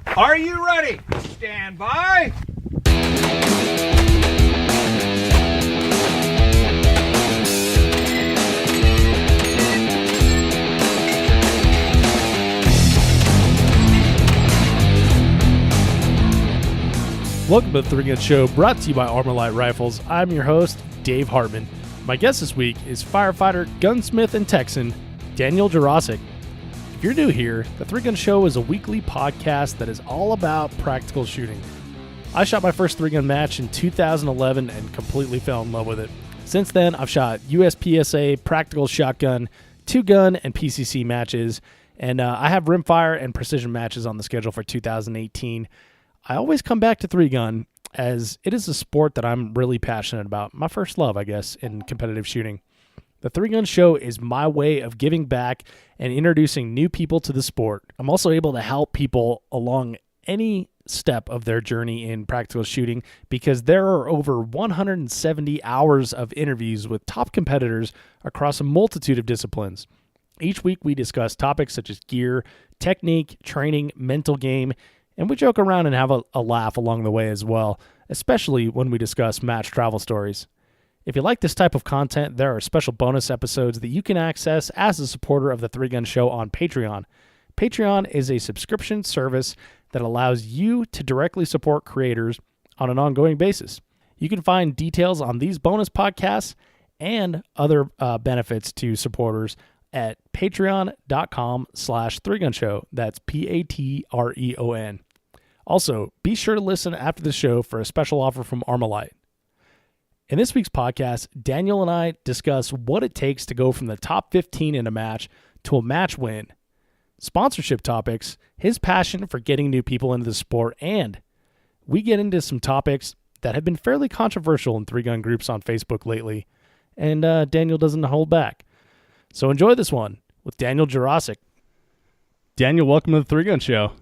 Are you ready? Stand by. Welcome to the Three Gun Show, brought to you by Armalite Rifles. I'm your host, Dave Hartman. My guest this week is firefighter, gunsmith, and Texan, Daniel Jirasek. If you're new here, the Three Gun Show is a weekly podcast that is all about practical shooting. I shot my first three-gun match in 2011 and completely fell in love with it. Since then, I've shot USPSA, practical shotgun, two-gun, and PCC matches, and I have rimfire and precision matches on the schedule for 2018. I always come back to three-gun as it is a sport that I'm really passionate about. My first love, I guess, in competitive shooting. The Three Gun Show is my way of giving back and introducing new people to the sport. I'm also able to help people along any step of their journey in practical shooting because there are over 170 hours of interviews with top competitors across a multitude of disciplines. Each week we discuss topics such as gear, technique, training, mental game, and we joke around and have a laugh along the way as well, especially when we discuss match travel stories. If you like this type of content, there are special bonus episodes that you can access as a supporter of the Three Gun Show on Patreon. Patreon is a subscription service that allows you to directly support creators on an ongoing basis. You can find details on these bonus podcasts and other benefits to supporters at patreon.com/threegunshow. That's Patreon. Also, be sure to listen after the show for a special offer from Armalite. In this week's podcast, Daniel and I discuss what it takes to go from the top 15 in a match to a match win, sponsorship topics, his passion for getting new people into the sport, and we get into some topics that have been fairly controversial in three-gun groups on Facebook lately, and Daniel doesn't hold back. So enjoy this one with Daniel Jirasek. Daniel, welcome to the Three Gun Show.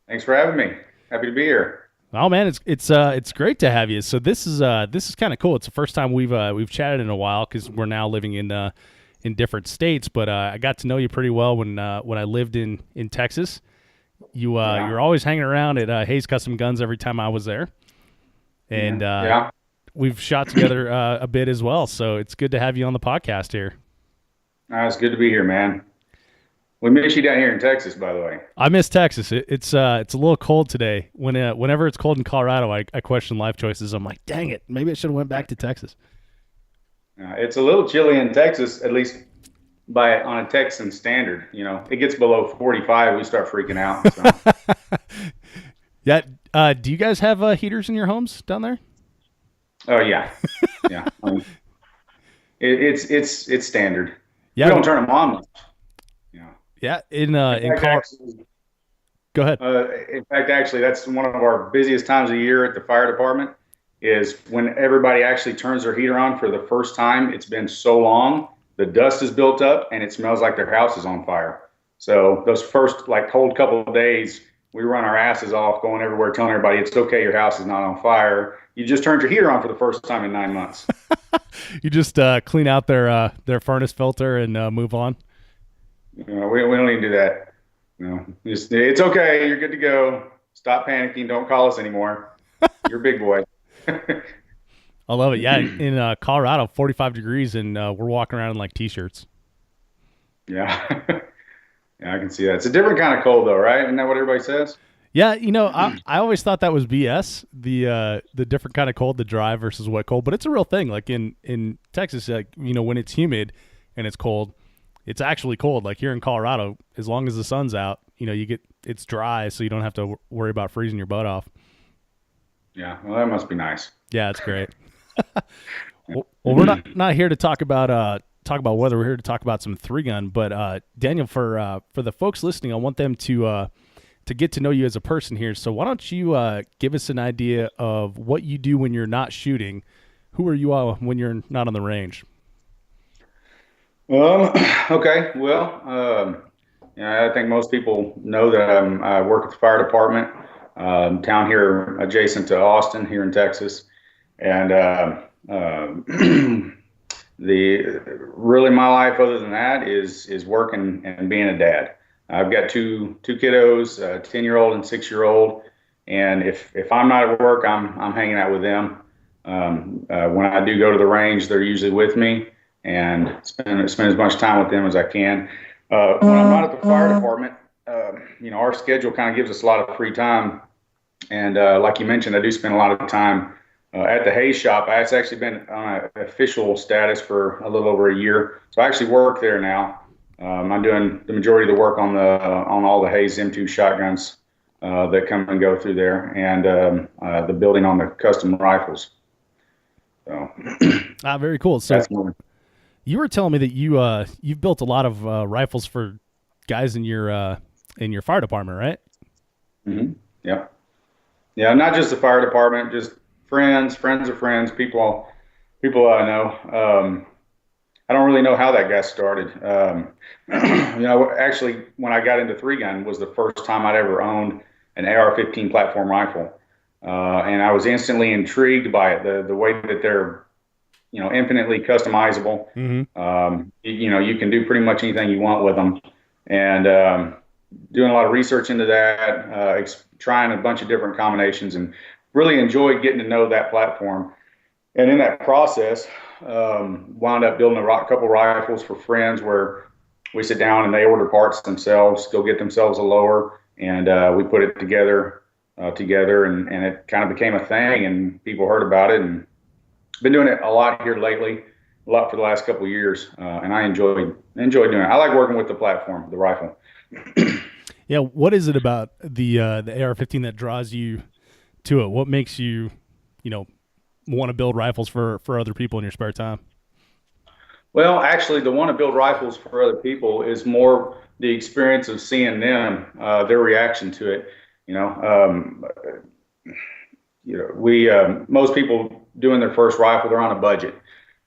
Thanks for having me. Happy to be here. Oh man, it's great to have you. So this is kind of cool. It's the first time we've chatted in a while because we're now living in different states. But I got to know you pretty well when I lived in Texas. You're always hanging around at Hayes Custom Guns every time I was there, and we've shot together a bit as well. So it's good to have you on the podcast here. It's good to be here, man. We miss you down here in Texas, by the way. I miss Texas. It's a little cold today. Whenever it's cold in Colorado, I question life choices. I'm like, dang it, maybe I should have went back to Texas. It's a little chilly in Texas, at least on a Texan standard. You know, it gets below 45, we start freaking out. So. Yeah. Do you guys have heaters in your homes down there? Oh yeah, yeah. It's standard. Yeah. We don't turn them on much. Yeah, in Colorado. Go ahead. In fact, actually, that's one of our busiest times of year at the fire department is when everybody actually turns their heater on for the first time. It's been so long, the dust is built up, and it smells like their house is on fire. So those first cold couple of days, we run our asses off going everywhere telling everybody it's okay, your house is not on fire. You just turned your heater on for the first time in 9 months. You just clean out their furnace filter and move on. We don't even do that. It's okay. You're good to go. Stop panicking. Don't call us anymore. You're a big boy. I love it. Yeah, in Colorado, 45 degrees, and we're walking around in T-shirts. Yeah. Yeah, I can see that. It's a different kind of cold, though, right? Isn't that what everybody says? Yeah, I always thought that was BS. The different kind of cold, the dry versus wet cold, but it's a real thing. Like in Texas, when it's humid and it's cold. It's actually cold. Like here in Colorado, as long as the sun's out, it's dry, so you don't have to worry about freezing your butt off. Yeah, well, that must be nice. Yeah, it's great. well, we're not here to talk about weather. We're here to talk about some three gun. But Daniel, for the folks listening, I want them to get to know you as a person here. So why don't you give us an idea of what you do when you're not shooting? Who are you when you're not on the range? Okay. Well, I think most people know that I work at the fire department down here adjacent to Austin here in Texas. And really my life other than that is working and being a dad. I've got two kiddos, a 10-year-old and 6-year-old, and if I'm not at work, I'm hanging out with them. When I do go to the range, they're usually with me, and spend as much time with them as I can. When I'm not at the fire department, our schedule kind of gives us a lot of free time, and like you mentioned, I do spend a lot of time at the hay shop. It's actually been on an official status for a little over a year, so I actually work there now. I'm doing the majority of the work on all the Hayes M2 shotguns that come and go through there, and the building on the custom rifles. So, very cool. So you were telling me that you've built a lot of rifles for guys in your fire department, right? Mm-hmm. Yeah. Not just the fire department, just friends of friends, people I know. I don't really know how that got started. Actually, when I got into 3-gun was the first time I'd ever owned an AR-15 platform rifle. And I was instantly intrigued by it, the way that they're, infinitely customizable. Mm-hmm. You can do pretty much anything you want with them. And doing a lot of research into that, trying a bunch of different combinations, and really enjoyed getting to know that platform. And in that process, wound up building a couple rifles for friends where we sit down and they order parts themselves, go get themselves a lower, and we put it together, and it kind of became a thing, and people heard about it, and been doing it a lot here lately, a lot for the last couple of years, and I enjoyed doing it. I like working with the platform, the rifle. Yeah, what is it about the AR-15 that draws you to it? What makes you, want to build rifles for other people in your spare time? Well, actually, the want to build rifles for other people is more the experience of seeing them, their reaction to it. Most people doing their first rifle, they're on a budget,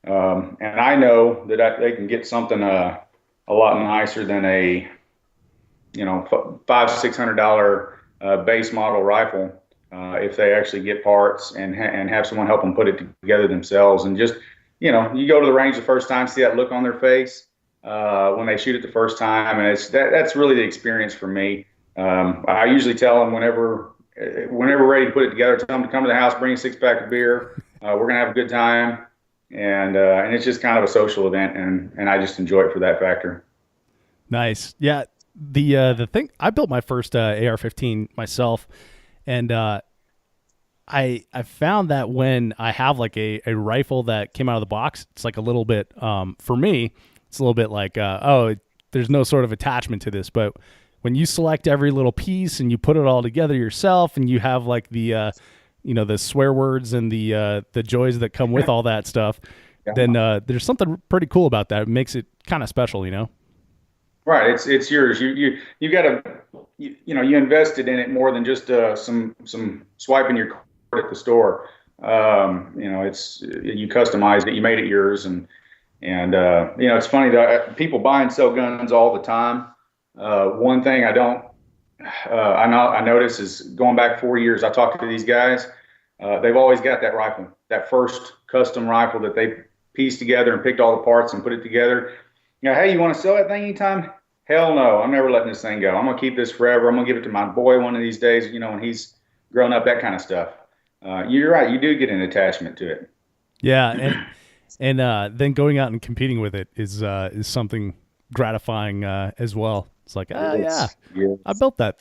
and I know that they can get something a lot nicer than a $500-600 base model rifle if they actually get parts and have someone help them put it together themselves. And just you go to the range the first time, see that look on their face when they shoot it the first time, and that's really the experience for me. I usually tell them whenever ready to put it together, tell them to come to the house, bring a 6-pack of beer. We're gonna have a good time, and it's just kind of a social event, and I just enjoy it for that factor. Nice, yeah. The thing, I built my first AR-15 myself, and I found that when I have like a rifle that came out of the box, it's like a little bit for me, it's a little bit like there's no sort of attachment to this, but when you select every little piece and you put it all together yourself, and you have like the the swear words and the joys that come with all that stuff, then there's something pretty cool about that. It makes it kind of special, Right, it's yours. You got to you invested in it more than just some swiping your card at the store. It's you customized it, you made it yours, and it's funny that people buy and sell guns all the time. One thing I notice is going back 4 years, I talked to these guys. They've always got that rifle, that first custom rifle that they pieced together and picked all the parts and put it together. Hey, you want to sell that thing anytime? Hell no, I'm never letting this thing go. I'm going to keep this forever. I'm going to give it to my boy one of these days, when he's grown up, that kind of stuff. You're right. You do get an attachment to it. Yeah. And then going out and competing with it is something gratifying as well. It's like, yes. I built that.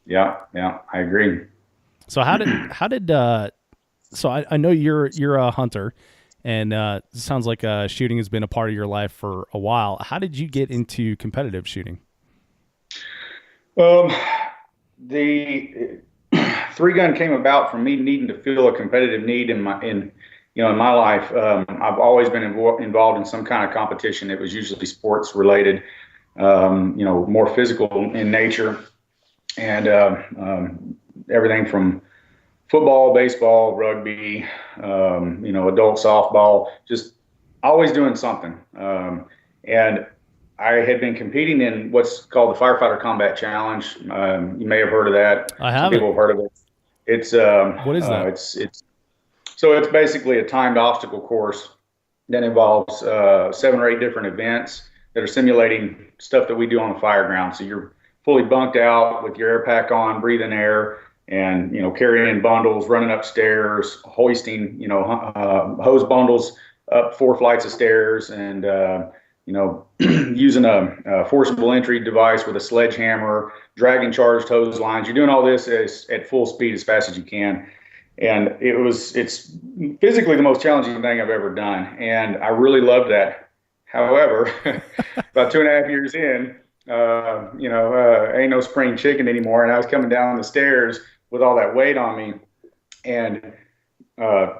Yeah, I agree. So how did so I know you're a hunter, and it sounds like shooting has been a part of your life for a while. How did you get into competitive shooting? The 3-gun came about from me needing to fill a competitive need in my life. I've always been involved in some kind of competition. It was usually sports related, more physical in nature, and everything from football, baseball, rugby, adult softball, just always doing something. And I had been competing in what's called the Firefighter Combat Challenge. You may have heard of that. I have. Some people have heard of it. It's what is that? It's basically a timed obstacle course that involves 7 or 8 different events that are simulating stuff that we do on the fire ground. So you're fully bunked out with your air pack on, breathing air, and carrying bundles, running upstairs, hoisting hose bundles up 4 flights of stairs, and using a forcible entry device with a sledgehammer, dragging charged hose lines. You're doing all this at full speed as fast as you can. And it's physically the most challenging thing I've ever done. And I really loved that. However, about 2.5 years in, ain't no spring chicken anymore. And I was coming down the stairs with all that weight on me, and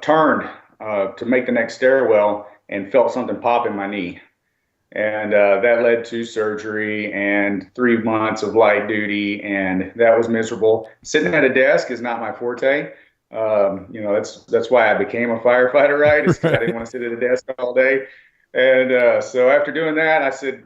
turned to make the next stairwell and felt something pop in my knee. And that led to surgery and 3 months of light duty, and that was miserable. Sitting at a desk is not my forte. That's why I became a firefighter, right? It's because I didn't want to sit at a desk all day. And so after doing that, I said,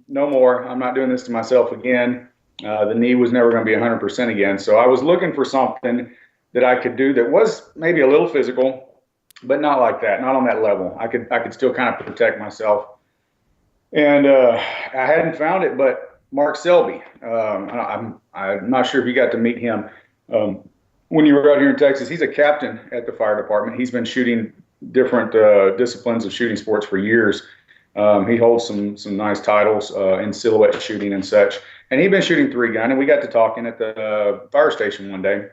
no more. I'm not doing this to myself again. The knee was never going to be 100% again. So I was looking for something that I could do that was maybe a little physical, but not like that, not on that level. I could still kind of protect myself. And I hadn't found it, but Mark Selby, I'm not sure if you got to meet him when you were out here in Texas. He's a captain at the fire department. He's been shooting different disciplines of shooting sports for years. He holds some nice titles in silhouette shooting and such. And he'd been shooting 3-gun, and we got to talking at the fire station one day.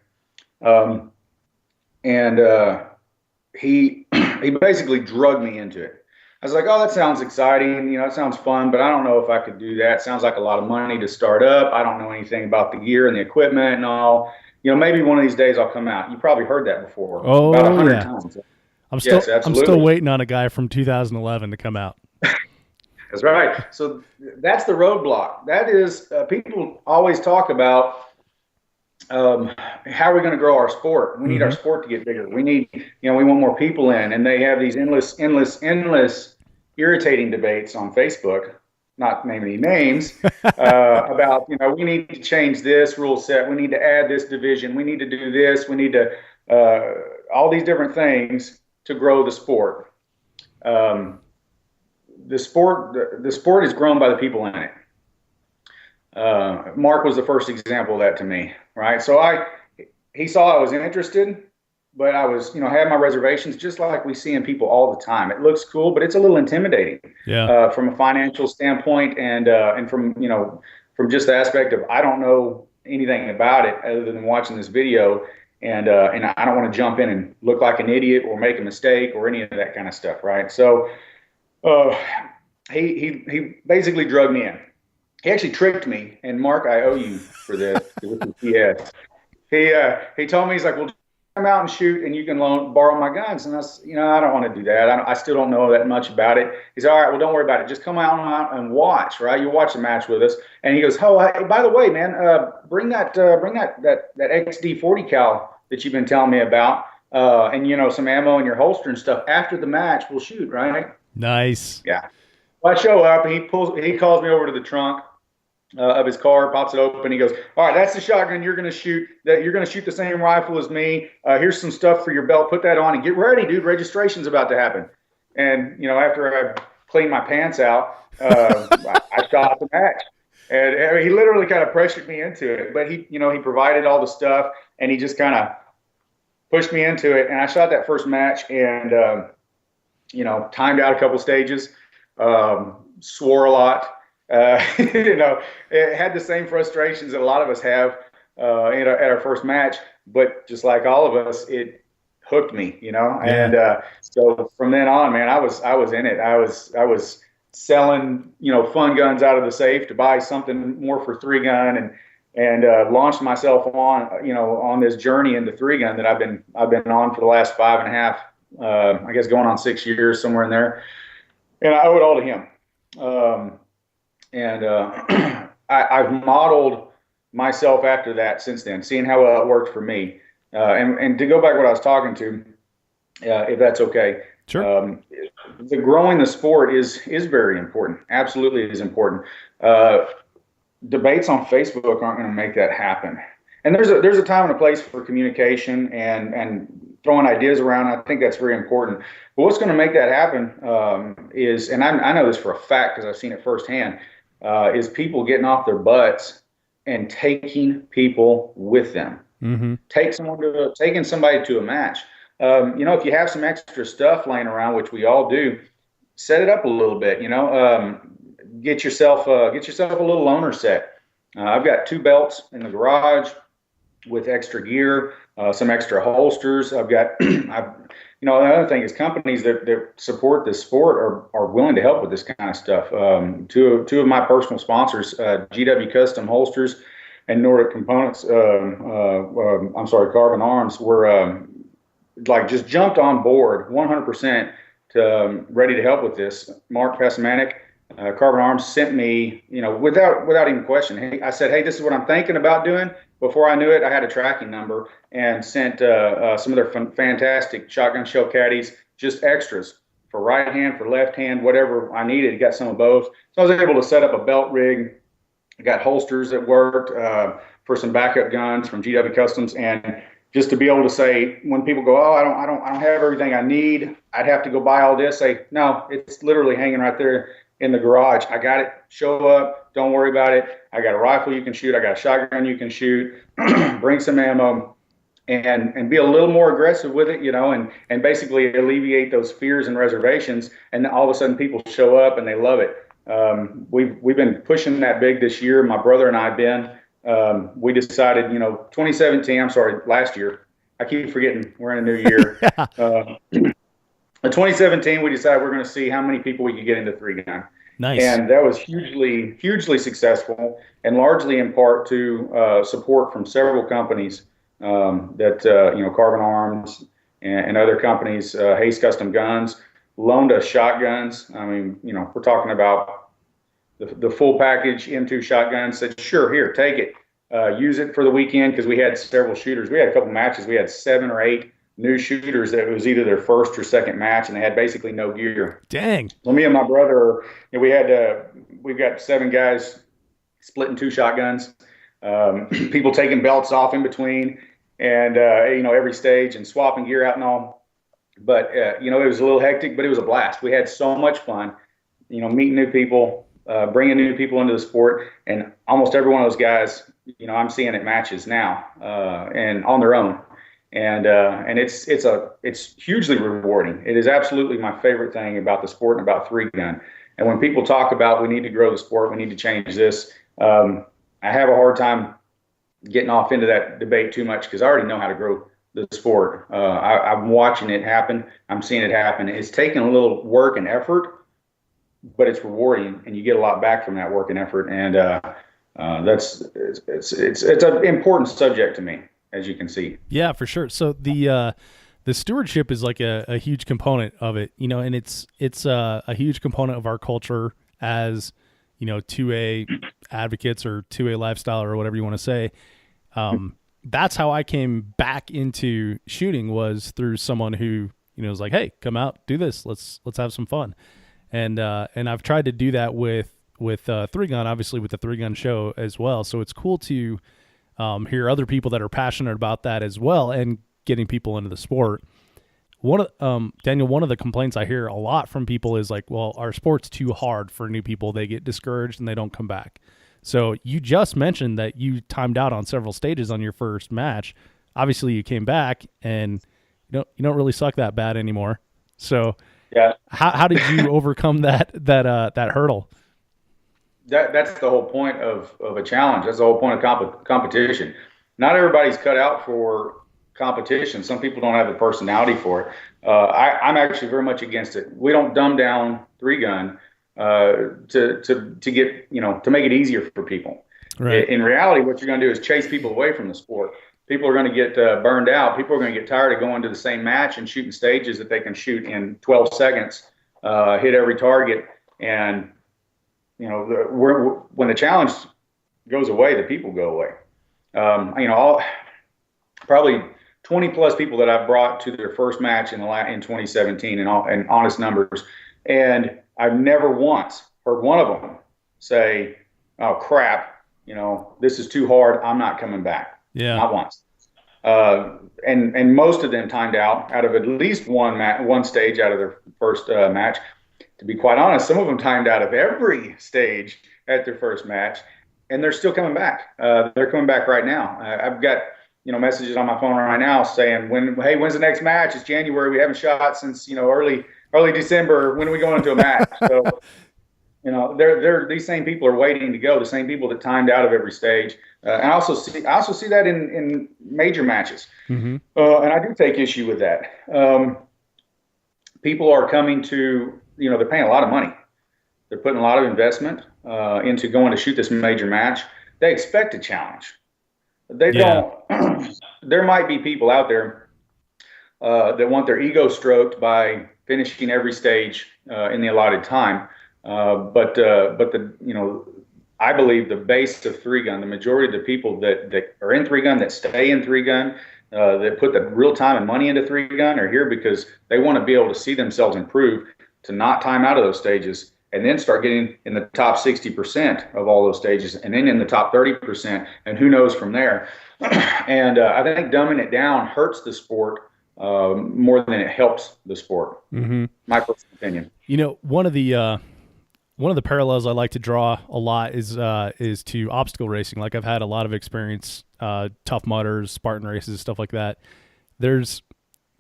He basically drugged me into it. I was like, oh, that sounds exciting. It sounds fun, but I don't know if I could do that. Sounds like a lot of money to start up. I don't know anything about the gear and the equipment and all. Maybe one of these days I'll come out. You probably heard that before. Oh, about 100 times. I'm still waiting on a guy from 2011 to come out. That's right. So that's the roadblock. That is, people always talk about how are we going to grow our sport? We need our sport to get bigger. We need, we want more people in, and they have these endless irritating debates on Facebook, not naming any names, about, we need to change this rule set. We need to add this division. We need to do this. We need to, all these different things to grow the sport. The sport is grown by the people in it. Mark was the first example of that to me, right? So he saw I was interested, but I was, had my reservations, just like we see in people all the time. It looks cool, but it's a little intimidating, from a financial standpoint, and from just the aspect of I don't know anything about it other than watching this video, and I don't want to jump in and look like an idiot or make a mistake or any of that kind of stuff, right? So he basically drugged me in. He actually tricked me, and Mark, I owe you for this. He told me, he's like, well, come out and shoot, and you can borrow my guns. And I said, I don't want to do that. I still don't know that much about it. He said, all right, well, don't worry about it. Just come out and watch, right? You watch the match with us. And he goes, oh, hey, by the way, man, bring that XD 40 cal that you've been telling me about, and some ammo in your holster and stuff. After the match, we'll shoot, right? Nice. Yeah. Well, I show up, and he calls me over to the trunk of his car, pops it open. He goes, all right, that's the shotgun you're going to shoot. You're going to shoot the same rifle as me. Here's some stuff for your belt. Put that on and get ready, dude. Registration's about to happen. And, after I cleaned my pants out, I shot the match. And he literally kind of pressured me into it. But he provided all the stuff, and he just kind of pushed me into it. And I shot that first match, and, timed out a couple stages, swore a lot. It had the same frustrations that a lot of us have at our first match, but just like all of us, it hooked me, and so from then on, man, I was in it. I was selling, fun guns out of the safe to buy something more for 3-gun, and launched myself on this journey into 3-gun that I've been on for the last 5.5, I guess going on 6 years, somewhere in there, and I owe it all to him. I've modeled myself after that since then, seeing how well it worked for me. And to go back to what I was talking to, if that's okay. Sure. Growing the sport is very important. Absolutely is important. Debates on Facebook aren't going to make that happen. And there's a time and a place for communication and throwing ideas around. I think that's very important. But what's going to make that happen is, and I know this for a fact because I've seen it firsthand, is people getting off their butts and taking people with them. Mm-hmm. Taking somebody to a match. If you have some extra stuff laying around, which we all do, set it up a little bit. Get yourself a little loaner set. I've got 2 belts in the garage with extra gear, some extra holsters. I've got, another thing is companies that support this sport are willing to help with this kind of stuff. Two of my personal sponsors, GW Custom Holsters and Nordic Components, Carbon Arms, were just jumped on board 100% to ready to help with this. Mark Pesamanek, Carbon Arms, sent me, without even question. Hey, I said, hey, this is what I'm thinking about doing. Before I knew it, I had a tracking number and sent some of their fantastic shotgun shell caddies, just extras for right hand, for left hand, whatever I needed. Got some of both. So I was able to set up a belt rig. I got holsters that worked for some backup guns from GW Customs, and just to be able to say, when people go, oh, I don't have everything I need, I'd have to go buy all this. Say, no, it's literally hanging right there in the garage. I got it. Show up. Don't worry about it. I got a rifle you can shoot. I got a shotgun you can shoot. Bring some ammo, and be a little more aggressive with it, and basically alleviate those fears and reservations. And all of a sudden, people show up and they love it. We've been pushing that big this year. My brother and I have been. We decided, last year. I keep forgetting we're in a new year. In 2017, we decided we're going to see how many people we could get into 3-gun. Nice. And that was hugely, hugely successful, and largely in part to support from several companies Carbon Arms and other companies, Hayes Custom Guns, loaned us shotguns. I mean, we're talking about the full package M2 shotguns. Said, sure, here, take it. Use it for the weekend, because we had several shooters. We had a couple matches. We had 7 or 8 new shooters that it was either their first or second match, and they had basically no gear. Dang. Well, me and my brother, we've got 7 guys splitting 2 shotguns. People taking belts off in between, and every stage, and swapping gear out and all. But it was a little hectic, but it was a blast. We had so much fun, meeting new people, bringing new people into the sport, and almost every one of those guys, I'm seeing at matches now, and on their own. And it's hugely rewarding. It is absolutely my favorite thing about the sport and about 3-gun. And when people talk about we need to grow the sport, we need to change this, I have a hard time getting off into that debate too much, because I already know how to grow the sport. I'm watching it happen. I'm seeing it happen. It's taking a little work and effort, but it's rewarding, and you get a lot back from that work and effort. And it's an important subject to me, as you can see. Yeah, for sure. So the stewardship is like a huge component of it, and it's a huge component of our culture as, 2A advocates or 2A lifestyle or whatever you want to say. That's how I came back into shooting, was through someone who, was like, hey, come out, do this. Let's have some fun. And I've tried to do that with 3-gun, obviously with the 3-gun show as well. So it's cool to hear other people that are passionate about that as well, and getting people into the sport. Daniel, one of the complaints I hear a lot from people is like, well, our sport's too hard for new people. They get discouraged and they don't come back. So you just mentioned that you timed out on several stages on your first match. Obviously you came back, and you don't really suck that bad anymore. So yeah, how did you overcome that hurdle? That's the whole point of a challenge. That's the whole point of competition. Not everybody's cut out for competition. Some people don't have the personality for it. I'm actually very much against it. We don't dumb down 3-gun to get, to make it easier for people. Right. In reality, what you're going to do is chase people away from the sport. People are going to get burned out. People are going to get tired of going to the same match and shooting stages that they can shoot in 12 seconds, hit every target. And, when the challenge goes away, the people go away. Probably 20 plus people that I've brought to their first match in 2017 and honest numbers. And I've never once heard one of them say, oh crap, this is too hard, I'm not coming back. Yeah. Not once. And most of them timed out of at least one stage out of their first match. To be quite honest, some of them timed out of every stage at their first match, and they're still coming back. They're coming back right now. I've got messages on my phone right now saying, when's the next match? It's January. We haven't shot since early December. When are we going into a match? So they're these same people are waiting to go. The same people that timed out of every stage. And I also see that in major matches. Mm-hmm. And I do take issue with that. People are coming to, they're paying a lot of money. They're putting a lot of investment into going to shoot this major match. They expect a challenge. They don't. There might be people out there that want their ego stroked by finishing every stage in the allotted time. But I believe the base of 3-gun, the majority of the people that are in 3-gun, that stay in 3-gun, that put the real time and money into 3-gun are here because they want to be able to see themselves improve, to not time out of those stages, and then start getting in the top 60% of all those stages, and then in the top 30%, and who knows from there. And I think dumbing it down hurts the sport more than it helps the sport. Mm-hmm. My personal opinion. One of the parallels I like to draw a lot is to obstacle racing. Like, I've had a lot of experience, Tough Mudders, Spartan races, stuff like that. There's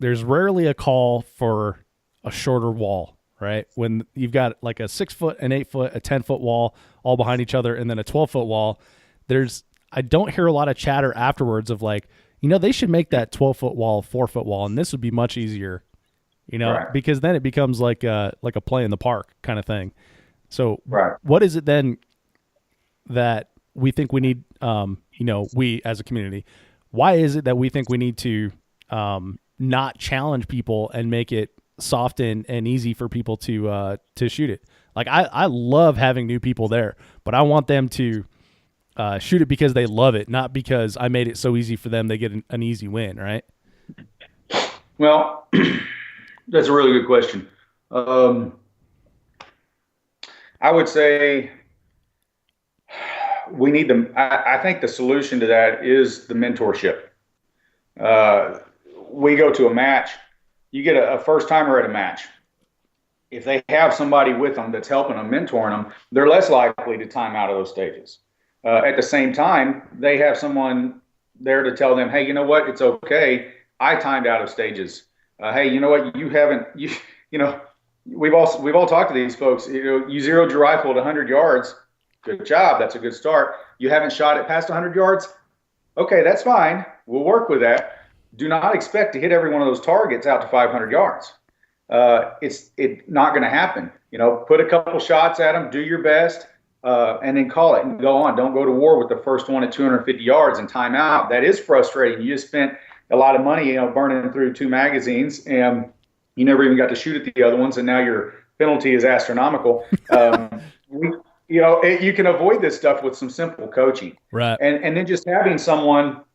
rarely a call for a shorter wall, right? When you've got like a 6-foot, an 8-foot, a 10-foot wall all behind each other, and then a 12-foot wall. I don't hear a lot of chatter afterwards of like, they should make that 12-foot wall a 4-foot wall, and this would be much easier, right. Because then it becomes like a play in the park kind of thing. So What is it then that we think we need, we as a community, why is it that we think we need to not challenge people and make it soft and easy for people to shoot it? Like, I love having new people there, but I want them to shoot it because they love it, not because I made it so easy for them they get an easy win, right? Well, that's a really good question. I would say we need them. I think the solution to that is the mentorship. We go to a match, you get a first timer at a match. If they have somebody with them that's helping them, mentoring them, they're less likely to time out of those stages. At the same time, they have someone there to tell them, hey, you know what? It's okay. I timed out of stages. Hey, you know what? We've all talked to these folks. You zeroed your rifle at 100 yards. Good job. That's a good start. You haven't shot it past 100 yards. Okay, that's fine. We'll work with that. Do not expect to hit every one of those targets out to 500 yards. It's not going to happen. Put a couple shots at them, do your best, and then call it and go on. Don't go to war with the first one at 250 yards and time out. That is frustrating. You just spent a lot of money, burning through 2 magazines, and you never even got to shoot at the other ones, and now your penalty is astronomical. You can avoid this stuff with some simple coaching, right? And then just having someone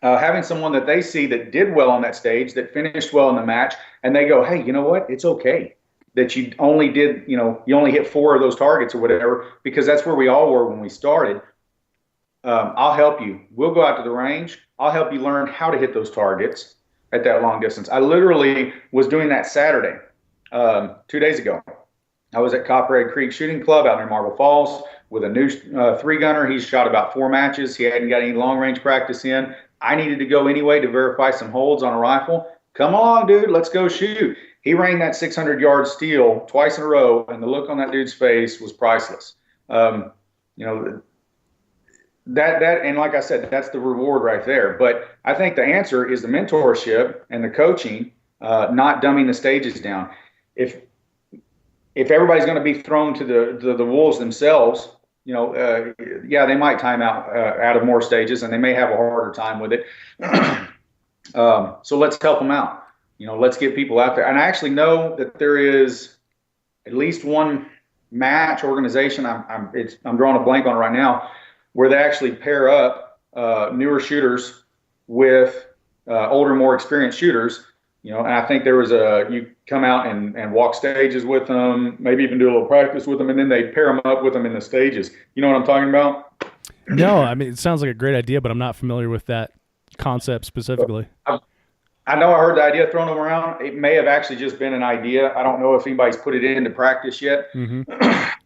that they see that did well on that stage, that finished well in the match, and they go, hey, you know what? It's okay that you only hit 4 of those targets or whatever, because that's where we all were when we started. I'll help you. We'll go out to the range. I'll help you learn how to hit those targets at that long distance. I literally was doing that Saturday, 2 days ago. I was at Copperhead Creek Shooting Club out near Marble Falls with a new 3-gunner. He's shot about 4 matches. He hadn't got any long range practice in. I needed to go anyway to verify some holds on a rifle. Come on, dude, let's go shoot. He rang that 600-yard steel twice in a row, and the look on that dude's face was priceless. That and like I said, that's the reward right there. But I think the answer is the mentorship and the coaching, not dumbing the stages down. If everybody's going to be thrown to the wolves themselves, they might time out of more stages, and they may have a harder time with it. So let's help them out. Let's get people out there. And I actually know that there is at least one match organization. I'm drawing a blank on it right now, where they actually pair up newer shooters with older, more experienced shooters. And I think there was you come out and walk stages with them, maybe even do a little practice with them, and then they pair them up with them in the stages. You know what I'm talking about? No, I mean, it sounds like a great idea, but I'm not familiar with that concept specifically? I know I heard the idea thrown around. It may have actually just been an idea. I don't know if anybody's put it into practice yet. Mm-hmm.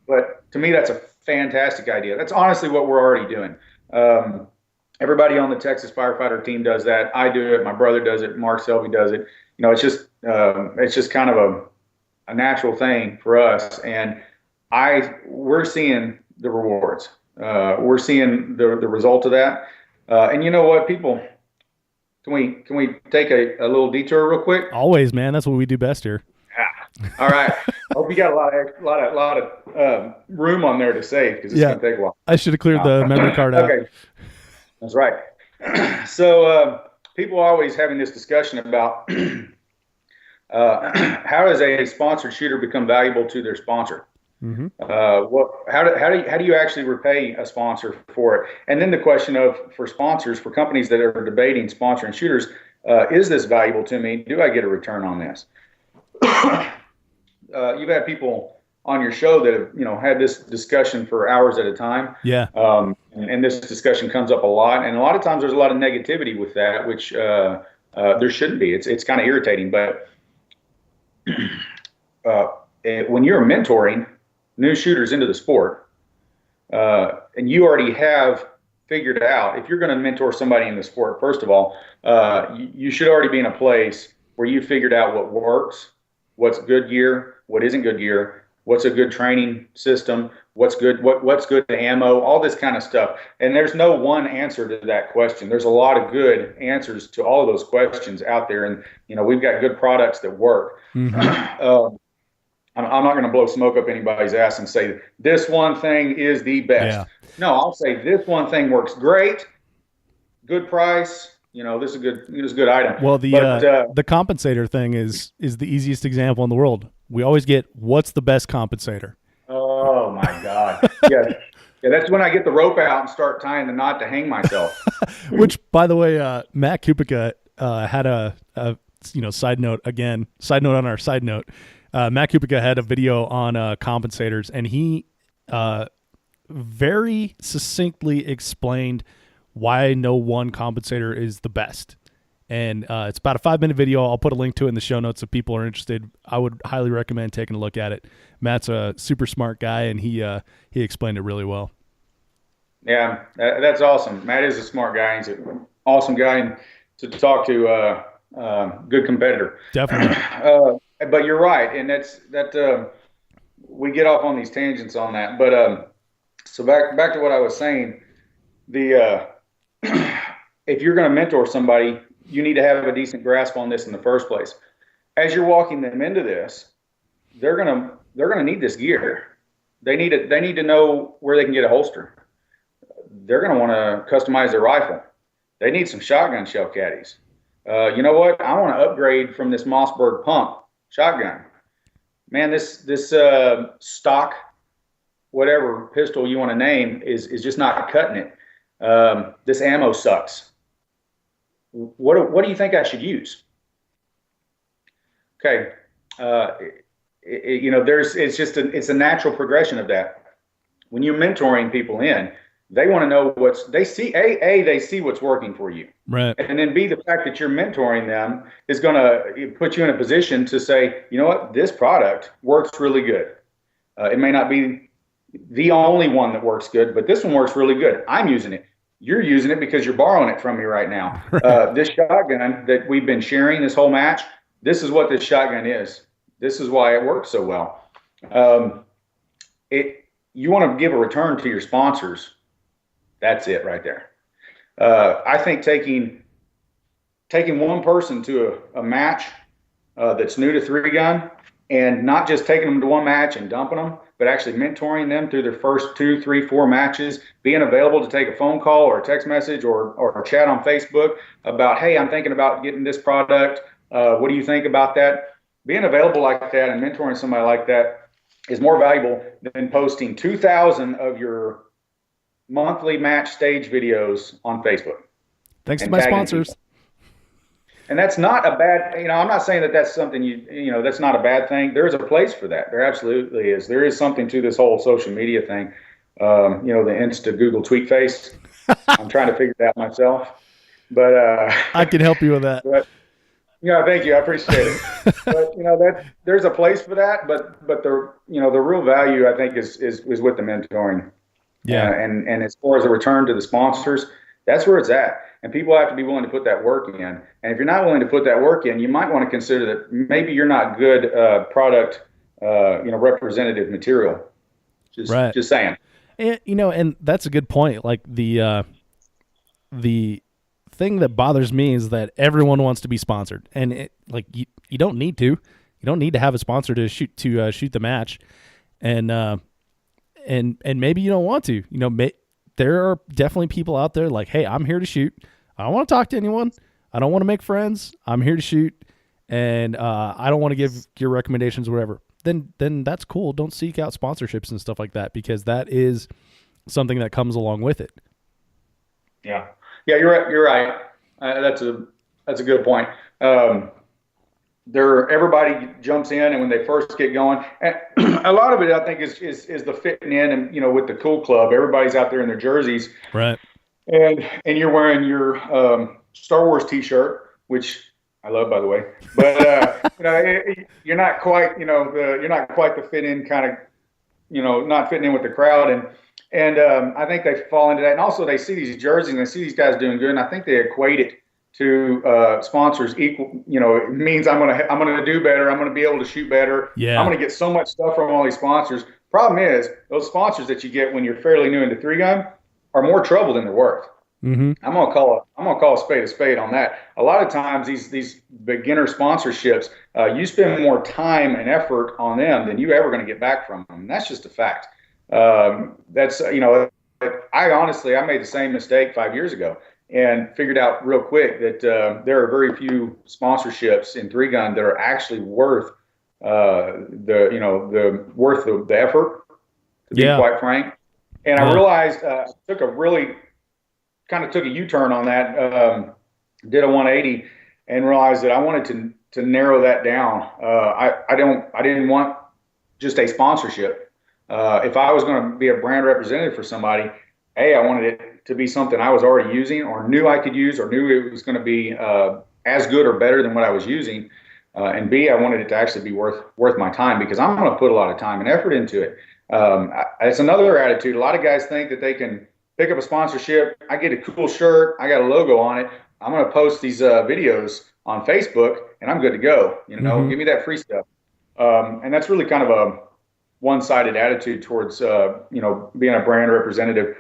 But to me, that's a fantastic idea. That's honestly what we're already doing. Everybody on the Texas firefighter team does that. I do it. My brother does it. Mark Selvey does it. It's just kind of a natural thing for us. And we're seeing the rewards. We're seeing the result of that. And you know what, people. Can we take a little detour real quick? Always, man. That's what we do best here. Yeah. All right. I hope you got a lot of room on there to save because it's going to take a while. I should have cleared the memory card out. Okay. That's right. So people are always having this discussion about how does a sponsored shooter become valuable to their sponsor? Mm-hmm. How do you actually repay a sponsor for it? And then the question for sponsors, for companies that are debating sponsoring shooters, is this valuable to me? Do I get a return on this? You've had people on your show that have had this discussion for hours at a time. Yeah. And this discussion comes up a lot, and a lot of times there's a lot of negativity with that, which there shouldn't be. It's kind of irritating, but when you're mentoring new shooters into the sport, and you already have figured out, if you're going to mentor somebody in the sport, first of all, you should already be in a place where you figured out what works, what's good gear, what isn't good gear, what's a good training system, what's good ammo, all this kind of stuff. And there's no one answer to that question. There's a lot of good answers to all of those questions out there, and we've got good products that work. Mm-hmm. I'm not going to blow smoke up anybody's ass and say this one thing is the best. Yeah. No, I'll say this one thing works great, good price. This is a good item. Well, the compensator thing is the easiest example in the world. We always get, what's the best compensator? Oh my God. Yeah. Yeah, that's when I get the rope out and start tying the knot to hang myself. Which, by the way, Matt Kupica had a side note on our side note. Matt Kupica had a video on compensators, and he very succinctly explained why no one compensator is the best. And it's about a 5-minute video. I'll put a link to it in the show notes if people are interested. I would highly recommend taking a look at it. Matt's a super smart guy, and he explained it really well. Yeah, that's awesome. Matt is a smart guy. He's an awesome guy to talk to. Good competitor. Definitely. But you're right, and that we get off on these tangents on that. But so back to what I was saying, if you're going to mentor somebody, you need to have a decent grasp on this in the first place. As you're walking them into this, they're gonna need this gear. They need to know where they can get a holster. They're gonna want to customize their rifle. They need some shotgun shell caddies. You know what? I want to upgrade from this Mossberg pump shotgun. Man, this stock, whatever pistol you want to name, is just not cutting it. This ammo sucks. What do you think I should use? Okay, it's a natural progression of that. When you're mentoring people in, they want to know they see what's working for you, right? And then B, the fact that you're mentoring them is going to put you in a position to say, you know what, this product works really good. It may not be the only one that works good, but this one works really good. I'm using it. You're using it because you're borrowing it from me right now. This shotgun that we've been sharing this whole match, this is what this shotgun is. This is why it works so well. You want to give a return to your sponsors. That's it right there. I think taking one person to a match that's new to 3-gun, and not just taking them to one match and dumping them, but actually mentoring them through their first 2, 3, 4 matches, being available to take a phone call or a text message or a chat on Facebook about, hey, I'm thinking about getting this product. What do you think about that? Being available like that and mentoring somebody like that is more valuable than posting 2,000 of your monthly match stage videos on Facebook. Thanks to my sponsors. People. And that's not a bad, I'm not saying that that's something that's not a bad thing. There is a place for that. There absolutely is. There is something to this whole social media thing. The Insta Google tweet face. I'm trying to figure that out myself. But I can help you with that. But, yeah, thank you. I appreciate it. But that there's a place for that. But the the real value I think is with the mentoring. Yeah. And as far as the return to the sponsors, that's where it's at. And people have to be willing to put that work in. And if you're not willing to put that work in, you might want to consider that maybe you're not good product, representative material. Just saying. And, and that's a good point. Like the thing that bothers me is that everyone wants to be sponsored, and you don't need to. You don't need to have a sponsor to shoot the match, and maybe you don't want to. There are definitely people out there like, hey, I'm here to shoot. I don't want to talk to anyone. I don't want to make friends. I'm here to shoot, and I don't want to give your recommendations or whatever. Then that's cool. Don't seek out sponsorships and stuff like that, because that is something that comes along with it. Yeah, you're right. That's a good point. Everybody jumps in, and when they first get going, and a lot of it I think is the fitting in, and with the cool club, everybody's out there in their jerseys, right? And you're wearing your Star Wars T-shirt, which I love, by the way, but you're not quite you're not quite the fit in kind of not fitting in with the crowd, and I think they fall into that, and also they see these jerseys and they see these guys doing good, and I think they equate it to sponsors equal. It means I'm gonna do better. I'm gonna be able to shoot better. Yeah. I'm gonna get so much stuff from all these sponsors. Problem is, those sponsors that you get when you're fairly new into 3-gun are more trouble than they're worth. Mm-hmm. I'm gonna call a spade on that. A lot of times these beginner sponsorships, you spend more time and effort on them than you ever going to get back from them. And that's just a fact. That's I made the same mistake 5 years ago and figured out real quick that there are very few sponsorships in 3-gun that are actually worth the effort, to be quite frank. And I realized took a U-turn on that, did a 180, and realized that I wanted to narrow that down. I didn't want just a sponsorship. If I was going to be a brand representative for somebody, A, I wanted it to be something I was already using or knew I could use or knew it was going to be as good or better than what I was using. And B, I wanted it to actually be worth my time, because I'm going to put a lot of time and effort into it. It's another attitude. A lot of guys think that they can pick up a sponsorship. I get a cool shirt. I got a logo on it. I'm going to post these videos on Facebook, and I'm good to go. Mm-hmm. Give me that free stuff. And that's really kind of a one-sided attitude towards, being a brand representative.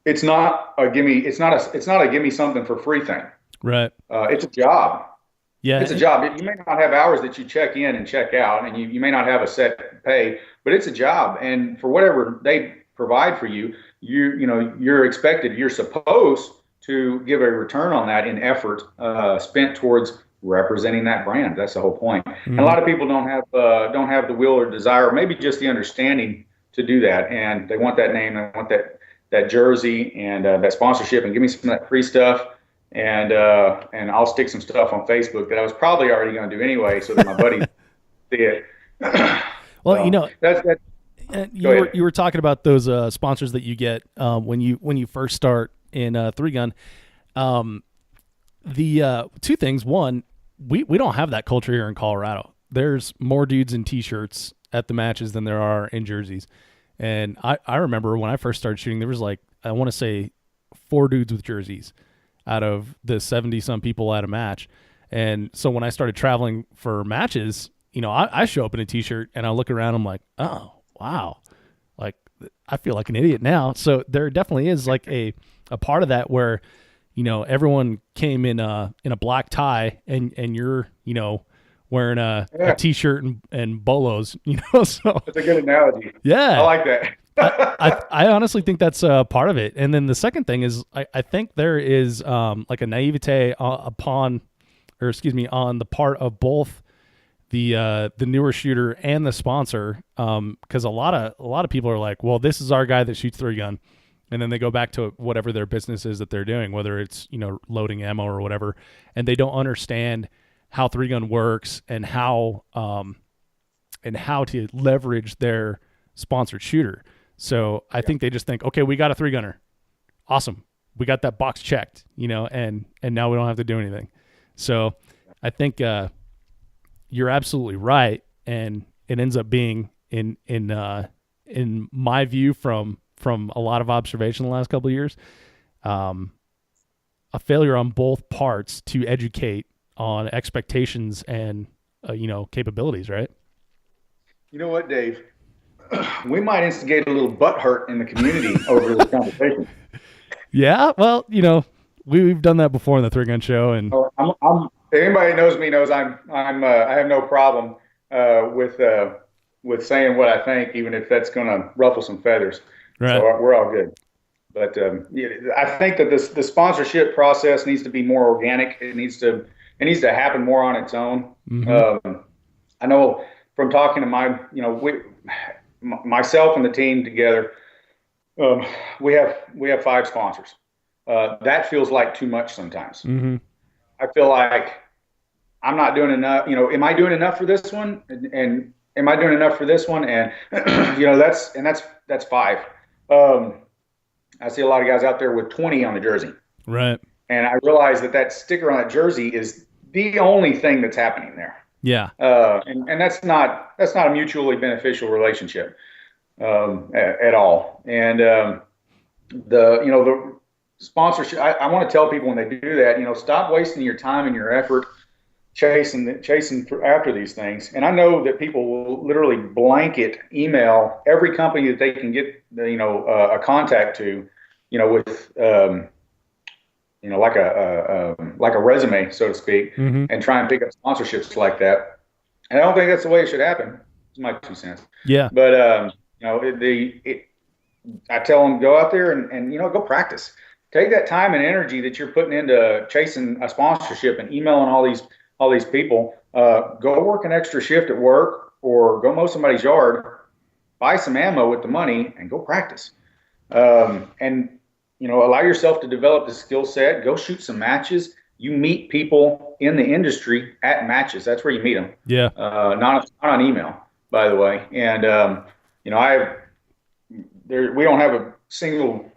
It's not a gimme. It's not a gimme something for free thing. Right. It's a job. Yeah, it's a job. You may not have hours that you check in and check out, and you may not have a set pay, but it's a job. And for whatever they provide for you, you're expected, you're supposed to give a return on that in effort spent towards representing that brand. That's the whole point. Mm-hmm. And a lot of people don't have the will or desire, or maybe just the understanding to do that. And they want that name, they want that jersey and that sponsorship, and give me some of that free stuff. And I'll stick some stuff on Facebook that I was probably already going to do anyway, so that my buddy see it. Well, that's you were talking about those sponsors that you get when you first start in 3-gun. The two things: one, we don't have that culture here in Colorado. There's more dudes in T-shirts at the matches than there are in jerseys. And I remember when I first started shooting, there was I want to say 4 dudes with jerseys out of the 70-some people at a match. And so when I started traveling for matches, I show up in a T-shirt and I look around, I'm like, oh, wow. I feel like an idiot now. So there definitely is a part of that where, everyone came in a black tie and you're, wearing a T-shirt and bolos, so. That's a good analogy. Yeah. I like that. I honestly think that's part of it. And then the second thing is I think there is a naivete on the part of both the newer shooter and the sponsor, because a lot of people are like, well, this is our guy that shoots 3-gun, and then they go back to whatever their business is that they're doing, whether it's loading ammo or whatever, and they don't understand how 3-gun works and how to leverage their sponsored shooter. So I think they just think, okay, we got a 3-gunner. Awesome. we got that box checked, and now we don't have to do anything. So I think you're absolutely right, and it ends up being in my view from a lot of observation the last couple of years, a failure on both parts to educate on expectations and capabilities, right? You know what, Dave? We might instigate a little butt hurt in the community over this conversation. Yeah, well, we've done that before in the Three Gun Show, and anybody who knows me knows I have no problem with saying what I think, even if that's going to ruffle some feathers. Right. So we're all good. But I think that the sponsorship process needs to be more organic. It needs to happen more on its own. Mm-hmm. I know from talking to myself and the team together, we have 5 sponsors. That feels like too much sometimes. Mm-hmm. I feel like I'm not doing enough. Am I doing enough for this one? And am I doing enough for this one? And that's 5. I see a lot of guys out there with 20 on the jersey. Right. And I realize that sticker on that jersey is the only thing that's happening there. Yeah. And that's not a mutually beneficial relationship at all. And the sponsorship, I want to tell people when they do that, stop wasting your time and your effort chasing after these things. And I know that people will literally blanket email every company that they can get a contact to, with like a resume, so to speak, mm-hmm. and try and pick up sponsorships like that. And I don't think that's the way it should happen. It's my 2 cents. Yeah. But I tell them, go out there and go practice. Take that time and energy that you're putting into chasing a sponsorship and emailing all these people. Go work an extra shift at work or go mow somebody's yard, buy some ammo with the money, and go practice. And allow yourself to develop the skill set. Go shoot some matches. You meet people in the industry at matches. That's where you meet them. Yeah. Not on email, by the way. And we don't have a single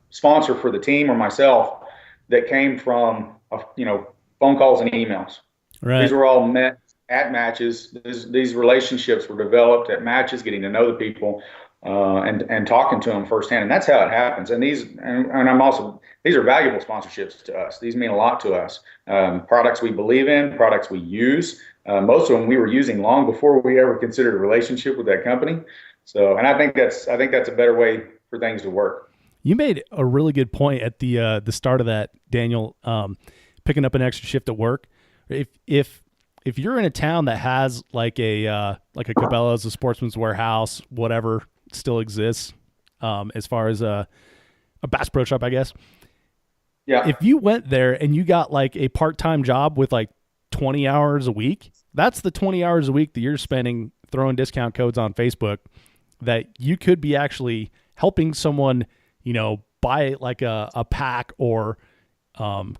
sponsor for the team or myself that came from phone calls and emails. Right. These were all met at matches. These relationships were developed at matches, getting to know the people. And talking to them firsthand, and that's how it happens. And these are valuable sponsorships to us. These mean a lot to us. Products we believe in, products we use. Most of them we were using long before we ever considered a relationship with that company. So, and I think that's a better way for things to work. You made a really good point at the start of that, Daniel. Picking up an extra shift at work. If you're in a town that has like a Cabela's, a Sportsman's Warehouse, whatever still exists, as far as a Bass Pro Shop, I guess. Yeah. If you went there and you got like a part-time job with like 20 hours a week, that's the 20 hours a week that you're spending throwing discount codes on Facebook that you could be actually helping someone, buy like a pack or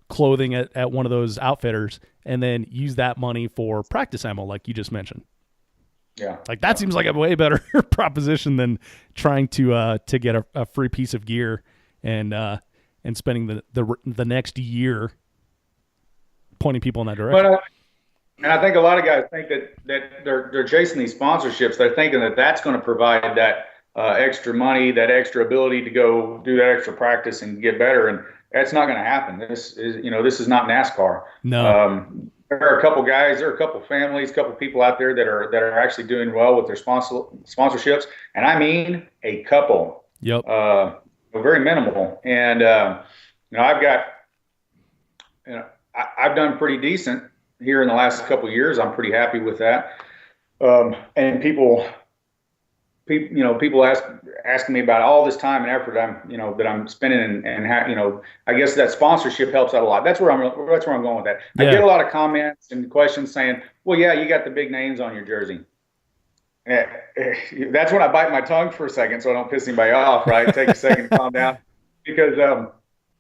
clothing at one of those outfitters and then use that money for practice ammo, like you just mentioned. Yeah. Like that seems like a way better proposition than trying to get a free piece of gear and spending the next year pointing people in that direction. But and I think a lot of guys think that they're chasing these sponsorships. They're thinking that that's going to provide that extra money, that extra ability to go do that extra practice and get better. And that's not going to happen. This is not NASCAR. No. There are a couple guys, there are a couple families, a couple people out there that are actually doing well with their sponsorships, and I mean a couple. Yep. Very minimal, and I've done pretty decent here in the last couple of years. I'm pretty happy with that, and people asking me about all this time and effort that I'm spending, and how, I guess that sponsorship helps out a lot. That's where I'm going with that. Yeah. I get a lot of comments and questions saying, "Well, yeah, you got the big names on your jersey." That's when I bite my tongue for a second, so I don't piss anybody off. Right? Take a second to calm down, because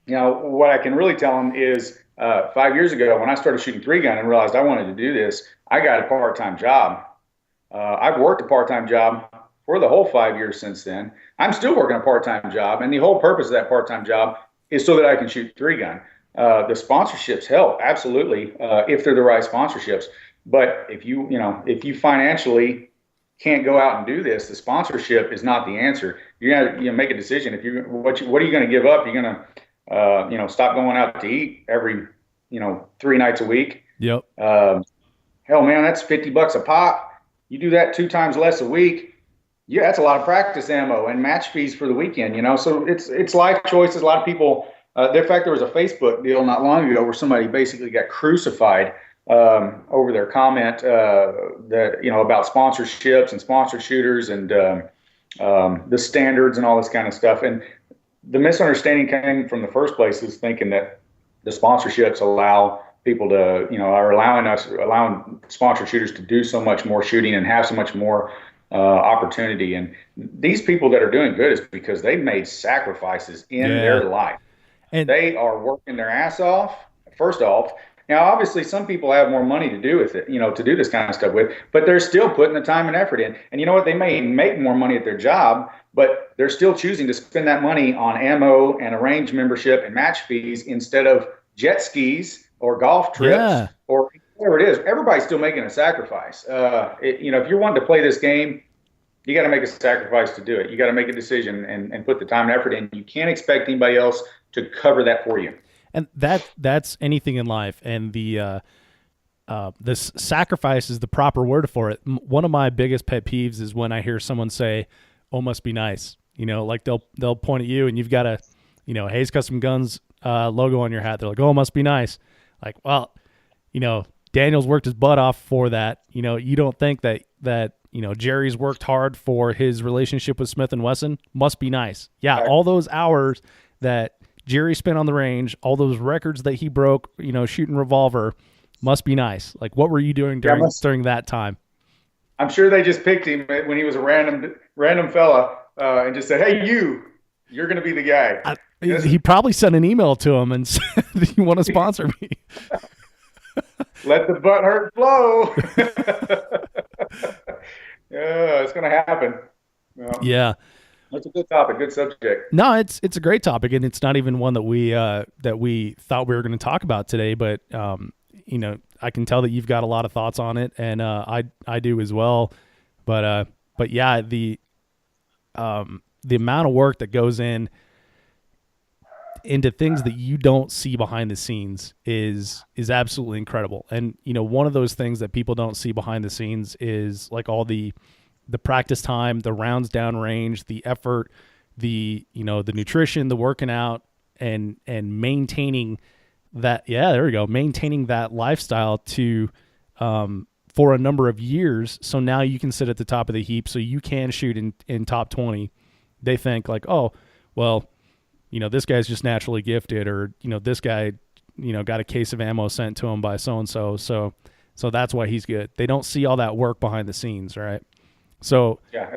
what I can really tell them is 5 years ago when I started shooting 3-gun and realized I wanted to do this, I got a part-time job. I've worked a part-time job for the whole 5 years since then. I'm still working a part-time job, and the whole purpose of that part-time job is so that I can shoot 3-gun. The sponsorships help absolutely if they're the right sponsorships. But if you financially can't go out and do this, the sponsorship is not the answer. You're gonna make a decision. What are you going to give up? You're going to stop going out to eat every 3 nights a week. Yep. Hell, man, that's $50 a pop. You do that 2 times less a week. Yeah, that's a lot of practice ammo and match fees for the weekend. So it's life choices. A lot of people. In fact, there was a Facebook deal not long ago where somebody basically got crucified over their comment about sponsorships and sponsored shooters and the standards and all this kind of stuff. And the misunderstanding came from the first place is thinking that the sponsorships allow people to, are allowing sponsored shooters to do so much more shooting and have so much more opportunity. And these people that are doing good is because they've made sacrifices in their life. And they are working their ass off, first off. Now, obviously, some people have more money to do with it, to do this kind of stuff with, but they're still putting the time and effort in. And you know what? They may make more money at their job, but they're still choosing to spend that money on ammo and a range membership and match fees instead of jet skis or golf trips or whatever it is. Everybody's still making a sacrifice. If you're wanting to play this game, you got to make a sacrifice to do it. You got to make a decision and put the time and effort in. You can't expect anybody else to cover that for you. And that's anything in life. And this sacrifice is the proper word for it. One of my biggest pet peeves is when I hear someone say, "Oh, must be nice." Like they'll point at you and you've got a, Hayes Custom Guns logo on your hat. They're like, "Oh, must be nice." Like, well, Daniel's worked his butt off for that. You don't think that Jerry's worked hard for his relationship with Smith & Wesson? Must be nice. Yeah, all those hours that Jerry spent on the range, all those records that he broke, shooting revolver, must be nice. Like, what were you doing during that time? I'm sure they just picked him when he was a random fella and just said, "Hey, you're going to be the guy." He probably sent an email to him and said, "You want to sponsor me?" Let the butt hurt flow. Yeah, it's going to happen. Yeah. That's a good topic, good subject. No, it's a great topic, and it's not even one that we thought we were going to talk about today. But I can tell that you've got a lot of thoughts on it, and I do as well. But yeah, the amount of work that goes into things that you don't see behind the scenes is absolutely incredible. And one of those things that people don't see behind the scenes is like all the practice time, the rounds down range, the effort, the nutrition, the working out, and maintaining that. Yeah, there we go. Maintaining that lifestyle for a number of years. So now you can sit at the top of the heap. So you can shoot in top 20. They think like, oh, well, this guy's just naturally gifted, or, this guy, got a case of ammo sent to him by so-and-so. So that's why he's good. They don't see all that work behind the scenes. Right. So yeah,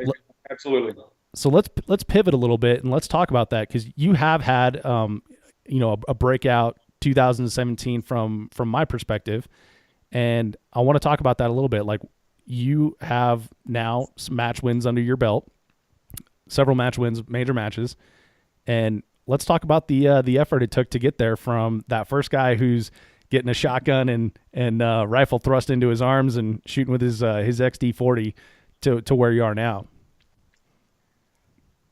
absolutely. So let's pivot a little bit and let's talk about that. 'Cause you have had, a breakout 2017 from my perspective. And I want to talk about that a little bit. Like, you have now some match wins under your belt, several match wins, major matches. And let's talk about the effort it took to get there from that first guy who's getting a shotgun and rifle thrust into his arms and shooting with his XD40 to where you are now.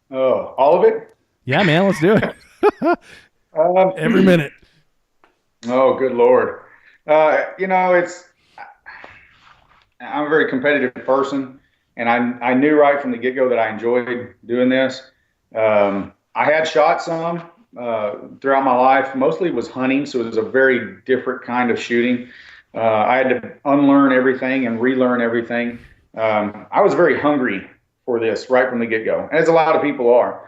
Oh, all of it? Yeah, man, let's do it. Every minute. Oh, good Lord. I'm a very competitive person, and I knew right from the get-go that I enjoyed doing this. I had shot some throughout my life. Mostly was hunting, so it was a very different kind of shooting. I had to unlearn everything and relearn everything. I was very hungry for this right from the get-go, as a lot of people are.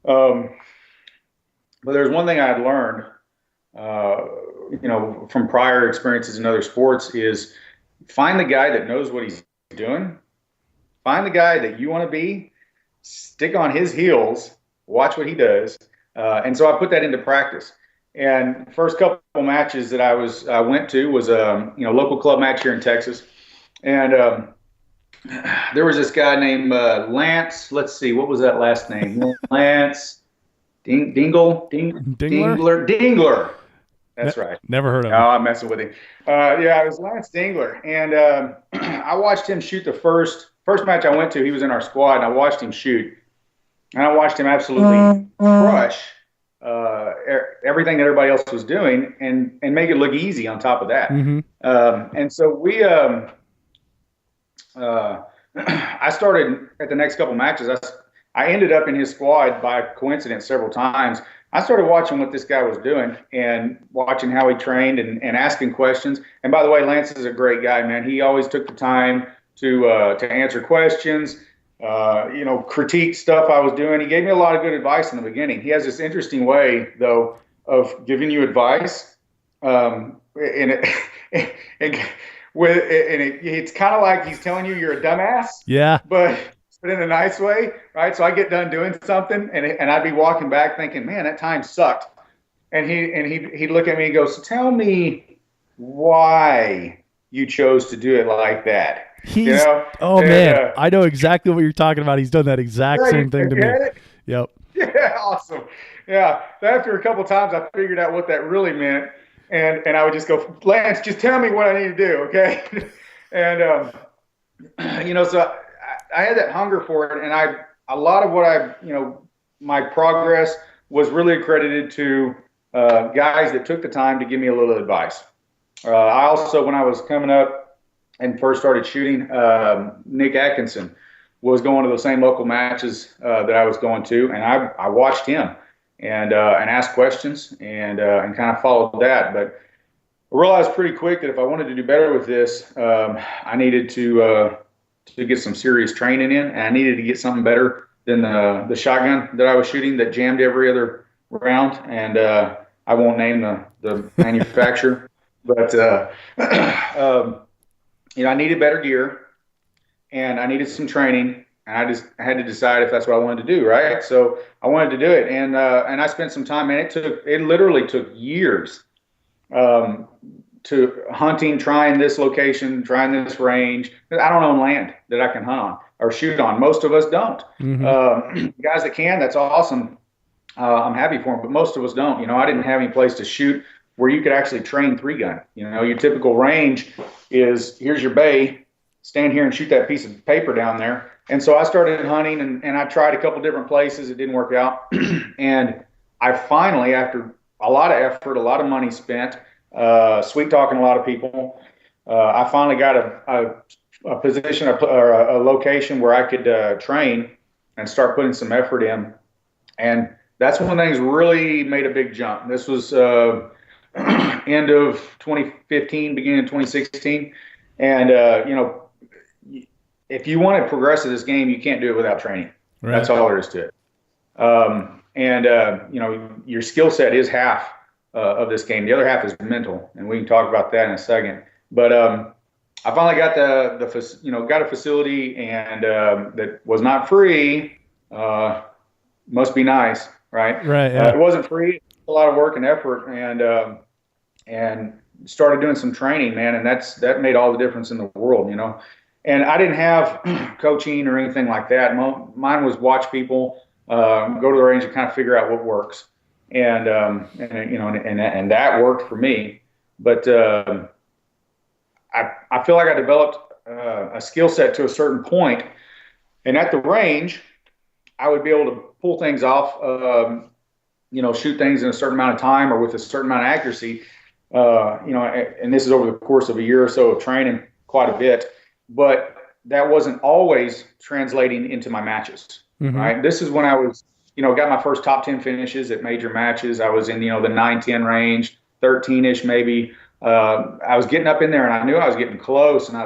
But there's one thing I had learned, from prior experiences in other sports is find the guy that knows what he's doing. Find the guy that you want to be, stick on his heels, watch what he does. And so I put that into practice. And first couple matches that I went to was a local club match here in Texas. And there was this guy named Lance. Let's see, what was that last name? Lance. Dingler. That's right. Never heard of Oh, him. I'm messing with him. Yeah, it was Lance Dingler, and I watched him shoot the first match I went to. He was in our squad, and I watched him shoot, and I watched him absolutely crush everything that everybody else was doing, and make it look easy on top of that. Mm-hmm. And so we, I started at the next couple matches. I ended up in his squad by coincidence several times. I started watching what this guy was doing and watching how he trained and asking questions. And by the way, Lance is a great guy, man. He always took the time to answer questions, critique stuff I was doing. He gave me a lot of good advice in the beginning. He has this interesting way, though, of giving you advice, it's kind of like he's telling you you're a dumbass. Yeah. But in a nice way, right? So I get done doing something, and I'd be walking back thinking, man, that time sucked. And he'd look at me and go, so tell me why you chose to do it like that. Man, I know exactly what you're talking about. He's done that exact same thing to me. Yep. Yeah, awesome. Yeah. After a couple times, I figured out what that really meant, and I would just go, Lance, just tell me what I need to do, okay? And so I had that hunger for it, and a lot of what my progress was really accredited to guys that took the time to give me a little advice. I also, when I was coming up and first started shooting, Nick Atkinson was going to the same local matches that I was going to, and I watched him and asked questions and kind of followed that. But I realized pretty quick that if I wanted to do better with this, I needed to get some serious training in, and I needed to get something better than the shotgun that I was shooting that jammed every other round. And I won't name the manufacturer, but I needed better gear, and I needed some training, and I had to decide if that's what I wanted to do, right? So I wanted to do it, and I spent some time, and it literally took years to hunting, trying this location, trying this range. I don't own land that I can hunt on or shoot on. Most of us don't. Mm-hmm. Guys that can, that's awesome. I'm happy for them, but most of us don't. I didn't have any place to shoot where you could actually train 3-gun. Your typical range is, here's your bay, stand here and shoot that piece of paper down there. And so I started hunting, and I tried a couple different places. It didn't work out. And I finally, after a lot of effort, a lot of money spent, sweet talking a lot of people, I finally got a position or a location where I could train and start putting some effort in. And that's when things really made a big jump. This was end of 2015, beginning of 2016. And, if you want to progress in this game, you can't do it without training. Right. That's all there is to it. Your skill set is half of this game. The other half is mental, and we can talk about that in a second. But I finally got got a facility, and that was not free. Must be nice, right? Right. Yeah. It wasn't free. A lot of work and effort, and started doing some training, man, and that made all the difference in the world, And I didn't have coaching or anything like that. Mine was watch people, go to the range and kind of figure out what works. And that worked for me. But I feel like I developed a skill set to a certain point, and at the range, I would be able to pull things off, shoot things in a certain amount of time or with a certain amount of accuracy. And this is over the course of a year or so of training, quite a bit. But that wasn't always translating into my matches. Mm-hmm. Right. This is when I was, got my first top 10 finishes at major matches. I was in, the 9-10 range, 13-ish maybe. I was getting up in there, and I knew I was getting close. And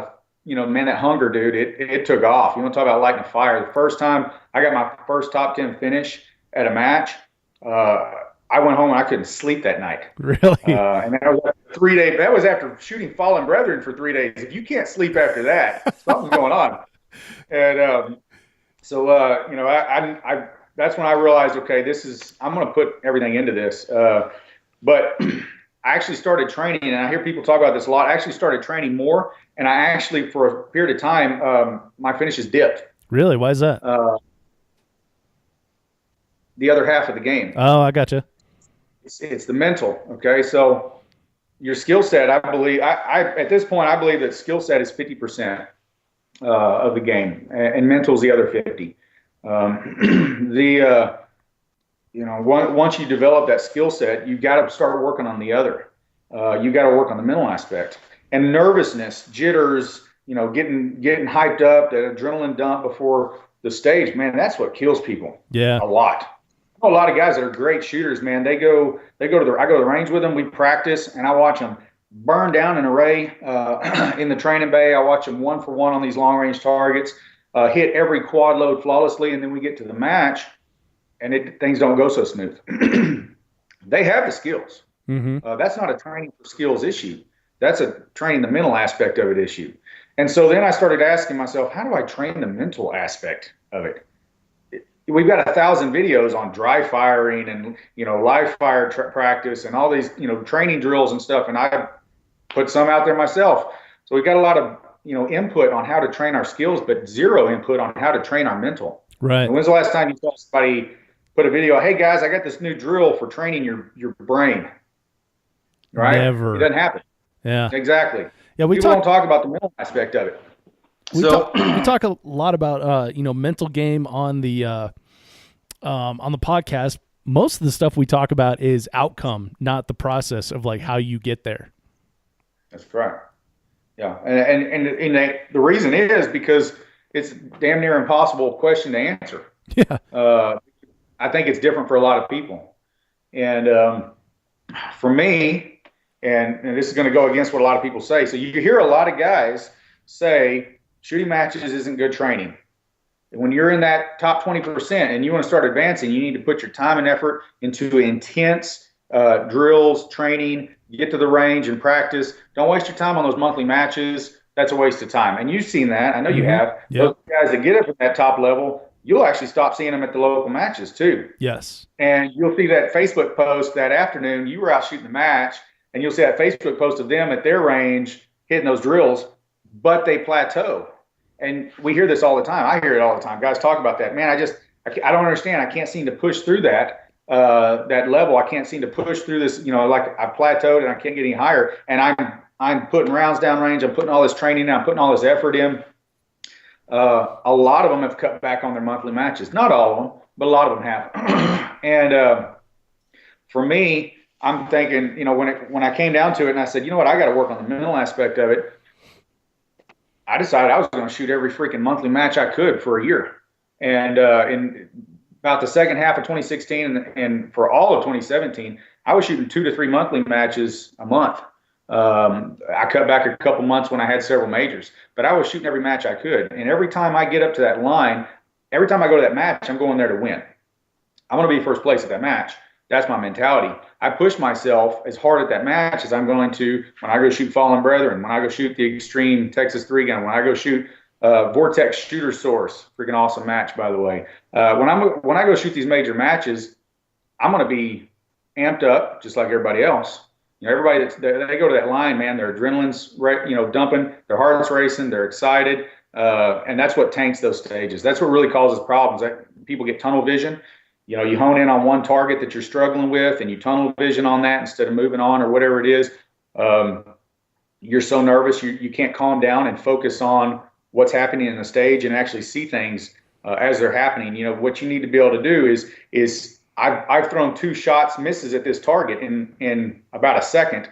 man, that hunger, dude, it took off. You want to talk about lighting a fire? The first time I got my first top 10 finish at a match, I went home and I couldn't sleep that night. Really? And that was after 3 days. That was after shooting Fallen Brethren for 3 days. If you can't sleep after that, something's going on. And I that's when I realized, okay, I'm going to put everything into this. But I actually started training, and I hear people talk about this a lot. I actually started training more, and I actually, for a period of time, my finishes dipped. Really? Why is that? the other half of the game. Oh, I gotcha. It's the mental. Okay, so your skill set, I believe, I at this point, I believe that skill set is 50% of the game, and mental is the other 50. Once you develop that skill set, you got to start working on the other. You got to work on the mental aspect and nervousness, jitters. Getting hyped up, the adrenaline dump before the stage, man, that's what kills people. Yeah, a lot. A lot of guys that are great shooters, man. I go to the range with them. We practice, and I watch them burn down an array in the training bay. I watch them 1-for-1 on these long range targets, hit every quad load flawlessly, and then we get to the match, and things don't go so smooth. They have the skills. Mm-hmm. That's not a training for skills issue. That's a training the mental aspect of it issue. And so then I started asking myself, how do I train the mental aspect of it? We've got 1,000 videos on dry firing and, live fire practice and all these, training drills and stuff. And I put some out there myself. So we've got a lot of, input on how to train our skills, but zero input on how to train our mental. Right. And when's the last time you saw somebody put a video, hey guys, I got this new drill for training your brain? Right? Never. It doesn't happen. Yeah. Exactly. Yeah, People don't talk about the mental aspect of it. We talk a lot about mental game on the podcast. Most of the stuff we talk about is outcome, not the process of like how you get there. That's right. Yeah, and the reason is because it's damn near impossible question to answer. Yeah. I think it's different for a lot of people, and for me. And this is going to go against what a lot of people say. So you hear a lot of guys say shooting matches isn't good training. And when you're in that top 20% and you want to start advancing, you need to put your time and effort into intense drills, training, get to the range and practice. Don't waste your time on those monthly matches. That's a waste of time. And you've seen that. I know you have. Yep. Those guys that get up at that top level, you'll actually stop seeing them at the local matches too. Yes. And you'll see that Facebook post that afternoon. You were out shooting the match. And you'll see that Facebook post of them at their range hitting those drills, but they plateau. And we hear this all the time. I hear it all the time. Guys talk about that. Man, I don't understand. I can't seem to push through that level. I can't seem to push through this. Like I've plateaued and I can't get any higher. And I'm putting rounds down range. I'm putting all this training in. I'm putting all this effort in. A lot of them have cut back on their monthly matches. Not all of them, but a lot of them have. And for me, I'm thinking, when I came down to it and I said, you know what, I got to work on the mental aspect of it. I decided I was going to shoot every freaking monthly match I could for a year. And in about the second half of 2016 and for all of 2017, I was shooting 2 to 3 monthly matches a month. I cut back a couple months when I had several majors, but I was shooting every match I could. And every time I get up to that line, every time I go to that match, I'm going there to win. I'm going to be first place at that match. That's my mentality. I push myself as hard at that match as I'm going to when I go shoot Fallen Brethren, when I go shoot the Extreme Texas 3-gun, when I go shoot Vortex Shooter Source, freaking awesome match, by the way. When I go shoot these major matches, I'm going to be amped up just like everybody else. Everybody they go to that line, man, their adrenaline's dumping, their heart's racing, they're excited, and that's what tanks those stages. That's what really causes problems. People get tunnel vision. You hone in on one target that you're struggling with and you tunnel vision on that instead of moving on or whatever it is. You're so nervous, you can't calm down and focus on what's happening in the stage and actually see things as they're happening. What you need to be able to do is I've thrown 2 shots misses at this target in about a second.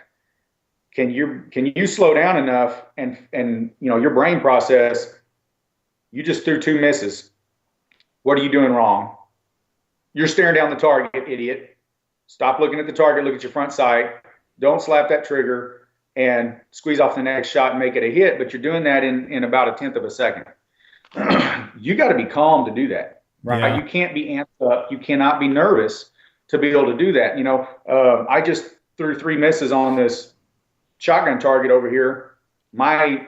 Can you slow down enough and your brain process, you just threw 2 misses. What are you doing wrong? You're staring down the target, idiot. Stop looking at the target. Look at your front sight. Don't slap that trigger and squeeze off the next shot and make it a hit. But you're doing that in about 1/10 of a second. You got to be calm to do that, right? Yeah. You can't be amped up. You cannot be nervous to be able to do that. I just threw 3 misses on this shotgun target over here. My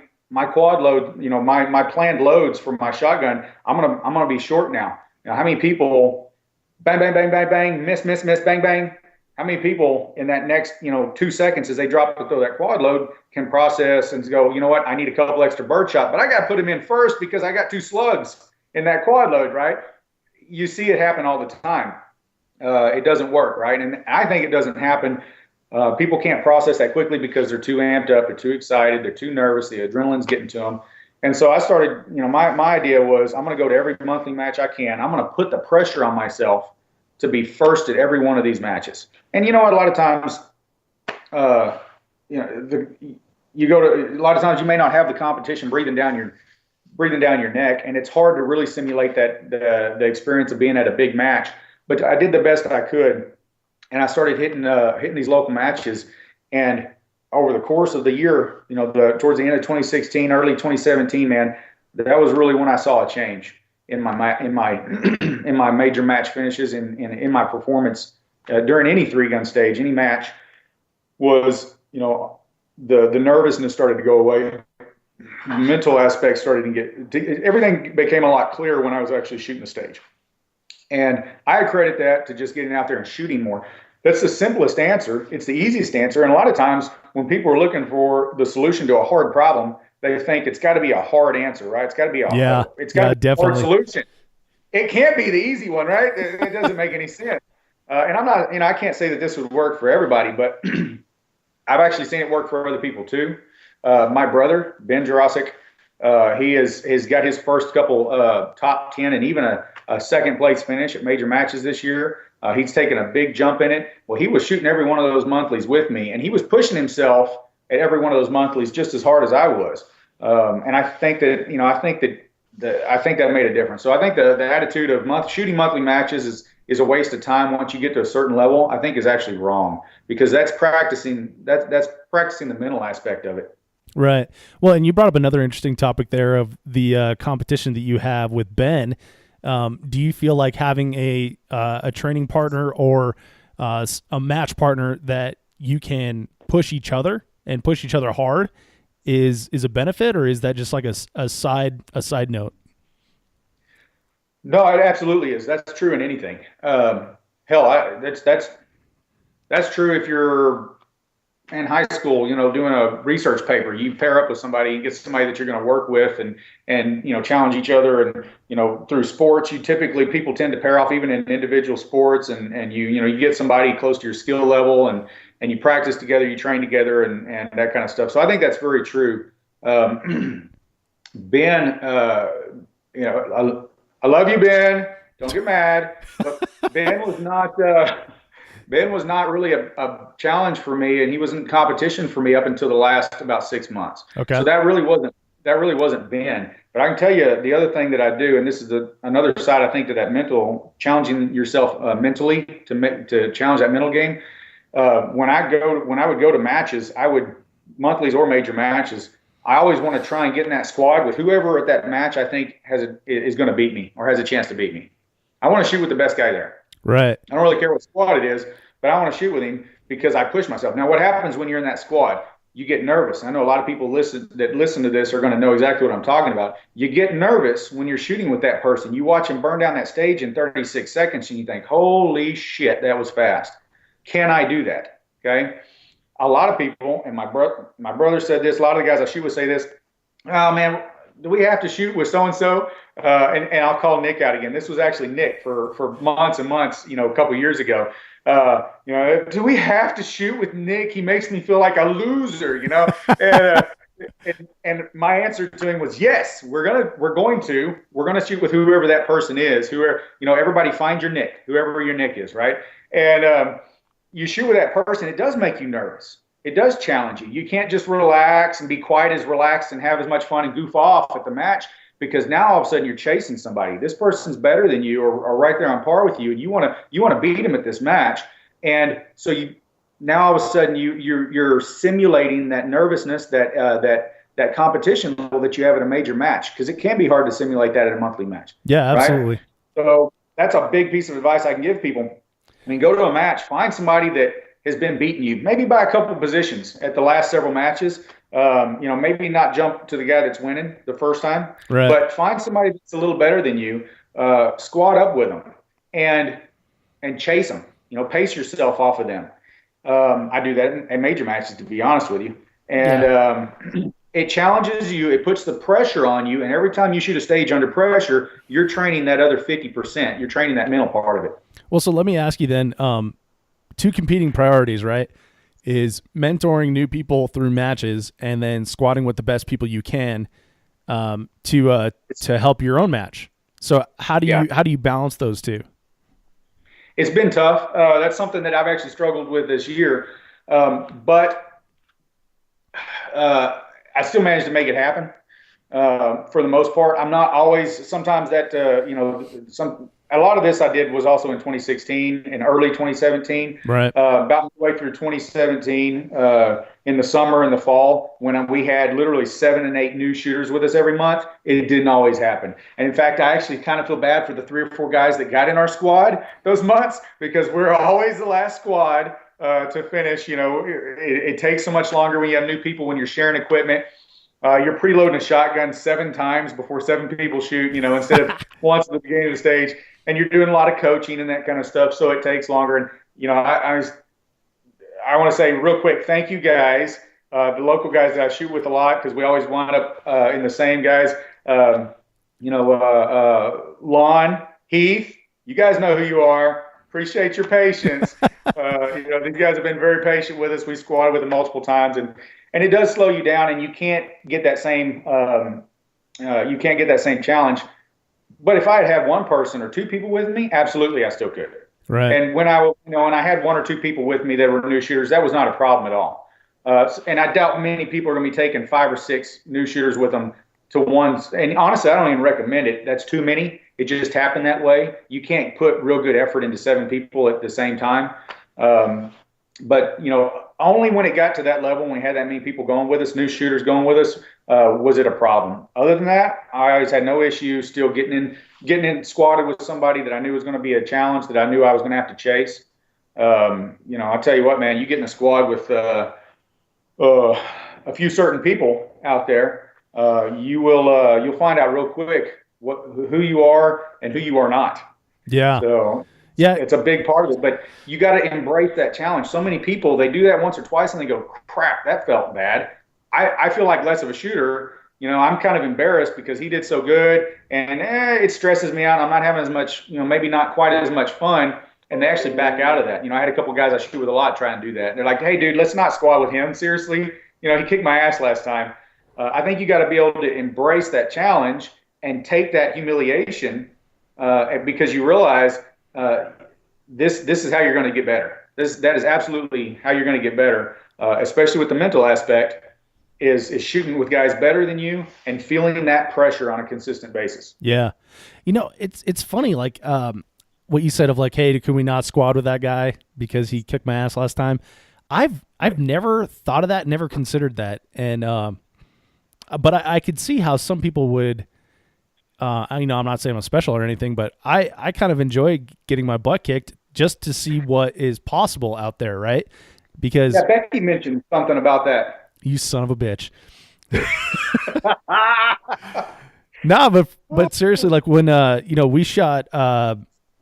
quad load, my planned loads for my shotgun, I'm gonna be short now. How many people? Bang, bang, bang, bang, bang, miss, bang, bang. How many people in that next, 2 seconds as they drop to throw that quad load can process and go, you know what, I need a couple extra bird shot, but I got to put them in first because I got 2 slugs in that quad load, right? You see it happen all the time. it doesn't work, right? And I think it doesn't happen. People can't process that quickly because they're too amped up, they're too excited, they're too nervous, the adrenaline's getting to them. And so I started, my idea was I'm going to go to every monthly match I can. I'm going to put the pressure on myself to be first at every one of these matches. And you know what? A lot of times, you go to a lot of times you may not have the competition breathing down your neck, and it's hard to really simulate that the experience of being at a big match. But I did the best I could, and I started hitting these local matches. And over the course of the year, towards the end of 2016, early 2017, man, that was really when I saw a change in my in my major match finishes, in my performance during any 3-gun stage, any match. Was the nervousness started to go away. The mental aspect started everything became a lot clearer when I was actually shooting the stage. And I credit that to just getting out there and shooting more. That's the simplest answer. It's the easiest answer. And a lot of times when people are looking for the solution to a hard problem, they think it's got to be a hard answer, right? It's got to be a hard solution. It can't be the easy one, right? It doesn't make any sense. And I'm not, I can't say that this would work for everybody, but I've actually seen it work for other people too. My brother, Ben Jirasek, he has got his first couple top 10 and even a second place finish at major matches this year. He's taken a big jump in it. Well, he was shooting every one of those monthlies with me, and he was pushing himself at every one of those monthlies just as hard as I was. And I think that, I think that made a difference. So I think the attitude of shooting monthly matches is a waste of time once you get to a certain level, I think is actually wrong, because that's practicing the mental aspect of it. Right. Well, and you brought up another interesting topic there of the competition that you have with Ben. Do you feel like having a training partner or a match partner that you can push each other and push each other hard is a benefit, or is that just like a side note? No, it absolutely is. That's true in anything. That's true if you're in high school, doing a research paper. You pair up with somebody and get somebody that you're going to work with and challenge each other. And, through sports, people tend to pair off even in individual sports, and you get somebody close to your skill level and you practice together, you train together and that kind of stuff. So I think that's very true. Ben, I love you, Ben. Don't get mad. But Ben was not really a challenge for me, and he wasn't competition for me up until the last about 6 months. Okay. So that really wasn't Ben. But I can tell you the other thing that I do, and this is another side I think to that mental, challenging yourself mentally to challenge that mental game. When I would go to matches, monthlies or major matches, I always want to try and get in that squad with whoever at that match I think is going to beat me or has a chance to beat me. I want to shoot with the best guy there. Right. I don't really care what squad it is, but I want to shoot with him because I push myself. Now, what happens when you're in that squad? You get nervous. I know a lot of people that listen to this are going to know exactly what I'm talking about. You get nervous when you're shooting with that person. You watch him burn down that stage in 36 seconds, and you think, holy shit, that was fast. Can I do that? Okay. A lot of people, and my brother said this, a lot of the guys I shoot with say this, oh man, do we have to shoot with so-and-so? And I'll call Nick out again. This was actually Nick for months and months, a couple of years ago. Do we have to shoot with Nick? He makes me feel like a loser, And my answer to him was yes. We're going to shoot with whoever that person is. Everybody find your Nick, whoever your Nick is, right? And you shoot with that person. It does make you nervous. It does challenge you. You can't just relax and be quite as relaxed and have as much fun and goof off at the match, because now all of a sudden you're chasing somebody. This person's better than you or right there on par with you, and you want to beat him at this match. And so now all of a sudden you're simulating that nervousness, that competition level that you have at a major match, because it can be hard to simulate that at a monthly match. Yeah, absolutely. Right? So that's a big piece of advice I can give people. Go to a match, find somebody that has been beating you, maybe by a couple positions at the last several matches. Maybe not jump to the guy that's winning the first time, right, but find somebody that's a little better than you, squad up with them and chase them, pace yourself off of them. I do that in major matches, to be honest with you. And it challenges you. It puts the pressure on you. And every time you shoot a stage under pressure, you're training that other 50%. You're training that mental part of it. Well, so let me ask you then, two competing priorities, right? Is mentoring new people through matches and then squatting with the best people you can to help your own match. So how do you balance those two? It's been tough. That's something that I've actually struggled with this year. But I still managed to make it happen for the most part. I'm not always. Sometimes that a lot of this I did was also in 2016 and early 2017. Right. About midway through 2017, in the summer and the fall, when we had literally 7 and 8 new shooters with us every month, it didn't always happen. And in fact, I actually kind of feel bad for the 3 or 4 guys that got in our squad those months, because we're always the last squad to finish. It takes so much longer when you have new people, when you're sharing equipment. You're preloading a shotgun 7 times before 7 people shoot, instead of once at the beginning of the stage. And you're doing a lot of coaching and that kind of stuff, so it takes longer. And, I want to say real quick, thank you guys, the local guys that I shoot with a lot, because we always wind up in the same guys. Lon, Heath, you guys know who you are. Appreciate your patience. These guys have been very patient with us. We squatted with them multiple times, and it does slow you down, and you can't get that same challenge. But if I'd have 1 person or 2 people with me, absolutely, I still could. Right. And when I had 1 or 2 people with me that were new shooters, that was not a problem at all. And I doubt many people are going to be taking 5 or 6 new shooters with them to one. And honestly, I don't even recommend it. That's too many. It just happened that way. You can't put real good effort into 7 people at the same time. But only when it got to that level, when we had that many people going with us, new shooters going with us, was it a problem. Other than that, I always had no issue still getting in squatted with somebody that I knew was going to be a challenge, that I knew I was going to have to chase. I'll tell you what, man, you get in a squad with a few certain people out there, you'll find out real quick who you are and who you are not. Yeah. So yeah, it's a big part of it, but you got to embrace that challenge. So many people, they do that once or twice and they go, crap, that felt bad. I feel like less of a shooter. I'm kind of embarrassed because he did so good, and it stresses me out. I'm not having as much, maybe not quite as much fun, and they actually back out of that. I had a couple guys I shoot with a lot try and do that. And they're like, hey, dude, let's not squat with him. Seriously, he kicked my ass last time. I think you got to be able to embrace that challenge and take that humiliation because you realize this is how you're going to get better. That is absolutely how you're going to get better, especially with the mental aspect. Is shooting with guys better than you and feeling that pressure on a consistent basis. Yeah. It's funny, like what you said of like, hey, can we not squad with that guy because he kicked my ass last time? I've never thought of that, never considered that. And but I could see how some people would I'm not saying I'm special or anything, but I kind of enjoy getting my butt kicked just to see what is possible out there, right? Because Becky mentioned something about that. You son of a bitch. Nah, but seriously, like when we shot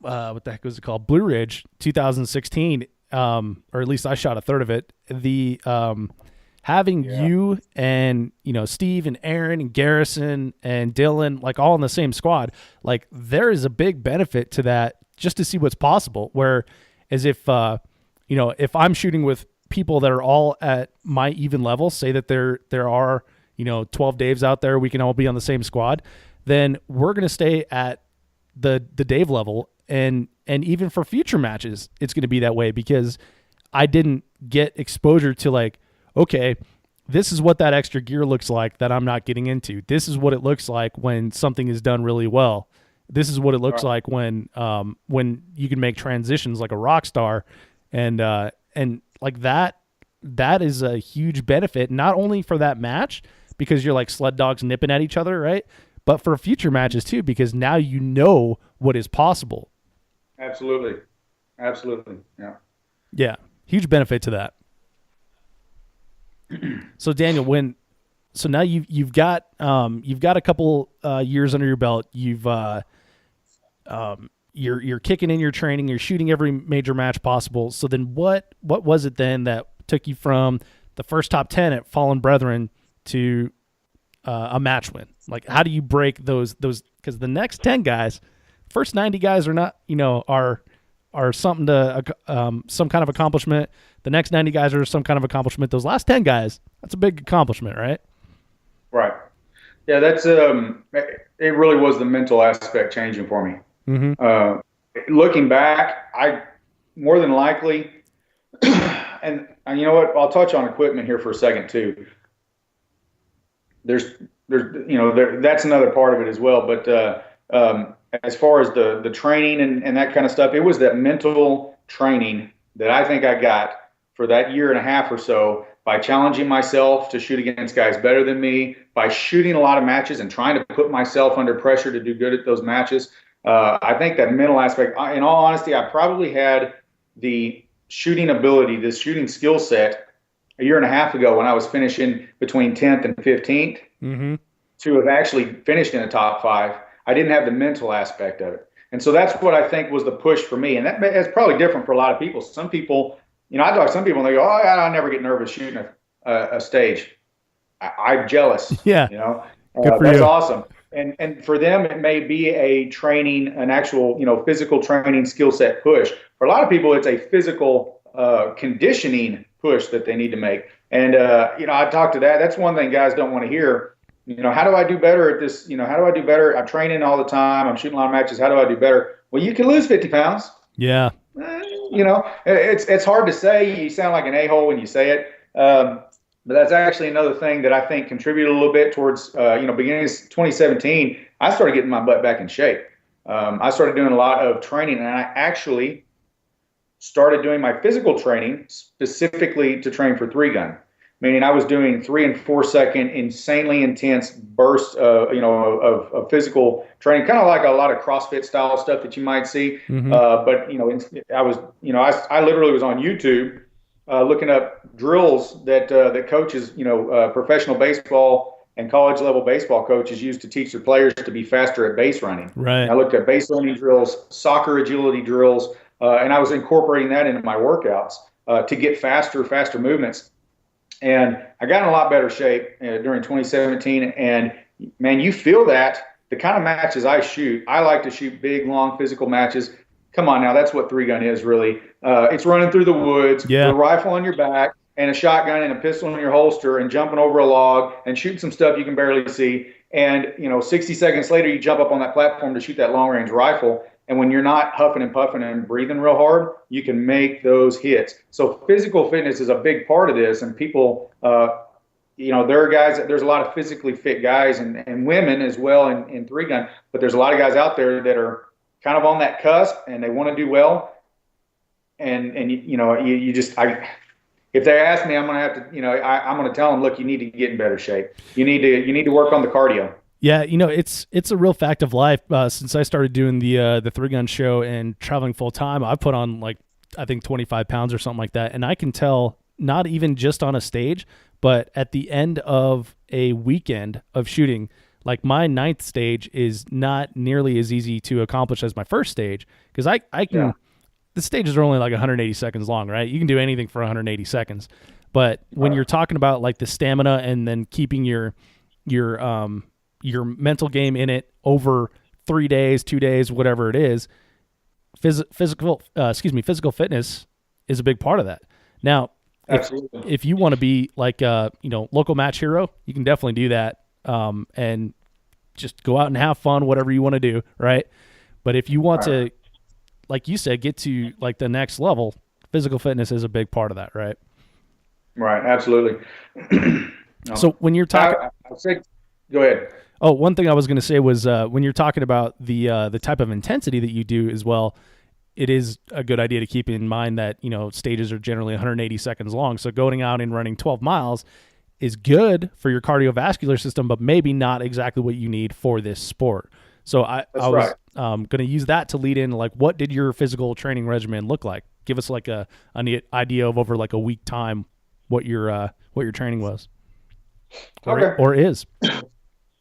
what the heck was it called? Blue Ridge 2016, or at least I shot a third of it. The having you and Steve and Aaron and Garrison and Dylan like all in the same squad, like there is a big benefit to that just to see what's possible. Where as if if I'm shooting with people that are all at my even level, say that there are 12 Daves out there, we can all be on the same squad, then we're going to stay at the Dave level, and even for future matches it's going to be that way, because I didn't get exposure to like, okay, this is what that extra gear looks like that I'm not getting into. This is what it looks like when something is done really well. This is what it looks like when you can make transitions like a rock star, and like that is a huge benefit, not only for that match because you're like sled dogs nipping at each other, right? But for future matches too, because now you know what is possible. Absolutely. Yeah. Yeah. Huge benefit to that. So Daniel, now you've got a couple years under your belt. You're kicking in your training, you're shooting every major match possible. So then what was it then that took you from the first top 10 at Fallen Brethren to a match win? Like, how do you break those, because the next 10 guys, first 90 guys are not, are are something to some kind of accomplishment. The next 90 guys are some kind of accomplishment. Those last 10 guys, that's a big accomplishment, right? Right. Yeah, that's it really was the mental aspect changing for me. Looking back, I more than likely, and you know what, I'll touch on equipment here for a second too. There's that's another part of it as well. But as far as the training and that kind of stuff, it was that mental training that I think I got for that year and a half or so by challenging myself to shoot against guys better than me, by shooting a lot of matches and trying to put myself under pressure to do good at those matches. I think that mental aspect, in all honesty, I probably had the shooting ability, this shooting skill set a year and a half ago when I was finishing between 10th and 15th to have actually finished in the top 5. I didn't have the mental aspect of it. And so that's what I think was the push for me. And that's probably different for a lot of people. Some people, I talk to some people and they go, oh, I never get nervous shooting a stage. I'm jealous. Yeah. That's awesome. And for them, it may be a training, an actual, physical training skill set push. For a lot of people, it's a physical conditioning push that they need to make. And, I talk to that. That's one thing guys don't want to hear. How do I do better at this? How do I do better? I'm training all the time. I'm shooting a lot of matches. How do I do better? Well, you can lose 50 pounds. Yeah. It's hard to say. You sound like an a-hole when you say it. But that's actually another thing that I think contributed a little bit towards, beginning of 2017, I started getting my butt back in shape. I started doing a lot of training, and I actually started doing my physical training specifically to train for 3-gun. Meaning I was doing 3 and 4 second insanely intense bursts, of physical training, kind of like a lot of CrossFit style stuff that you might see. But I literally was on YouTube looking up drills that coaches, professional baseball and college level baseball coaches use to teach their players to be faster at base running. Right. I looked at base running drills, soccer agility drills, and I was incorporating that into my workouts to get faster movements. And I got in a lot better shape during 2017. And, man, you feel that. The kind of matches I shoot, I like to shoot big, long, physical matches. Come on now, that's what 3-gun is really. It's running through the woods with a rifle on your back and a shotgun and a pistol in your holster and jumping over a log and shooting some stuff you can barely see. And, 60 seconds later, you jump up on that platform to shoot that long-range rifle. And when you're not huffing and puffing and breathing real hard, you can make those hits. So physical fitness is a big part of this. And people, there are guys, there's a lot of physically fit guys and women as well in 3-gun. But there's a lot of guys out there that are kind of on that cusp and they want to do well. And you just, if they ask me, I'm going to have to, I'm going to tell them, look, you need to get in better shape. You need to work on the cardio. Yeah, it's a real fact of life. Since I started doing the 3-gun show and traveling full time, I've put on I think 25 pounds or something like that. And I can tell, not even just on a stage, but at the end of a weekend of shooting, like my 9th stage is not nearly as easy to accomplish as my first stage. Because I can, the stages are only like 180 seconds long, right? You can do anything for 180 seconds. But when you're talking about like the stamina and then keeping your mental game in it over 3 days, 2 days, whatever it is, physical fitness is a big part of that. Now, if you want to be like local match hero, you can definitely do that and just go out and have fun, whatever you want to do, right? But if you want to, like you said, get to like the next level, physical fitness is a big part of that, right? Right, absolutely. So when you're talking, go ahead. Oh, one thing I was going to say was when you're talking about the type of intensity that you do as well, it is a good idea to keep in mind that, stages are generally 180 seconds long. So going out and running 12 miles is good for your cardiovascular system, but maybe not exactly what you need for this sport. So I was going to use that to lead in, like, what did your physical training regimen look like? Give us like an idea of over like a week time what your training was or is.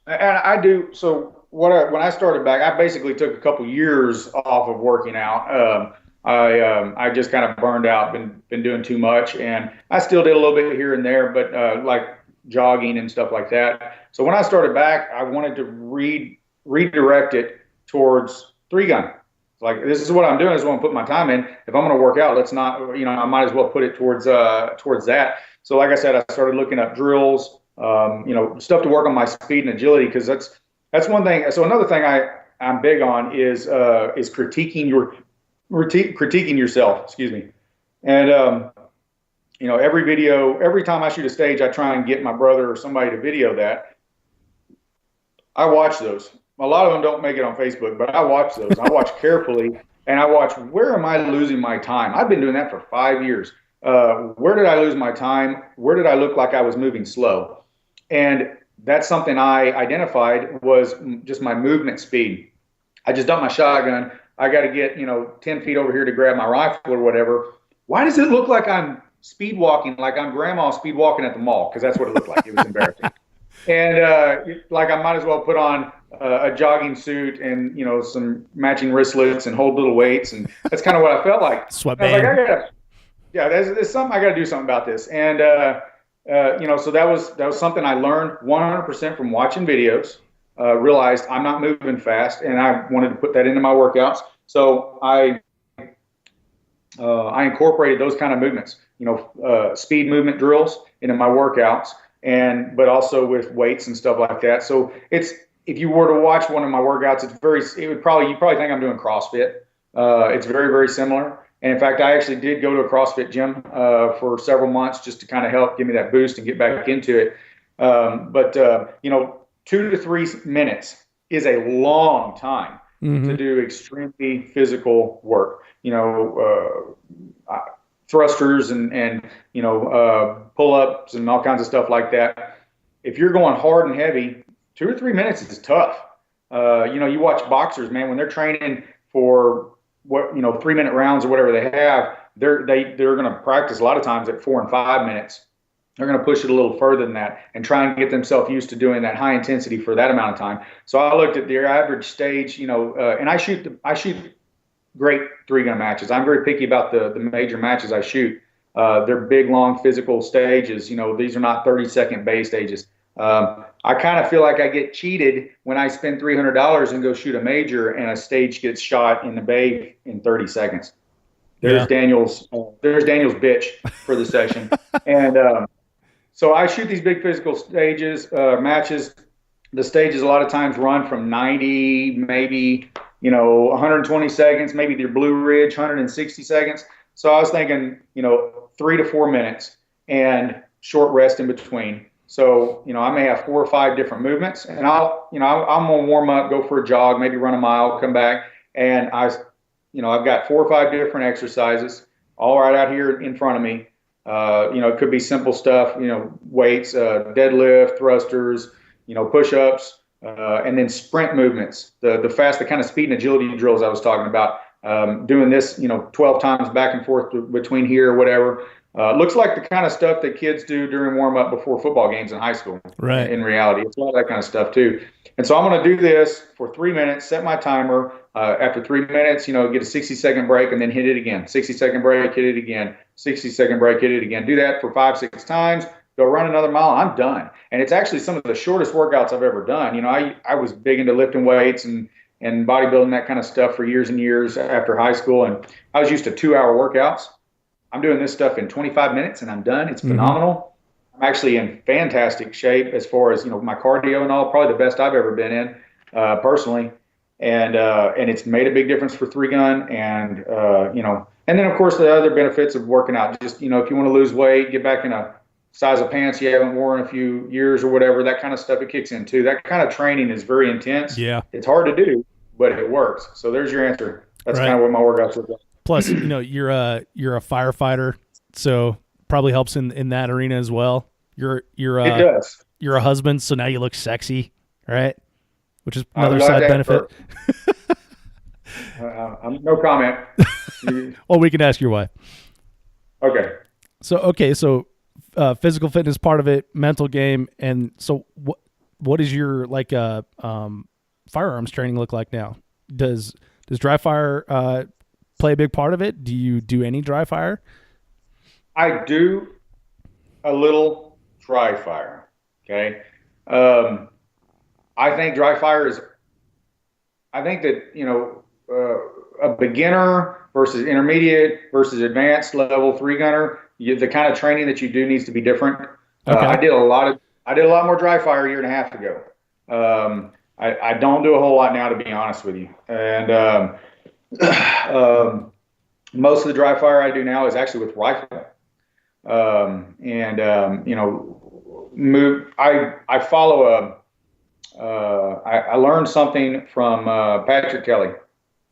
And I do. So when I started back, I basically took a couple years off of working out. I just kind of burned out, been doing too much, and I still did a little bit here and there, but like jogging and stuff like that. So when I started back, I wanted to redirect it towards 3-gun. like, this is what I'm doing. This is what I'm putting my time in. If I'm going to work out, let's not, I might as well put it towards that. So like I said, I started looking up drills, stuff to work on my speed and agility, because that's one thing. So another thing I'm big on is critiquing yourself. Excuse me. And every time I shoot a stage, I try and get my brother or somebody to video that. I watch those. A lot of them don't make it on Facebook, but I watch those. I watch carefully, and I watch, where am I losing my time? I've been doing that for 5 years. Where did I lose my time? Where did I look like I was moving slow? And that's something I identified, was just my movement speed. I just dumped my shotgun. I got to get 10 feet over here to grab my rifle or whatever. Why does it look like I'm speed walking, like I'm grandma speed walking at the mall? Because that's what it looked like. It was embarrassing. And like, I might as well put on a jogging suit and some matching wristlets and hold little weights, and that's kind of what I felt like. Sweatband. I was like, there's something, I got to do something about this. And so that was something I learned 100% from watching videos. Realized I'm not moving fast, and I wanted to put that into my workouts. So I incorporated those kind of movements, speed movement drills into my workouts, but also with weights and stuff like that. So if you were to watch one of my workouts, you'd probably think I'm doing CrossFit. It's very, very similar. And in fact, I actually did go to a CrossFit gym for several months, just to kind of help give me that boost and get back into it. But 2 to 3 minutes is a long time to do extremely physical work. Thrusters and pull-ups and all kinds of stuff like that. If you're going hard and heavy, 2 or 3 minutes is tough. You watch boxers, man, when they're training for 3-minute rounds or whatever they have, they're going to practice a lot of times at 4 and 5 minutes. They're going to push it a little further than that and try and get themselves used to doing that high intensity for that amount of time. So I looked at their average stage, and I shoot great 3-gun matches. I'm very picky about the major matches I shoot. They're big, long, physical stages. These are not 30-second bay stages. I kind of feel like I get cheated when I spend $300 and go shoot a major, and a stage gets shot in the bay in 30 seconds. There's Daniel's bitch for the session. And so I shoot these big physical stages, matches. The stages a lot of times run from 90, maybe 120 seconds, maybe the Blue Ridge 160 seconds. So I was thinking 3 to 4 minutes and short rest in between. So I may have 4 or 5 different movements, and I'm gonna warm up, go for a jog, maybe run a mile, come back, and I've got 4 or 5 different exercises all right out here in front of me. It could be simple stuff, weights, deadlift, thrusters, push-ups, and then sprint movements, the kind of speed and agility drills I was talking about. Doing this, 12 times back and forth between here or whatever. Looks like the kind of stuff that kids do during warm-up before football games in high school. Right. In reality, it's a lot of that kind of stuff too. And so I'm going to do this for 3 minutes, set my timer. After 3 minutes, get a 60-second break and then hit it again. 60-second break, hit it again. 60-second break, hit it again. Do that for 5-6 times. Go run another mile. I'm done. And it's actually some of the shortest workouts I've ever done. I was big into lifting weights and bodybuilding, that kind of stuff, for years and years after high school. And I was used to 2-hour workouts. I'm doing this stuff in 25 minutes and I'm done. It's phenomenal. I'm actually in fantastic shape as far as, my cardio and all, probably the best I've ever been in, personally. And it's made a big difference for 3-gun. And then of course the other benefits of working out, just, if you want to lose weight, get back in a size of pants you haven't worn in a few years or whatever, that kind of stuff, it kicks in too. That kind of training is very intense. Yeah. It's hard to do, but it works. So there's your answer. That's kind of what my workouts look like. Plus, you're a firefighter, so probably helps in that arena as well. It does. You're a husband, so now you look sexy, right? Which is another side benefit. No comment. Well, we can ask your wife. Okay. So physical fitness part of it, mental game, and so what is your firearms training look like now? Does dry fire play a big part of it? Do you do any dry fire? I do a little dry fire. Okay. I think dry fire is, I think that, a beginner versus intermediate versus advanced level 3 gunner, the kind of training that you do needs to be different. Okay. I did a lot more dry fire a year and a half ago. I don't do a whole lot now, to be honest with you. And most of the dry fire I do now is actually with rifle. I follow I learned something from Patrick Kelly.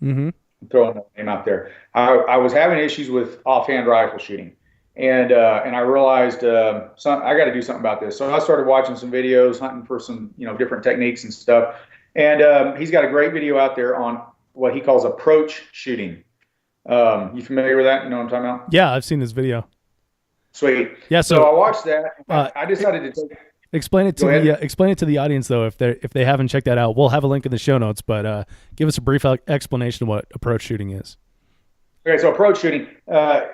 Mm-hmm. I'm throwing that name out there. I was having issues with offhand rifle shooting, and I realized I got to do something about this. So I started watching some videos, hunting for some different techniques and stuff. And he's got a great video out there on what he calls approach shooting. You familiar with that? You know what I'm talking about? Yeah, I've seen this video. Sweet. Yeah. So I watched that. I decided to take. Explain it to the audience though, if they haven't checked that out. We'll have a link in the show notes, but give us a brief explanation of what approach shooting is. Okay, so approach shooting.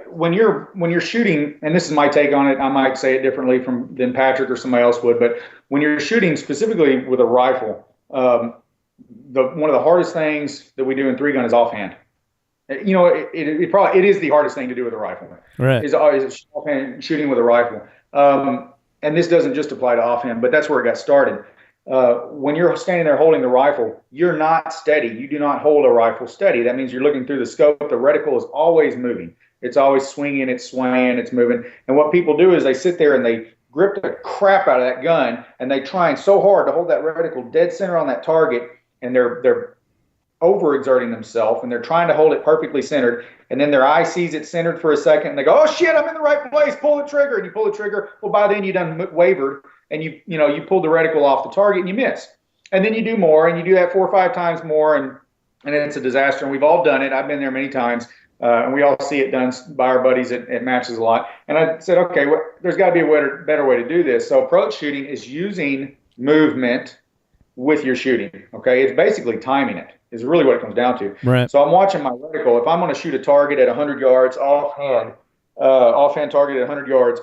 When you're shooting, and this is my take on it, I might say it differently than Patrick or somebody else would, but when you're shooting specifically with a rifle, one of the hardest things that we do in 3-gun is offhand. It is the hardest thing to do with a rifle. Right. Is offhand shooting with a rifle. And this doesn't just apply to offhand, but that's where it got started. When you're standing there holding the rifle, you're not steady. You do not hold a rifle steady. That means you're looking through the scope. The reticle is always moving. It's always swinging, it's swaying, it's moving. And what people do is they sit there and they grip the crap out of that gun, and they trying so hard to hold that reticle dead center on that target, and they're overexerting themselves, and they're trying to hold it perfectly centered, and then their eye sees it centered for a second, and they go, oh shit, I'm in the right place, pull the trigger, and you pull the trigger. Well, by then you done wavered, and you pull the reticle off the target and you miss. And then you do more, and you do that 4 or 5 times more, and it's a disaster. And we've all done it. I've been there many times, and we all see it done by our buddies at matches a lot. And I said, okay, well, there's got to be a better way to do this. So approach shooting is using movement with your shooting. Okay, it's basically timing it. Is really what it comes down to. Right. So I'm watching my reticle. If I'm going to shoot a target at 100 yards offhand target at 100 yards,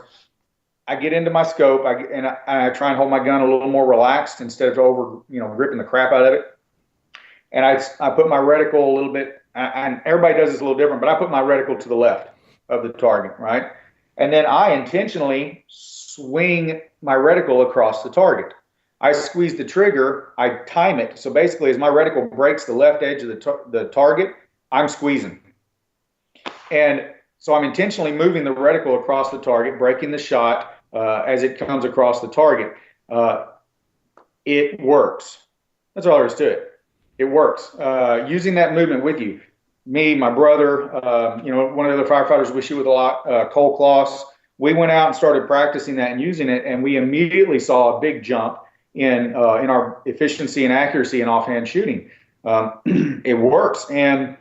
I get into my scope. I try and hold my gun a little more relaxed instead of gripping the crap out of it. And I put my reticle a little bit. And everybody does this a little different, but I put my reticle to the left of the target, right? And then I intentionally swing my reticle across the target. I squeeze the trigger, I time it. So basically, as my reticle breaks the left edge of the target, I'm squeezing. And so I'm intentionally moving the reticle across the target, breaking the shot as it comes across the target. It works. That's all there is to it. It works. Using that movement with you. Me, my brother, one of the other firefighters we shoot with a lot, Cole Kloss, we went out and started practicing that and using it, and we immediately saw a big jump in our efficiency and accuracy in offhand shooting. It works. And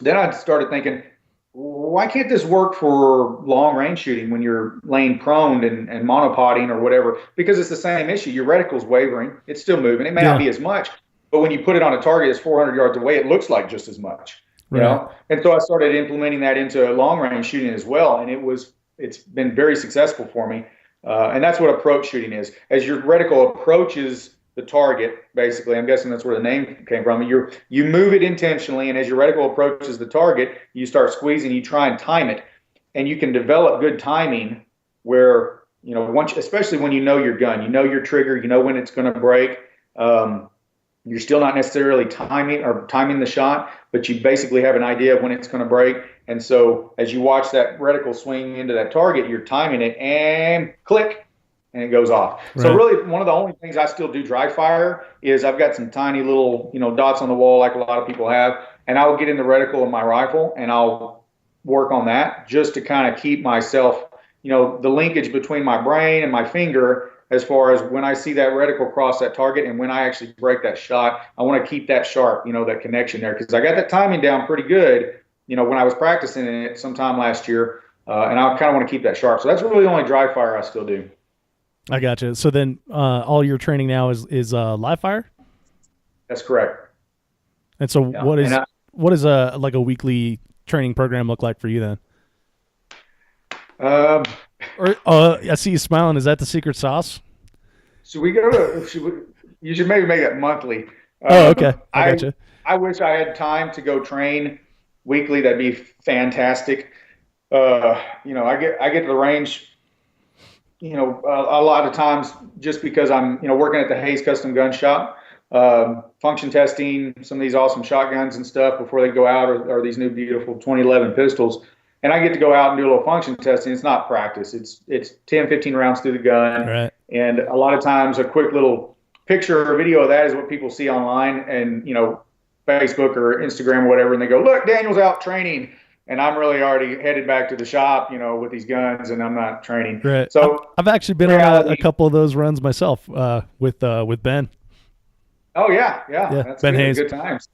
then I started thinking, why can't this work for long range shooting when you're laying prone and monopoding or whatever? Because it's the same issue. Your reticle's wavering. It's still moving. It may not be as much, but when you put it on a target that's 400 yards away, it looks like just as much. You know? And so I started implementing that into long range shooting as well. And it's been very successful for me. And that's what approach shooting is. As your reticle approaches the target, basically, I'm guessing that's where the name came from. You move it intentionally, and as your reticle approaches the target, you start squeezing. You try and time it, and you can develop good timing. Where especially when you know your gun, you know your trigger, you know when it's going to break. You're still not necessarily timing the shot, but you basically have an idea of when it's going to break. And so as you watch that reticle swing into that target, you're timing it and click, and it goes off. Right. So really one of the only things I still do dry fire is I've got some tiny little, dots on the wall like a lot of people have, and I'll get in the reticle of my rifle and I'll work on that just to kind of keep myself, the linkage between my brain and my finger as far as when I see that reticle cross that target and when I actually break that shot. I want to keep that sharp, that connection there, because I got that timing down pretty good. When I was practicing it sometime last year, and I kind of want to keep that sharp. So that's really the only dry fire I still do. I gotcha. So then all your training now is live fire? That's correct. And so what is a weekly training program look like for you then? I see you smiling. Is that the secret sauce? So you should maybe make it monthly. Okay. I gotcha. I wish I had time to go train weekly, that'd be fantastic. I get to the range, a lot of times just because I'm, working at the Hayes Custom Gun Shop, function testing some of these awesome shotguns and stuff before they go out, or these new beautiful 2011 pistols. And I get to go out and do a little function testing. It's not practice. It's 10, 15 rounds through the gun. Right. And a lot of times a quick little picture or video of that is what people see online and, Facebook or Instagram or whatever. And they go, look, Daniel's out training. And I'm really already headed back to the shop, with these guns, and I'm not training. Right. So I've actually been on a couple of those runs myself with Ben. Oh, yeah. That's Ben good. Hayes. Good times.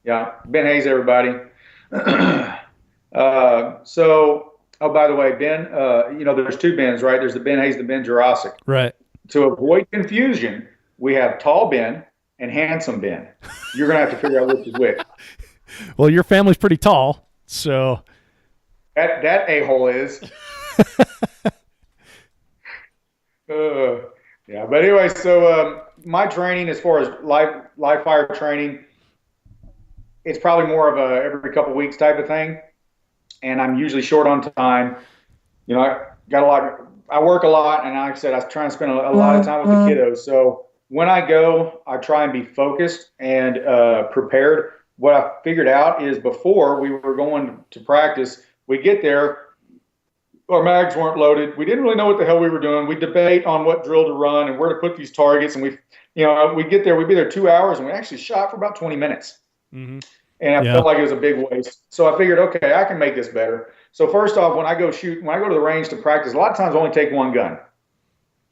Yeah, Ben Hayes, everybody. By the way, Ben, there's two Bens, right? There's the Ben Hayes, the Ben Jirasek. Right. To avoid confusion, we have tall Ben and handsome Ben. You're going to have to figure out which is which. Well, your family's pretty tall, so. That a-hole is. Yeah, but anyway, so my training as far as live fire training, it's probably more of a every couple weeks type of thing, and I'm usually short on time. I got a lot. I work a lot, and like I said, I try and spend a lot of time with the kiddos. So when I go, I try and be focused and prepared. What I figured out is before we were going to practice, we get there, our mags weren't loaded. We didn't really know what the hell we were doing. We debate on what drill to run and where to put these targets. And we get there, we'd be there 2 hours, and we actually shot for about 20 minutes. Mm-hmm. And I felt like it was a big waste. So I figured, okay, I can make this better. So first off, when I go to the range to practice, a lot of times I only take one gun.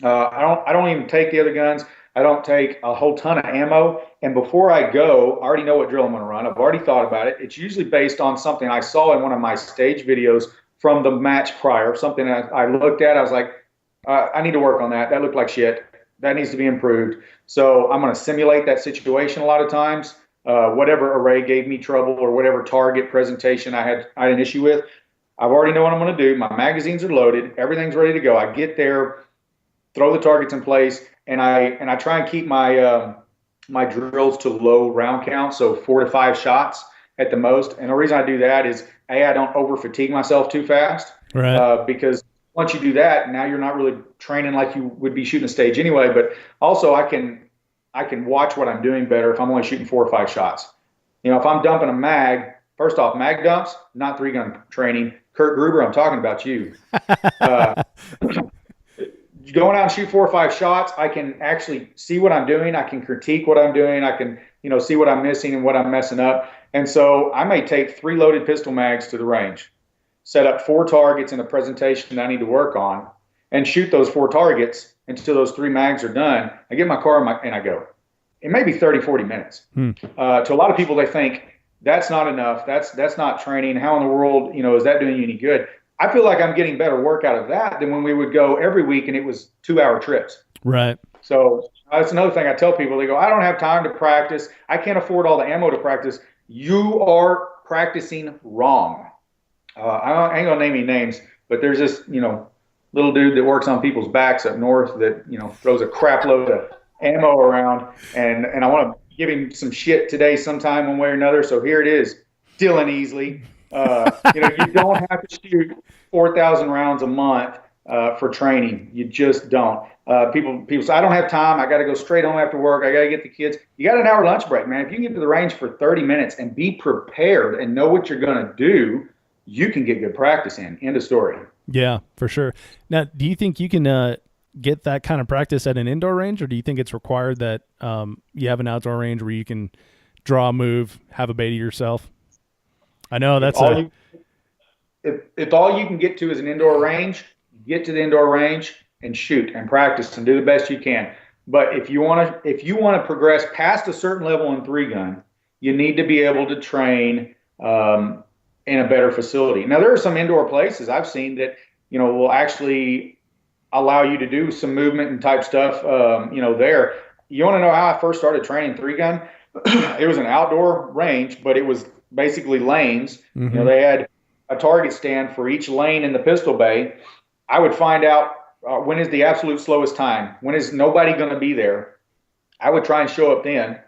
I don't even take the other guns. I don't take a whole ton of ammo. And before I go, I already know what drill I'm going to run. I've already thought about it. It's usually based on something I saw in one of my stage videos from the match prior, something I looked at. I was like, I need to work on that. That looked like shit. That needs to be improved. So I'm going to simulate that situation a lot of times. Whatever array gave me trouble or whatever target presentation I had an issue with, I already know what I'm going to do. My magazines are loaded. Everything's ready to go. I get there, throw the targets in place, and I try and keep my my drills to low round count, so 4 to 5 shots at the most. And the reason I do that is, I don't over fatigue myself too fast. Right. Because once you do that, now you're not really training like you would be shooting a stage anyway. But also I can watch what I'm doing better if I'm only shooting 4 or 5 shots. If I'm dumping a mag, first off, mag dumps, not 3-gun training. Kurt Gruber, I'm talking about you. Going out and shoot 4 or 5 shots, I can actually see what I'm doing. I can critique what I'm doing. I can, see what I'm missing and what I'm messing up. And so I may take 3 loaded pistol mags to the range, set up 4 targets in a presentation I need to work on, and shoot those 4 targets until those 3 mags are done. I get my car and I go. It may be 30, 40 minutes. To a lot of people, they think that's not enough. That's not training. How in the world, is that doing you any good? I feel like I'm getting better work out of that than when we would go every week and it was 2-hour trips. Right. So that's another thing I tell people. They go, I don't have time to practice. I can't afford all the ammo to practice. You are practicing wrong. I ain't going to name any names, but there's this, little dude that works on people's backs up north that, throws a crap load of ammo around. And I want to give him some shit today sometime one way or another. So here it is, Dylan Easley. You don't have to shoot 4,000 rounds a month for training. You just don't. People say, I don't have time. I got to go straight home after work. I got to get the kids. You got an hour lunch break, man. If you can get to the range for 30 minutes and be prepared and know what you're going to do, you can get good practice in. End of story. Yeah, for sure. Now, do you think you can get that kind of practice at an indoor range, or do you think it's required that you have an outdoor range where you can draw a move, have a beta yourself? I know that's if all you can get to is an indoor range, get to the indoor range and shoot and practice and do the best you can. But if you want to progress past a certain level in 3-gun, you need to be able to train in a better facility. Now, there are some indoor places I've seen that will actually allow you to do some movement and type stuff. There. You want to know how I first started training 3-gun? It was an outdoor range, but it was basically lanes. Mm-hmm. They had a target stand for each lane in the pistol bay. I would find out when is the absolute slowest time, when is nobody going to be there. I would try and show up then,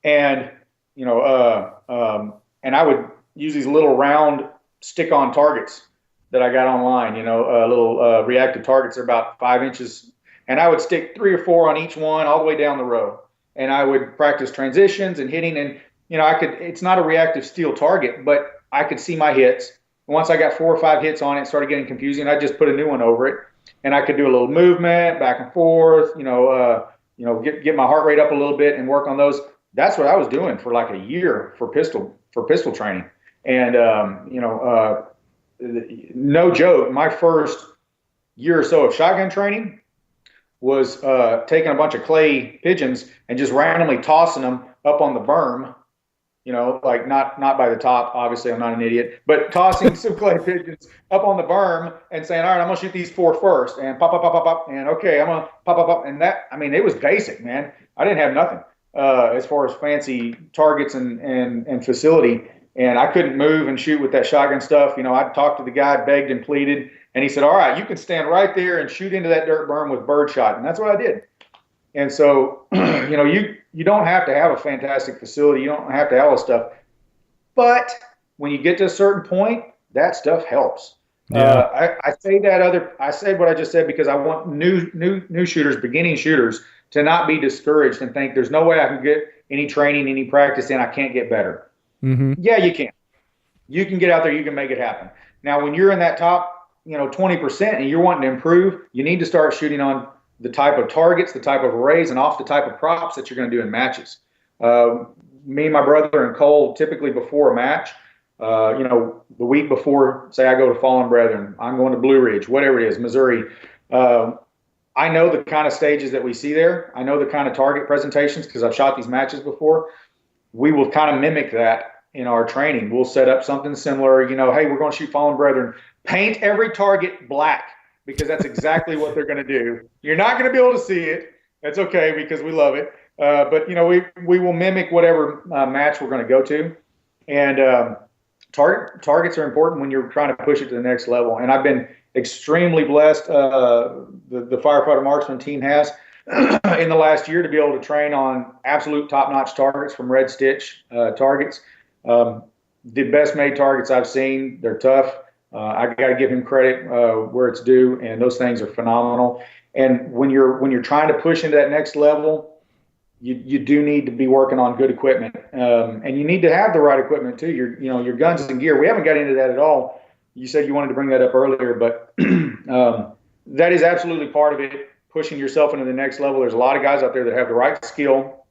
and and I would use these little round stick-on targets that I got online, little reactive targets. They're about 5 inches. And I would stick 3 or 4 on each one all the way down the row. And I would practice transitions and hitting. And, it's not a reactive steel target, but I could see my hits. Once I got 4 or 5 hits on it, it started getting confusing. I just put a new one over it. And I could do a little movement back and forth, get my heart rate up a little bit and work on those. That's what I was doing for like a year for pistol training. And, no joke, my first year or so of shotgun training was taking a bunch of clay pigeons and just randomly tossing them up on the berm, like not by the top. Obviously, I'm not an idiot, but tossing some clay pigeons up on the berm and saying, all right, I'm going to shoot these 4 first, and pop, pop, pop, pop, pop, and okay, I'm going to pop, pop, pop. And that, it was basic, man. I didn't have nothing as far as fancy targets and facility. And I couldn't move and shoot with that shotgun stuff. I'd talked to the guy, begged and pleaded, and he said, all right, you can stand right there and shoot into that dirt berm with birdshot. And that's what I did. And so, you don't have to have a fantastic facility. You don't have to have all this stuff. But when you get to a certain point, that stuff helps. Yeah. I said what I just said because I want new shooters, beginning shooters, to not be discouraged and think there's no way I can get any training, any practice in, I can't get better. Mm-hmm. Yeah, you can. You can get out there. You can make it happen. Now, when you're in that top, 20% and you're wanting to improve, you need to start shooting on the type of targets, the type of arrays, and off the type of props that you're going to do in matches. Me and my brother and Cole, typically before a match, the week before, say I go to Fallen Brethren, I'm going to Blue Ridge, whatever it is, Missouri. I know the kind of stages that we see there. I know the kind of target presentations because I've shot these matches before. We will kind of mimic that in our training. We'll set up something similar, hey, we're going to shoot Fallen Brethren. Paint every target black because that's exactly what they're going to do. You're not going to be able to see it. That's okay because we love it. But, we will mimic whatever match we're going to go to. And targets are important when you're trying to push it to the next level. And I've been extremely blessed, the firefighter marksman team has, in the last year to be able to train on absolute top-notch targets from Red Stitch targets. The best made targets I've seen. They're tough. I got to give him credit where it's due, and those things are phenomenal. And when you're trying to push into that next level, you do need to be working on good equipment, and you need to have the right equipment too. Your guns and gear. We haven't got into that at all. You said you wanted to bring that up earlier, but that is absolutely part of it. Pushing yourself into the next level. There's a lot of guys out there that have the right skill.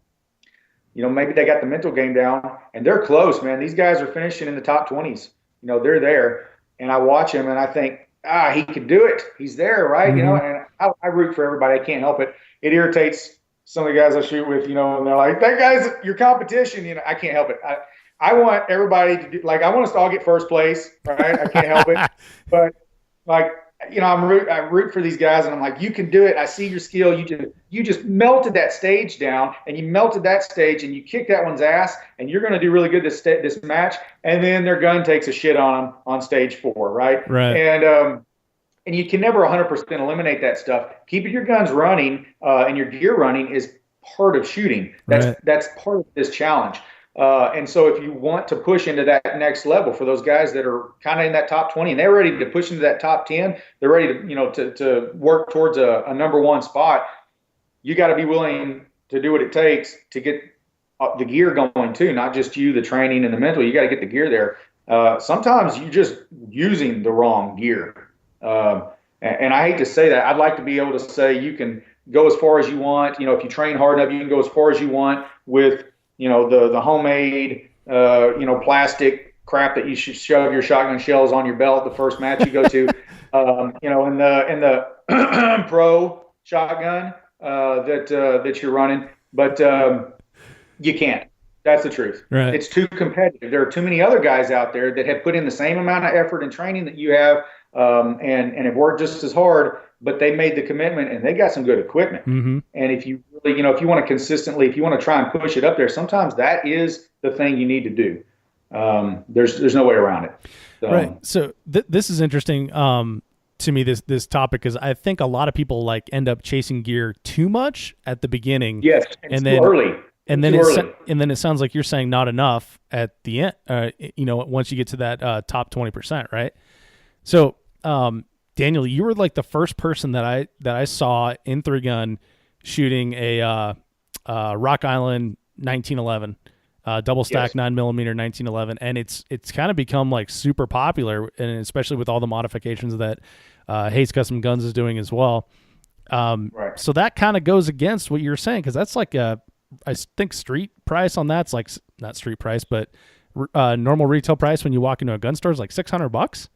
Maybe they got the mental game down, and they're close, man. These guys are finishing in the top 20s. They're there. And I watch him and I think, he could do it. He's there, right? Mm-hmm. And I root for everybody. I can't help it. It irritates some of the guys I shoot with, and they're like, that guy's your competition. I can't help it. I want everybody to do, I want us to all get first place, right? I can't help it. But I root for these guys, and I'm like, you can do it. I see your skill. You just melted that stage down, and you melted that stage, and you kicked that one's ass, and you're going to do really good this match. And then their gun takes a shit on them on stage 4, right? Right. And you can never 100% eliminate that stuff. Keeping your guns running and your gear running is part of shooting. That's part of this challenge. And so if you want to push into that next level for those guys that are kind of in that top 20 and they're ready to push into that top 10, they're ready to, to work towards a number 1 spot. You got to be willing to do what it takes to get the gear going too, not just you, the training and the mental. You got to get the gear there. Sometimes you're just using the wrong gear. And I hate to say that. I'd like to be able to say you can go as far as you want. If you train hard enough, you can go as far as you want with the homemade, plastic crap that you should shove your shotgun shells on your belt the first match you go to, in the pro shotgun that you're running, but you can't. That's the truth. Right. It's too competitive. There are too many other guys out there that have put in the same amount of effort and training that you have, and have worked just as hard, but they made the commitment and they got some good equipment. Mm-hmm. And if you really, if you want to consistently, if you want to try and push it up there, sometimes that is the thing you need to do. There's no way around it. So, right. So this is interesting to me, this topic, because I think a lot of people end up chasing gear too much at the beginning. Yes. And then early. And then it sounds like you're saying not enough at the end. Once you get to that top 20%, right? So, Daniel, you were like the first person that I saw in 3-gun shooting a Rock Island 1911, double stack 9mm 1911, and it's kind of become like super popular, and especially with all the modifications that Hayes Custom Guns is doing as well. Right. So that kind of goes against what you're saying, because that's like I think street price on that's like not street price, but normal retail price when you walk into a gun store is like $600.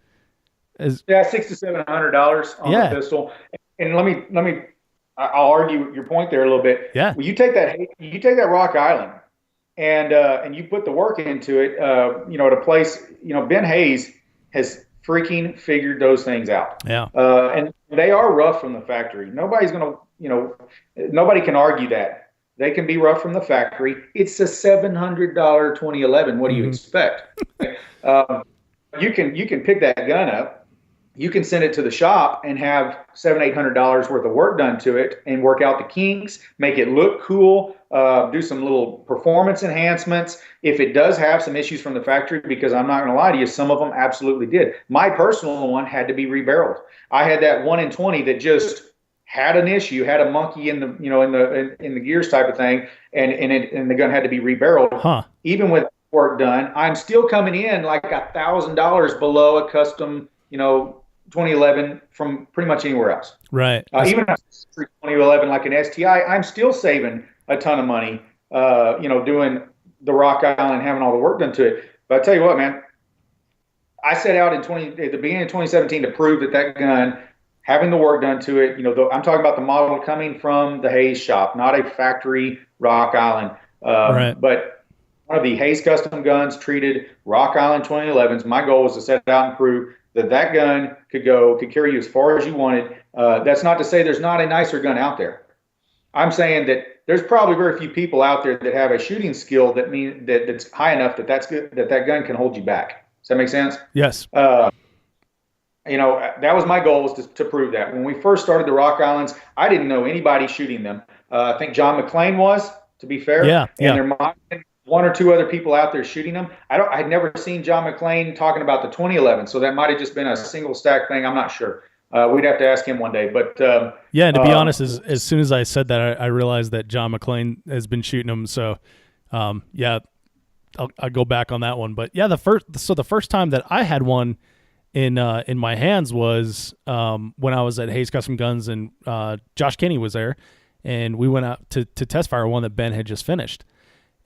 Yeah, $600 to $700 on the pistol. And let me I'll argue your point there a little bit. Yeah. Well, you take that Rock Island and you put the work into it. At a place, Ben Hayes has freaking figured those things out. Yeah. And they are rough from the factory. Nobody can argue that. They can be rough from the factory. It's a $700 2011. What do you expect? You can pick that gun up. You can send it to the shop and have $700-800 worth of work done to it and work out the kinks, make it look cool, do some little performance enhancements. If it does have some issues from the factory, because I'm not going to lie to you, some of them absolutely did. My personal one had to be rebarreled. I had that 1 in 20 that just had an issue, had a monkey in the in the gears type of thing, and the gun had to be rebarreled. Huh. Even with work done, I'm still coming in like $1,000 below a custom, 2011 from pretty much anywhere else. Right. Even a 2011 like an STI, I'm still saving a ton of money, doing the Rock Island, having all the work done to it. But I tell you what, man, I set out at the beginning of 2017 to prove that gun, having the work done to it, I'm talking about the model coming from the Hayes shop, not a factory Rock Island. Right. But one of the Hayes Custom Guns treated Rock Island 2011s. My goal was to set out and prove that gun could carry you as far as you wanted. That's not to say there's not a nicer gun out there. I'm saying that there's probably very few people out there that have a shooting skill that's high enough that's good, that gun can hold you back. Does that make sense? Yes. That was my goal, was to prove that. When we first started the Rock Islands, I didn't know anybody shooting them. I think John McClain was, to be fair. Yeah. And there might have been 1 or 2 other people out there shooting them. I'd never seen John McClain talking about the 2011, so that might have just been a single stack thing. I'm not sure. We'd have to ask him one day. But yeah, and to be honest, as soon as I said that, I realized that John McClain has been shooting them. So I'll go back on that one. But yeah, the first time that I had one in my hands was when I was at Hayes Custom Guns, and Josh Kinney was there, and we went out to test fire one that Ben had just finished.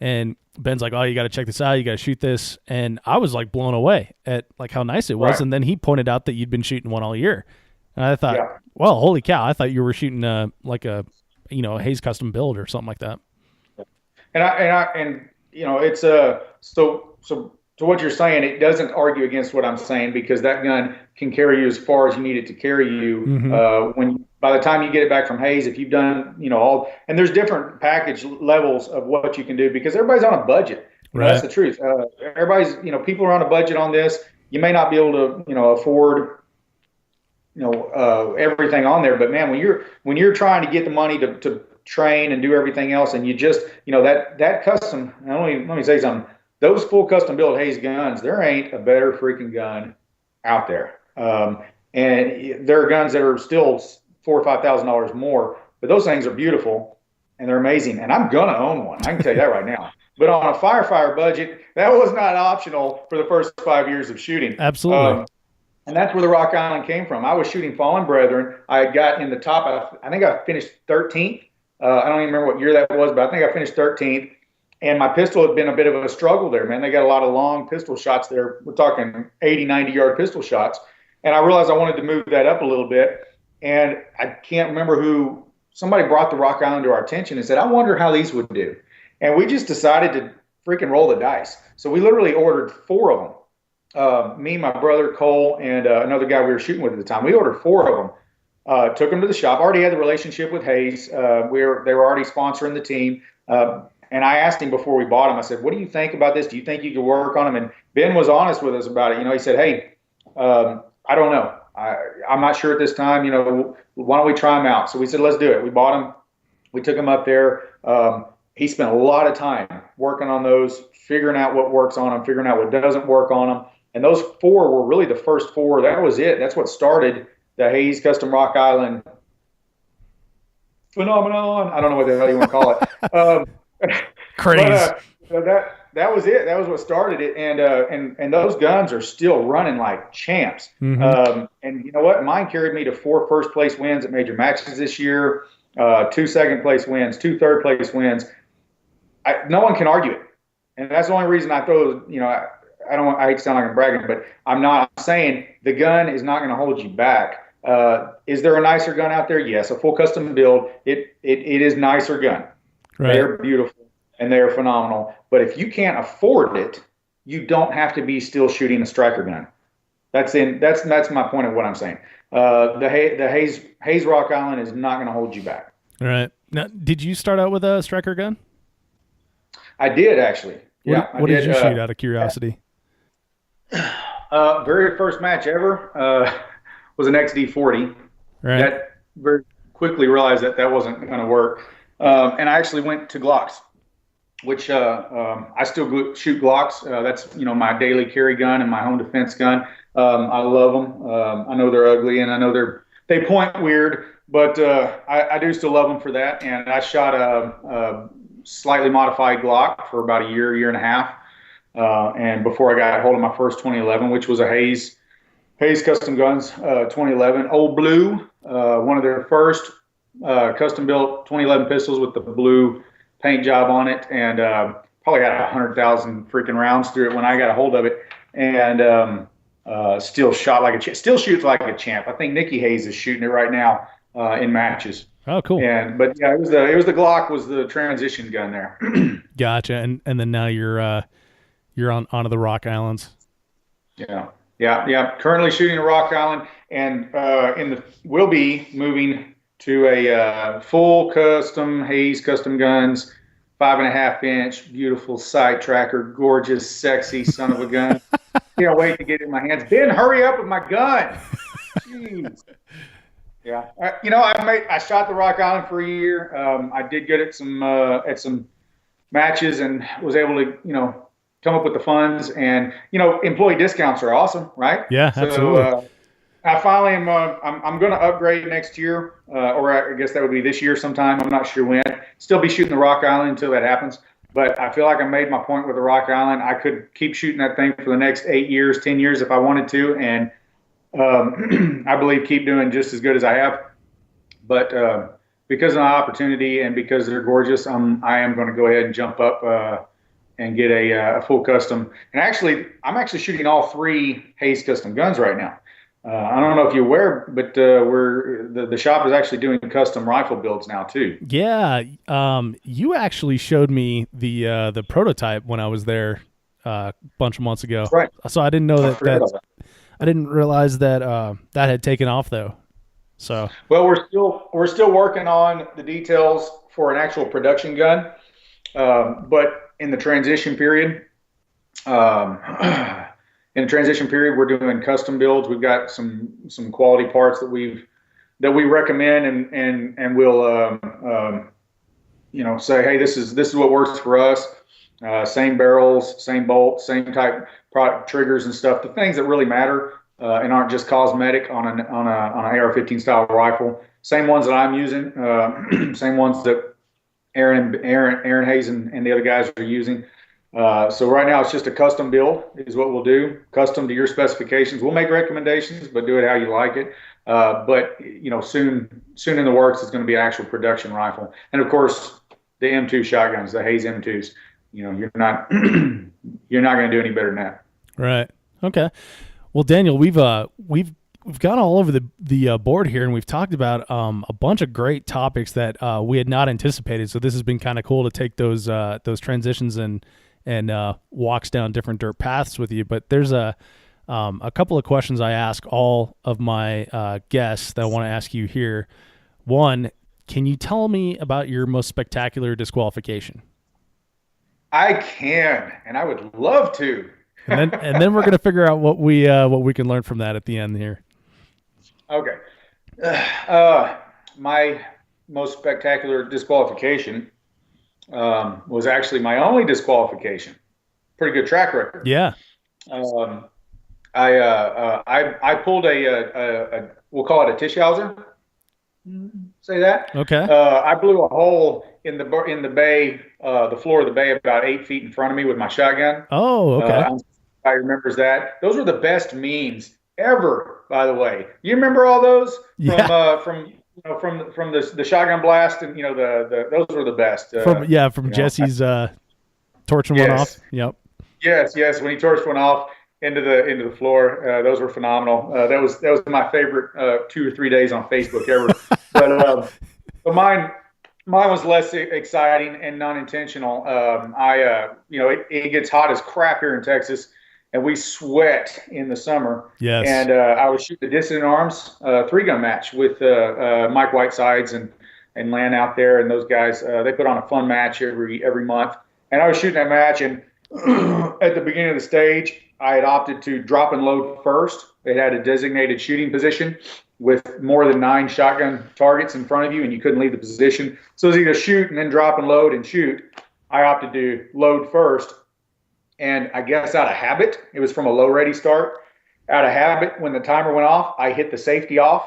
And Ben's like, "Oh, you got to check this out. You got to shoot this." And I was like blown away at like how nice it was. Right. And then he pointed out that you'd been shooting one all year. And I thought, well, holy cow! I thought you were shooting like a Hayes Custom build or something like that. And it's so to what you're saying, it doesn't argue against what I'm saying, because that gun can carry you as far as you need it to carry you. Mm-hmm. By the time you get it back from Hayes, if you've done, and there's different package levels of what you can do, because everybody's on a budget. Right. That's the truth. Everybody's, people are on a budget on this. You may not be able to, afford, everything on there. But man, when you're trying to get the money to train and do everything else, and you just, that custom, let me say something. Those full custom built Hayes guns, there ain't a better freaking gun out there. And there are guns that are still $4,000 or $5,000 more, but those things are beautiful and they're amazing. And I'm gonna own one. I can tell you that right now. But on a firefighter budget, that was not optional for the first 5 years of shooting. Absolutely. And that's where the Rock Island came from. I was shooting Fallen Brethren. I got in the top. I think I finished 13th. I don't even remember what year that was, but I think I finished 13th. And my pistol had been a bit of a struggle there, man. They got a lot of long pistol shots there. We're talking 80, 90-yard pistol shots. And I realized I wanted to move that up a little bit. And I can't remember somebody brought the Rock Island to our attention and said, I wonder how these would do. And we just decided to freaking roll the dice. So we literally ordered 4 of them. Me, my brother, Cole, and another guy we were shooting with at the time. We ordered 4 of them. Took them to the shop. Already had the relationship with Hayes. They were already sponsoring the team. And I asked him before we bought them, I said, what do you think about this? Do you think you could work on them? And Ben was honest with us about it. He said, hey, I don't know. I'm not sure at this time. Why don't we try them out? So we said, let's do it. We bought them. We took them up there. he spent a lot of time working on those, figuring out what works on them, figuring out what doesn't work on them. And those 4 were really the first 4. That was it. That's what started the Hayes Custom Rock Island phenomenon. I don't know what the hell you want to call it. Crazy. But, that was it. That was what started it. And those guns are still running like champs. Mm-hmm. And you know what? Mine carried me to 4 first place wins at major matches this year, 2 second place wins, 2 third place wins. No one can argue it. And that's the only reason I throw, I hate to sound like I'm bragging, but I'm not. I'm saying the gun is not going to hold you back. Is there a nicer gun out there? Yes, a full custom build. It is nicer gun. Right. They're beautiful and they're phenomenal. But if you can't afford it, you don't have to be still shooting a striker gun. That's my point of what I'm saying. The Hayes Rock Island is not going to hold you back. All right. Now, did you start out with a striker gun? I did actually. What did you shoot out of curiosity? Very first match ever was an XD40. Right. That very quickly realized that wasn't going to work. And I actually went to Glocks, which I still shoot Glocks. That's my daily carry gun and my home defense gun. I love them. I know they're ugly and I know they point weird, but I do still love them for that. And I shot a slightly modified Glock for about a year and a half. And before I got hold of my first 2011, which was a Hayes Custom Guns 2011, Old Blue, one of their first custom built 2011 pistols with the blue paint job on it, and probably got 100,000 freaking rounds through it when I got a hold of it, and still shot like a champ. Still shoots like a champ. I think Nikki Hayes is shooting it right now in matches. Oh, cool. But yeah, it was the Glock was the transition gun there. Gotcha. And then now you're onto the Rock Islands. Yeah. Currently shooting a Rock Island, and we'll be moving to a full custom Hayes Custom Guns, 5.5 inch, beautiful sight tracker, gorgeous, sexy son of a gun. Can't wait to get it in my hands. Ben, hurry up with my gun. Jeez. Yeah. I shot the Rock Island for a year. I did good at some matches and was able to, come up with the funds, and employee discounts are awesome, right? Yeah, absolutely. So I finally am. I'm going to upgrade next year, or I guess that would be this year sometime. I'm not sure when. Still be shooting the Rock Island until that happens. But I feel like I made my point with the Rock Island. I could keep shooting that thing for the next 8 years, 10 years if I wanted to, and I believe keep doing just as good as I have. But because of the opportunity and because they're gorgeous, I am going to go ahead and jump up and get a full custom. And I'm actually shooting all 3 Hayes Custom Guns right now. I don't know if you're aware, but the shop is actually doing custom rifle builds now too. Yeah, you actually showed me the prototype when I was there a bunch of months ago. Right. So I didn't know that. I didn't realize that that had taken off though. So well, we're still working on the details for an actual production gun, but in the transition period. In the transition period, we're doing custom builds. We've got some quality parts that we recommend, and we'll say, hey, this is what works for us. Same barrels, same bolts, same type product triggers and stuff. The things that really matter and aren't just cosmetic on an AR-15 style rifle. Same ones that I'm using. Same ones that Aaron Hayes and the other guys are using. So right now it's just a custom build is what we'll do, custom to your specifications. We'll make recommendations, but do it how you like it. But soon in the works is going to be an actual production rifle, and of course the M2 shotguns, the Hayes M2s. You're not going to do any better than that. Right. Okay. Well, Daniel, we've gone all over the board here, and we've talked about a bunch of great topics that we had not anticipated. So this has been kind of cool to take those transitions and walks down different dirt paths with you. But there's a couple of questions I ask all of my guests that I want to ask you here. One, can you tell me about your most spectacular disqualification? I can, and I would love to. and then we're going to figure out what we can learn from that at the end here. Okay. My most spectacular disqualification was actually my only disqualification. Pretty good track record. Yeah. Um, I pulled a we'll call it a Tischhauser. Say that. Okay. I blew a hole in the bay, the floor of the bay, about 8 feet in front of me with my shotgun. Oh, okay. I remembers that. Those were the best memes ever, by the way. You remember all those from the shotgun blast, and those were the best. From Jesse's torching one off. Yep. Yes. When he torched one off into the floor, those were phenomenal. That was my favorite 2 or 3 days on Facebook ever. but mine was less exciting and non-intentional. It gets hot as crap here in Texas, and we sweat in the summer. Yes. And I was shooting a distant arms 3-gun match with Mike Whitesides and Lan out there, and those guys. They put on a fun match every month, and I was shooting that match, and at the beginning of the stage, I had opted to drop and load first. It had a designated shooting position with more than 9 shotgun targets in front of you, and you couldn't leave the position. So it was either shoot and then drop and load and shoot. I opted to load first, and I guess out of habit, it was from a low ready start. Out of habit, when the timer went off, I hit the safety off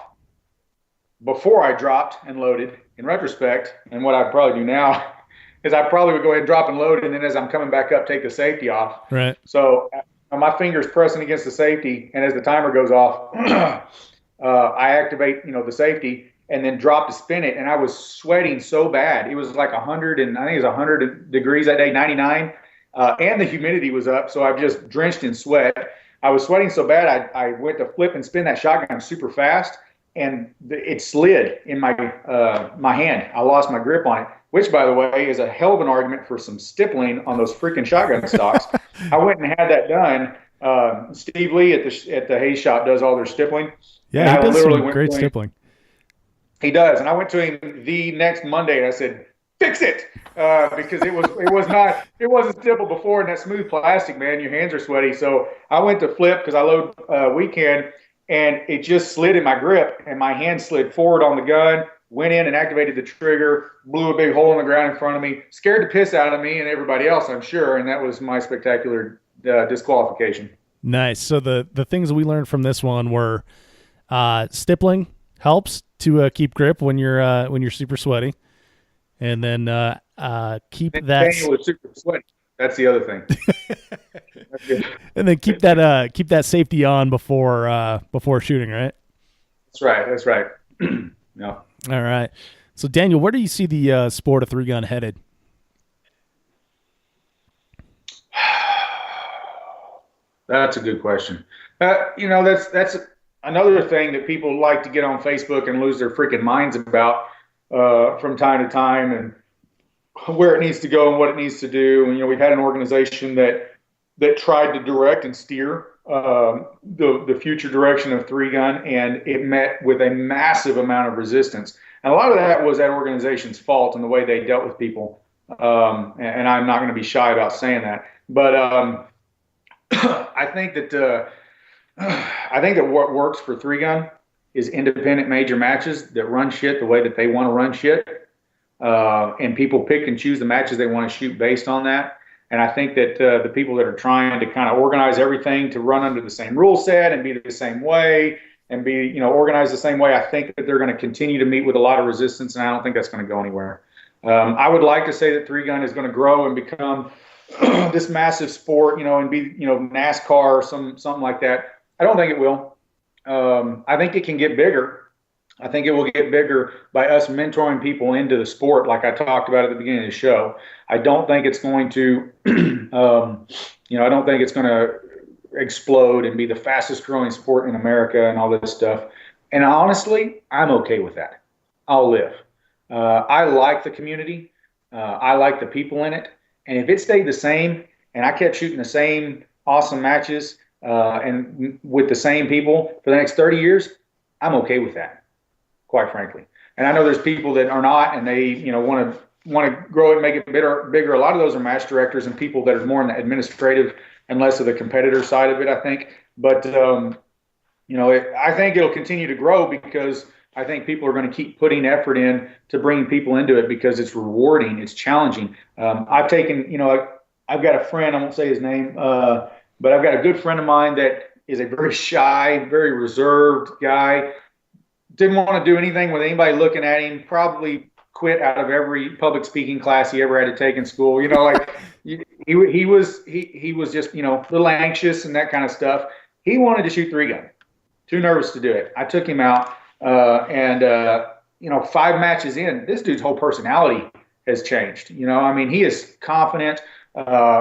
before I dropped and loaded. In retrospect, and what I'd probably do now is I probably would go ahead and drop and load, and then as I'm coming back up, take the safety off. Right. So my fingers pressing against the safety, and as the timer goes off, I activate, the safety, and then drop to spin it. And I was sweating so bad. It was like 100, and I think it was 100 degrees that day, 99, and the humidity was up. So I'm just drenched in sweat. I was sweating so bad, I went to flip and spin that shotgun super fast, and it slid in my hand. I lost my grip on it, which, by the way, is a hell of an argument for some stippling on those freaking shotgun stocks. I went and had that done. Steve Lee at the Hayes shop does all their stippling. Yeah, he does some great stippling. He does, and I went to him the next Monday and I said, "Fix it," because it wasn't stippled before, and that smooth plastic, man, your hands are sweaty. So I went to flip because I load weekend, and it just slid in my grip, and my hand slid forward on the gun. Went in and activated the trigger, blew a big hole in the ground in front of me, scared the piss out of me and everybody else, I'm sure, and that was my spectacular disqualification. Nice. So the things we learned from this one were stippling helps to keep grip when you're super sweaty, and then keep that. Daniel was super sweaty. That's the other thing. And then keep that safety on before shooting, right? That's right. No. All right. So, Daniel, where do you see the sport of 3-gun headed? That's a good question. That's another thing that people like to get on Facebook and lose their freaking minds about from time to time, and where it needs to go and what it needs to do. And we've had an organization that tried to direct and steer the future direction of 3-gun, and it met with a massive amount of resistance. And a lot of that was that organization's fault and the way they dealt with people. And I'm not going to be shy about saying that. But I think that what works for 3-gun is independent major matches that run shit the way that they want to run shit, and people pick and choose the matches they want to shoot based on that. And I think that the people that are trying to kind of organize everything to run under the same rule set and be the same way and be, organized the same way, I think that they're going to continue to meet with a lot of resistance, and I don't think that's going to go anywhere. I would like to say that 3-gun is going to grow and become this massive sport, and be, NASCAR or something like that. I don't think it will. I think it can get bigger. I think it will get bigger by us mentoring people into the sport, like I talked about at the beginning of the show. I don't think it's going to, I don't think it's going to explode and be the fastest growing sport in America and all this stuff. And honestly, I'm okay with that. I'll live. I like the community. I like the people in it. And if it stayed the same and I kept shooting the same awesome matches and with the same people for the next 30 years, I'm okay with that, quite frankly. And I know there's people that are not, and they, want to grow it and make it bigger. A lot of those are match directors and people that are more in the administrative and less of the competitor side of it, I think. But, I think it'll continue to grow because I think people are going to keep putting effort in to bringing people into it because it's rewarding, it's challenging. I've taken, I've got a friend, I won't say his name, but I've got a good friend of mine that is a very shy, very reserved guy. Didn't want to do anything with anybody looking at him. Probably quit out of every public speaking class he ever had to take in school. He was just a little anxious and that kind of stuff. He wanted to shoot 3-gun. Too nervous to do it. I took him out, and 5 matches in, this dude's whole personality has changed. He is confident.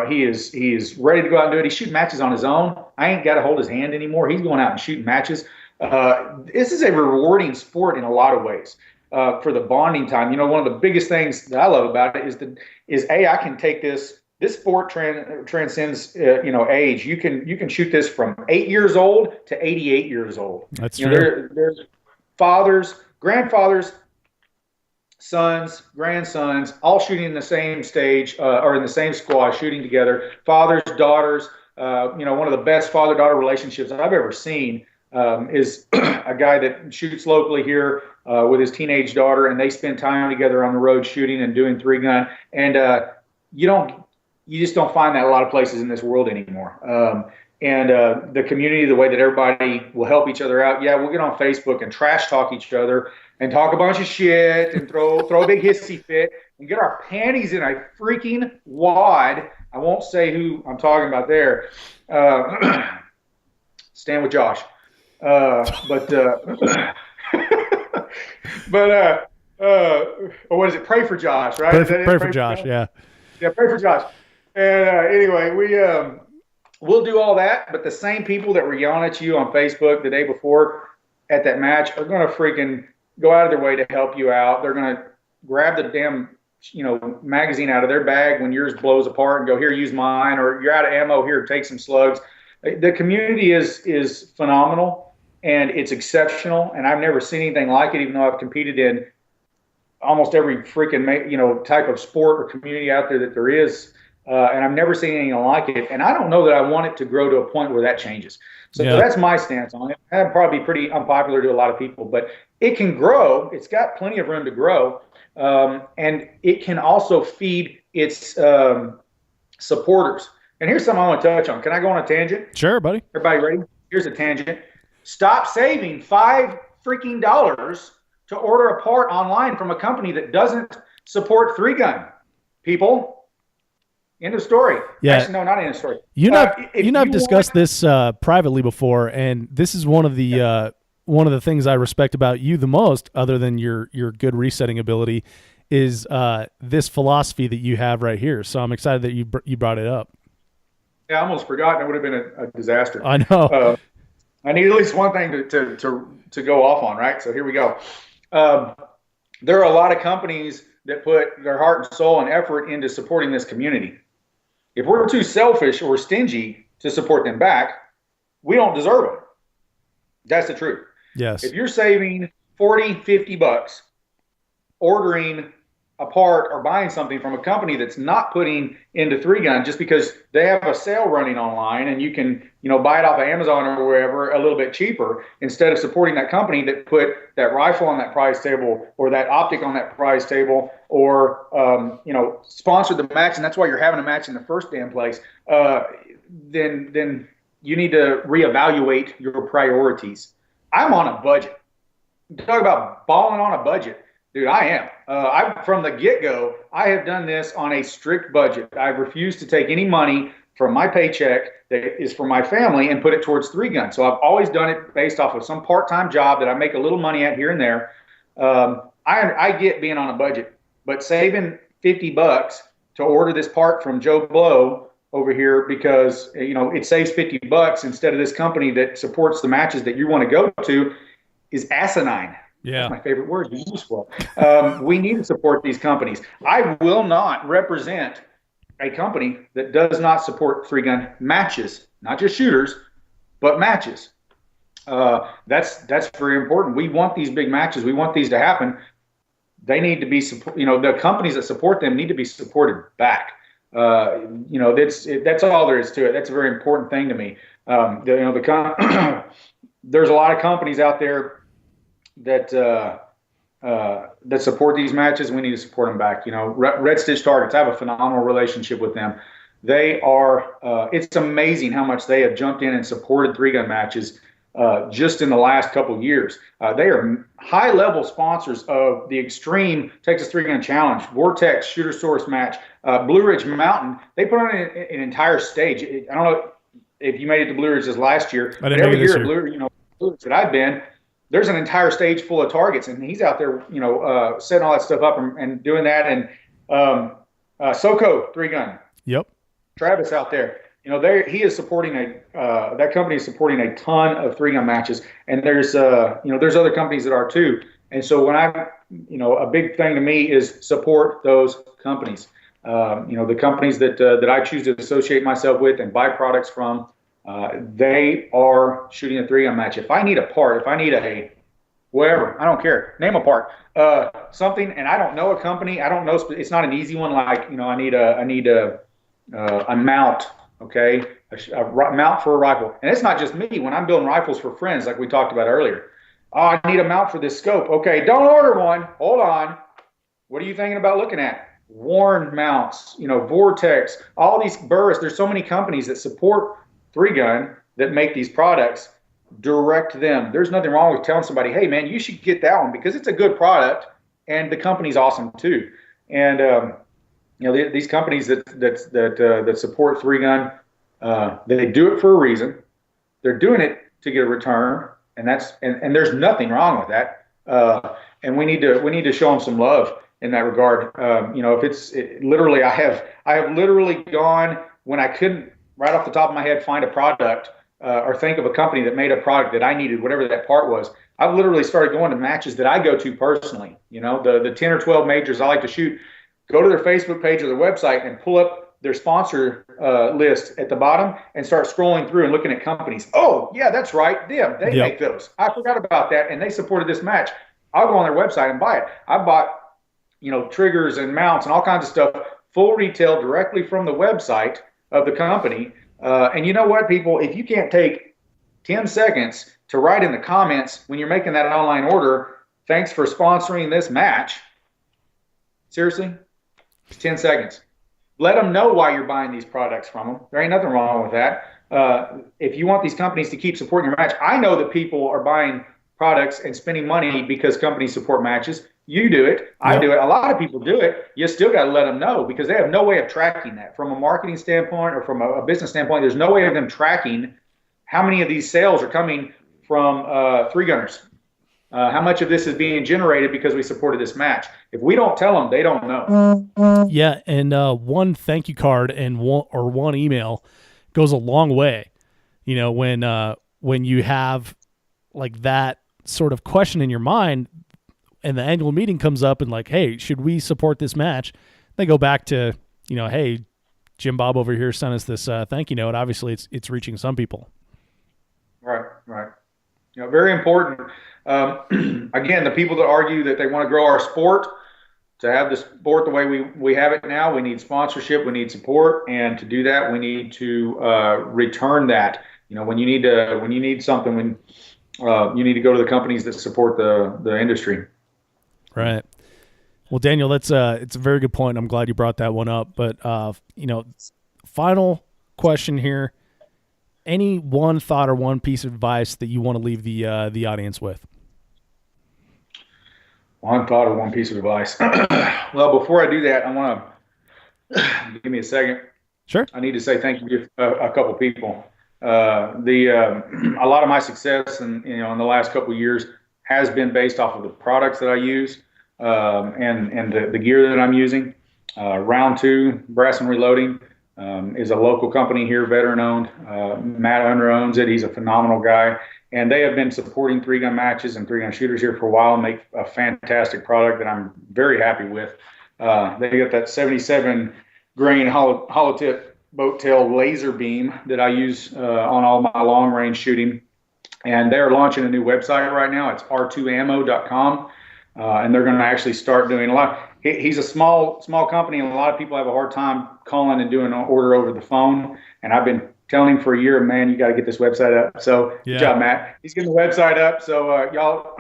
He is ready to go out and do it. He's shooting matches on his own. I ain't got to hold his hand anymore. He's going out and shooting matches. This is a rewarding sport in a lot of ways. For the bonding time, one of the biggest things that I love about it is I can take this sport transcends age. You can shoot this from 8 years old to 88 years old. That's true. There's fathers, grandfathers, sons, grandsons, all shooting in the same stage or in the same squad, shooting together. Fathers, daughters. One of the best father-daughter relationships I've ever seen is a guy that shoots locally here with his teenage daughter, and they spend time together on the road shooting and doing 3-gun. And you just don't find that a lot of places in this world anymore. The community, the way that everybody will help each other out. Yeah, we'll get on Facebook and trash talk each other and talk a bunch of shit and throw a big hissy fit and get our panties in a freaking wad. I won't say who I'm talking about there. Stand with Josh. But what is it? Pray for Josh, right? Pray for Josh, yeah. Yeah, pray for Josh. And anyway, we'll do all that, but the same people that were yelling at you on Facebook the day before at that match are going to freaking go out of their way to help you out. They're going to grab the damn magazine out of their bag when yours blows apart and go, here, use mine, or you're out of ammo, here, take some slugs. The community is phenomenal, and it's exceptional, and I've never seen anything like it, even though I've competed in almost every freaking type of sport or community out there that there is, and I've never seen anything like it. And I don't know that I want it to grow to a point where that changes. So that's my stance on it. That'd probably be pretty unpopular to a lot of people, but it can grow. It's got plenty of room to grow, and it can also feed its supporters. And here's something I want to touch on. Can I go on a tangent? Sure, buddy. Everybody ready? Here's a tangent. Stop saving $5 freaking to order a part online from a company that doesn't support 3-gun. People. End of story. Yeah. Actually, no, not end of story. You and I've discussed this privately before, and this is one of the things I respect about you the most, other than your good resetting ability, is this philosophy that you have right here. So I'm excited that you brought it up. Yeah, I almost forgot. It would have been a disaster. I know. I need at least one thing to go off on, right? So here we go. There are a lot of companies that put their heart and soul and effort into supporting this community. If we're too selfish or stingy to support them back, we don't deserve them. That's the truth. Yes. If you're saving $40, $50 ordering a part or buying something from a company that's not putting into 3-gun just because they have a sale running online and you can, buy it off of Amazon or wherever a little bit cheaper, instead of supporting that company that put that rifle on that prize table or that optic on that prize table or, sponsored the match, and that's why you're having a match in the first damn place, then you need to reevaluate your priorities. I'm on a budget. Talk about balling on a budget. Dude, I am. From the get-go, I have done this on a strict budget. I've refused to take any money from my paycheck that is for my family and put it towards 3-gun. So I've always done it based off of some part-time job that I make a little money at here and there. I get being on a budget, but saving $50 to order this part from Joe Blow over here because it saves $50 instead of this company that supports the matches that you want to go to is asinine. Yeah. That's my favorite word. Useful. We need to support these companies. I will not represent a company that does not support 3-gun matches, not just shooters, but matches. That's very important. We want these big matches. We want these to happen. They need to be the companies that support them need to be supported back. That's all there is to it. That's a very important thing to me. There's a lot of companies out there that support these matches, we need to support them back. Red Stitch Targets, I have a phenomenal relationship with them. They are, it's amazing how much they have jumped in and supported three-gun matches just in the last couple of years. They are high-level sponsors of the Extreme Texas Three-Gun Challenge, Vortex Shooter Source match, Blue Ridge Mountain. They put on an entire stage. I don't know if you made it to Blue Ridge this last year, but every year at Blue Ridge that I've been, there's an entire stage full of targets, and he's out there, setting all that stuff up and doing that. And SoCo Three-Gun. Yep. Travis out there, he is supporting that company is supporting a ton of three-gun matches, and there's other companies that are too. And so when a big thing to me is support those companies. The companies that I choose to associate myself with and buy products from, they are shooting a three-gun match. If I need a part, if I need a whatever, I don't care, name a part, something, and I don't know a company, I don't know, it's not an easy one. Like, I need a mount, okay, a mount for a rifle. And it's not just me. When I'm building rifles for friends, like we talked about earlier, I need a mount for this scope. Okay, don't order one. Hold on. What are you thinking about looking at? Warren mounts, Vortex, all these Burris. There's so many companies that support three-gun that make these products. Direct them. There's nothing wrong with telling somebody, hey, man, you should get that one because it's a good product and the company's awesome too. And these companies that support three-gun, they do it for a reason. They're doing it to get a return, and there's nothing wrong with that. And we need to show them some love in that regard. Literally, I have literally gone when I couldn't right off the top of my head find a product or think of a company that made a product that I needed, whatever that part was. I've literally started going to matches that I go to personally. The 10 or 12 majors I like to shoot. Go to their Facebook page or their website and pull up their sponsor list at the bottom and start scrolling through and looking at companies. Oh, yeah, that's right. Them. They make those. I forgot about that, and they supported this match. I'll go on their website and buy it. I bought, triggers and mounts and all kinds of stuff, full retail directly from the website of the company. And you know what, people? If you can't take 10 seconds to write in the comments when you're making that online order, thanks for sponsoring this match. Seriously? 10 seconds. Let them know why you're buying these products from them. There ain't nothing wrong with that. If you want these companies to keep supporting your match, I know that people are buying products and spending money because companies support matches. You do it. I do it. A lot of people do it. You still got to let them know because they have no way of tracking that. From a marketing standpoint or from a business standpoint, there's no way of them tracking how many of these sales are coming from three-gunners. How much of this is being generated because we supported this match? If we don't tell them, they don't know. Yeah, and one thank you card and one email goes a long way. When you have like that sort of question in your mind, and the annual meeting comes up and like, hey, should we support this match? They go back to hey, Jim Bob over here sent us this thank you note. Obviously, it's reaching some people. Right. Very important. Again, the people that argue that they want to grow our sport, to have the sport the way we have it now, we need sponsorship, we need support, and to do that, we need to return that. When you need something, you need to go to the companies that support the industry. Right. Well, Daniel, it's a very good point. I'm glad you brought that one up. But final question here. Any one thought or one piece of advice that you want to leave the audience with? One thought or one piece of advice. Well, before I do that, I want to give me a second. Sure. I need to say thank you to a couple people. A lot of my success in the last couple of years has been based off of the products that I use and the gear that I'm using. Round 2 Brass and Reloading is a local company here, veteran owned. Matt Under owns it. He's a phenomenal guy. And they have been supporting three-gun matches and three-gun shooters here for a while and make a fantastic product that I'm very happy with. They got that 77 grain hollow tip boat tail laser beam that I use on all my long range shooting. And they're launching a new website right now. It's r2ammo.com. And they're going to actually start doing a lot. He's a small company, and a lot of people have a hard time calling and doing an order over the phone. And I've been telling him for a year, man, you got to get this website up. So good job, Matt. He's getting the website up. So y'all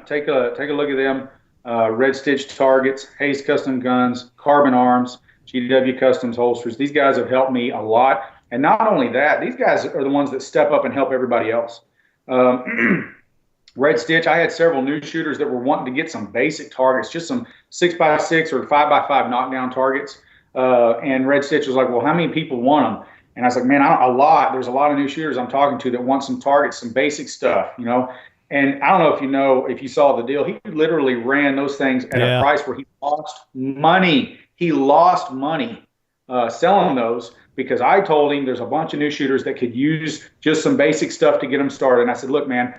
take a look at them. Red Stitch Targets, Hayes Custom Guns, Carbon Arms, GW Customs Holsters. These guys have helped me a lot. And not only that, these guys are the ones that step up and help everybody else. Red Stitch, I had several new shooters that were wanting to get some basic targets, just some 6x6 or 5x5 knockdown targets. And Red Stitch was like, well, how many people want them? And I was like, man, a lot. There's a lot of new shooters I'm talking to that want some targets, some basic stuff, you know. And I don't know if you saw the deal. He literally ran those things at a price where he lost money. He lost money selling those because I told him there's a bunch of new shooters that could use just some basic stuff to get them started. And I said, look, man,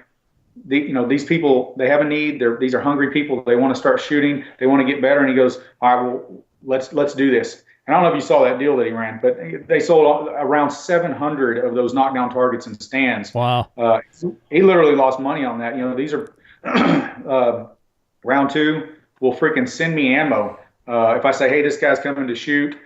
these people, they have a need. These are hungry people. They want to start shooting. They want to get better. And he goes, all right, well, let's do this. And I don't know if you saw that deal that he ran, but they sold around 700 of those knockdown targets and stands. Wow. He literally lost money on that. You know, these are round two will freaking send me ammo. If I say, hey, this guy's coming to shoot,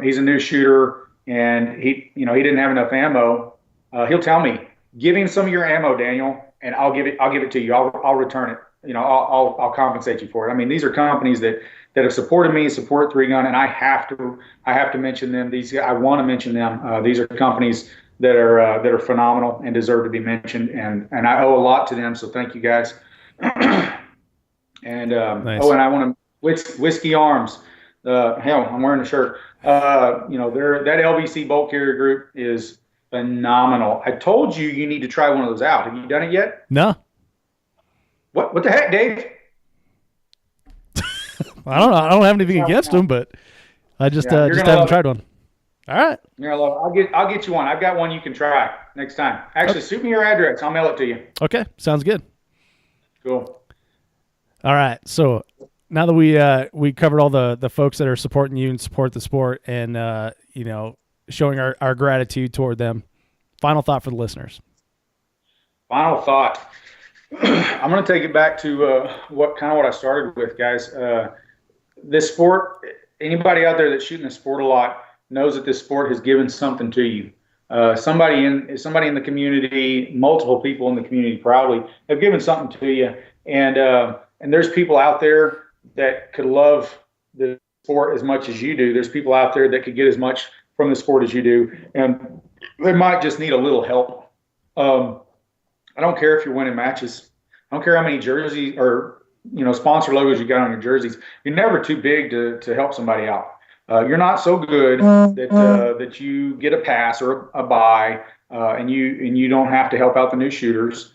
he's a new shooter and he didn't have enough ammo. He'll tell me, give him some of your ammo, Daniel, and I'll give it to you. I'll return it. You know, I'll compensate you for it. I mean, these are companies that have supported me, support Three Gun, and I have to mention them. I want to mention them. These are companies that are phenomenal and deserve to be mentioned, and I owe a lot to them. So thank you guys. And nice. And I want to Whiskey Arms. Hell, I'm wearing a shirt. That LBC bolt carrier group is phenomenal. I told you need to try one of those out. Have you done it yet? No. What the heck, Dave? I don't know. I don't have anything against them, but I just haven't tried one. All right. You're gonna love it. I'll get you one. I've got one you can try next time. Actually, shoot me your address. I'll mail it to you. Okay, sounds good. Cool. All right. So now that we covered all the folks that are supporting you and support the sport, and showing our gratitude toward them, final thought for the listeners. Final thought. I'm going to take it back to what I started with, guys. This sport, anybody out there that's shooting the sport a lot knows that this sport has given something to you. Somebody in the community, multiple people in the community probably have given something to you. And there's people out there that could love the sport as much as you do. There's people out there that could get as much from the sport as you do. And they might just need a little help. I don't care if you're winning matches. I don't care how many jerseys or sponsor logos you got on your jerseys. You're never too big to help somebody out. You're not so good that you get a pass or a buy, and you don't have to help out the new shooters.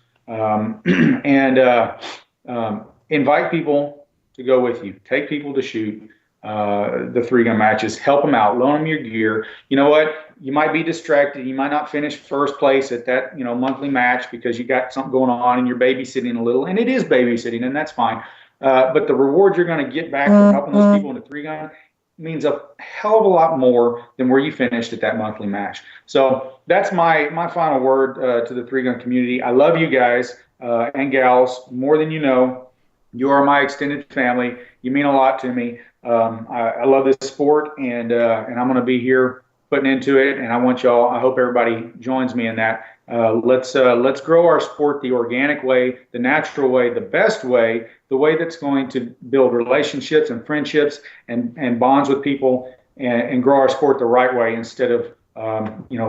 Invite people to go with you. Take people to shoot the Three Gun matches. Help them out. Loan them your gear. You know what? You might be distracted. You might not finish first place at that monthly match because you got something going on and you're babysitting a little. And it is babysitting, and that's fine. But the reward you're going to get back from helping those people in the Three Gun means a hell of a lot more than where you finished at that monthly match. So that's my final word to the Three Gun community. I love you guys and gals more than you know. You are my extended family. You mean a lot to me. I love this sport, and I'm going to be here putting into it, and I hope everybody joins me in that. Let's grow our sport the organic way, the natural way, the best way, the way that's going to build relationships and friendships and bonds with people, and grow our sport the right way instead of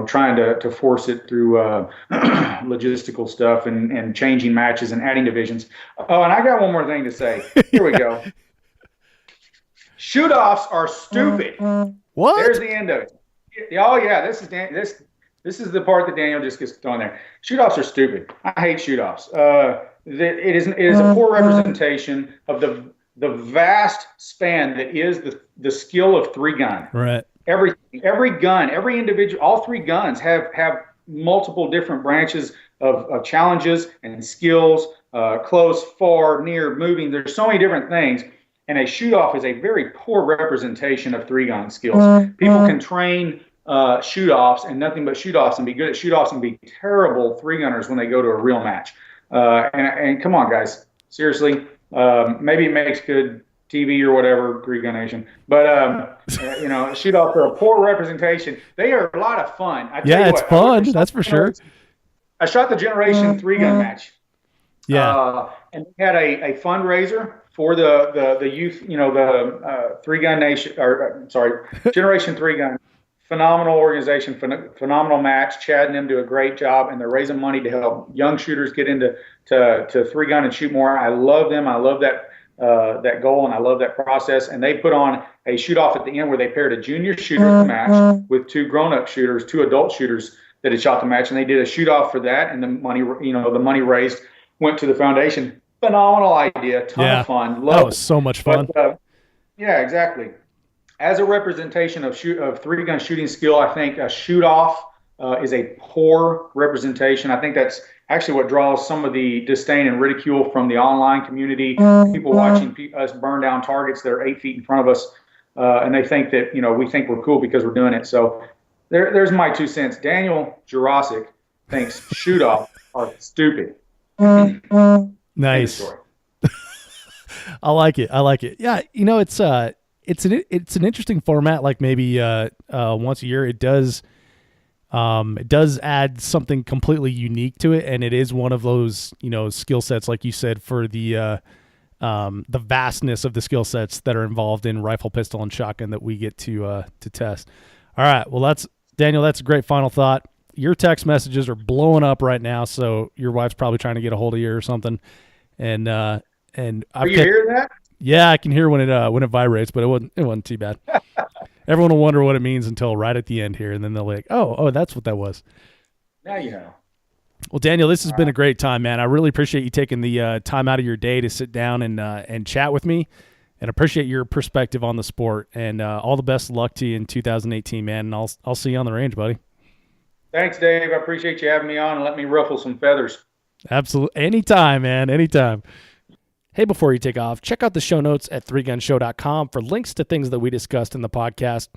trying to force it through logistical stuff and changing matches and adding divisions. Oh, and I got one more thing to say. Here we go. Shoot-offs are stupid. What? There's the end of it. Oh yeah, this is the part that Daniel just gets thrown there. Shoot-offs are stupid. I hate shoot-offs. It is a poor representation of the vast span that is the skill of Three Gun. Right. Every gun, every individual, all three guns have multiple different branches of challenges and skills, close, far, near, moving. There's so many different things. And a shoot-off is a very poor representation of Three Gun skills. People can train shoot-offs and nothing but shoot-offs and be good at shoot-offs and be terrible Three Gunners when they go to a real match. And come on, guys. Seriously, maybe it makes good TV or whatever, Three Gun Nation. But shoot off are a poor representation. They are a lot of fun. It's fun. That's for sure. I shot the Generation 3-gun match. Yeah. And we had a fundraiser for the youth, the 3-gun nation, Generation 3-gun. Phenomenal organization, phenomenal match. Chad and them do a great job, and they're raising money to help young shooters get into to 3-gun and shoot more. I love them. I love that goal, and I love that process. And they put on a shoot-off at the end where they paired a junior shooter at the match with 2 grown-up shooters, 2 adult shooters that had shot the match, and they did a shoot-off for that. And the money raised went to the foundation. Phenomenal idea, ton of fun. That was so much fun. But, yeah, exactly. As a representation of 3-gun shooting skill, I think a shoot-off is a poor representation. I think that's actually what draws some of the disdain and ridicule from the online community. People watching us burn down targets that are 8 feet in front of us, and they think that we think we're cool because we're doing it. So there's my 2 cents. Daniel Jirasek thinks shoot-off are stupid. Nice. I like it. Yeah, it's an interesting format. Like maybe once a year, it does add something completely unique to it, and it is one of those skill sets, like you said, for the vastness of the skill sets that are involved in rifle, pistol, and shotgun that we get to test. All right, well Daniel, that's a great final thought. Your text messages are blowing up right now, so your wife's probably trying to get a hold of you or something. And are you hearing that? Yeah, I can hear when it vibrates, but it wasn't too bad. Everyone will wonder what it means until right at the end here, and then they'll be like, oh, that's what that was. Now you know. Well, Daniel, this has been a great time, man. I really appreciate you taking the time out of your day to sit down and chat with me, and appreciate your perspective on the sport. And all the best luck to you in 2018, man. And I'll see you on the range, buddy. Thanks, Dave. I appreciate you having me on and let me ruffle some feathers. Absolutely. Anytime, man. Anytime. Hey, before you take off, check out the show notes at 3gunshow.com for links to things that we discussed in the podcast.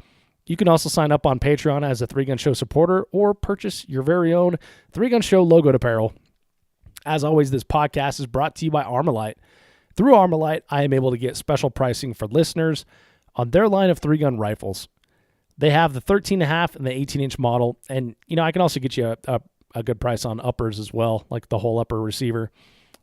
You can also sign up on Patreon as a 3-Gun Show supporter or purchase your very own 3-Gun Show logoed apparel. As always, this podcast is brought to you by Armalite. Through Armalite, I am able to get special pricing for listeners on their line of 3-gun rifles. They have the 13.5 and the 18-inch model, and I can also get you a good price on uppers as well, like the whole upper receiver.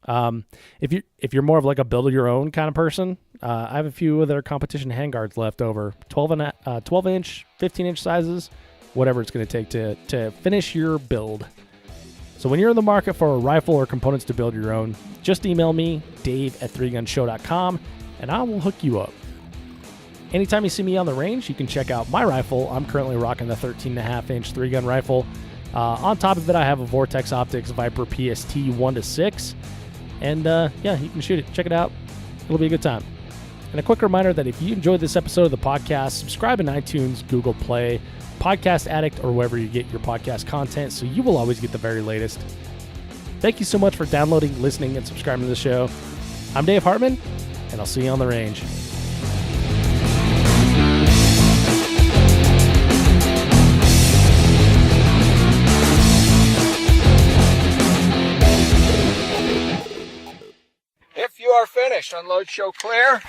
If you're more of like a build your own kind of person, I have a few of their competition handguards left over, 12-inch, 15-inch sizes, whatever it's going to take to finish your build. So when you're in the market for a rifle or components to build your own, just email me, dave@3gunshow.com, and I will hook you up. Anytime you see me on the range, you can check out my rifle. I'm currently rocking the 13.5-inch 3-gun rifle. On top of it, I have a Vortex Optics Viper PST 1-6. And you can shoot it. Check it out. It'll be a good time. And a quick reminder that if you enjoyed this episode of the podcast, subscribe in iTunes, Google Play, Podcast Addict, or wherever you get your podcast content so you will always get the very latest. Thank you so much for downloading, listening, and subscribing to the show. I'm Dave Hartman, and I'll see you on the range. If you are finished, unload, show clear.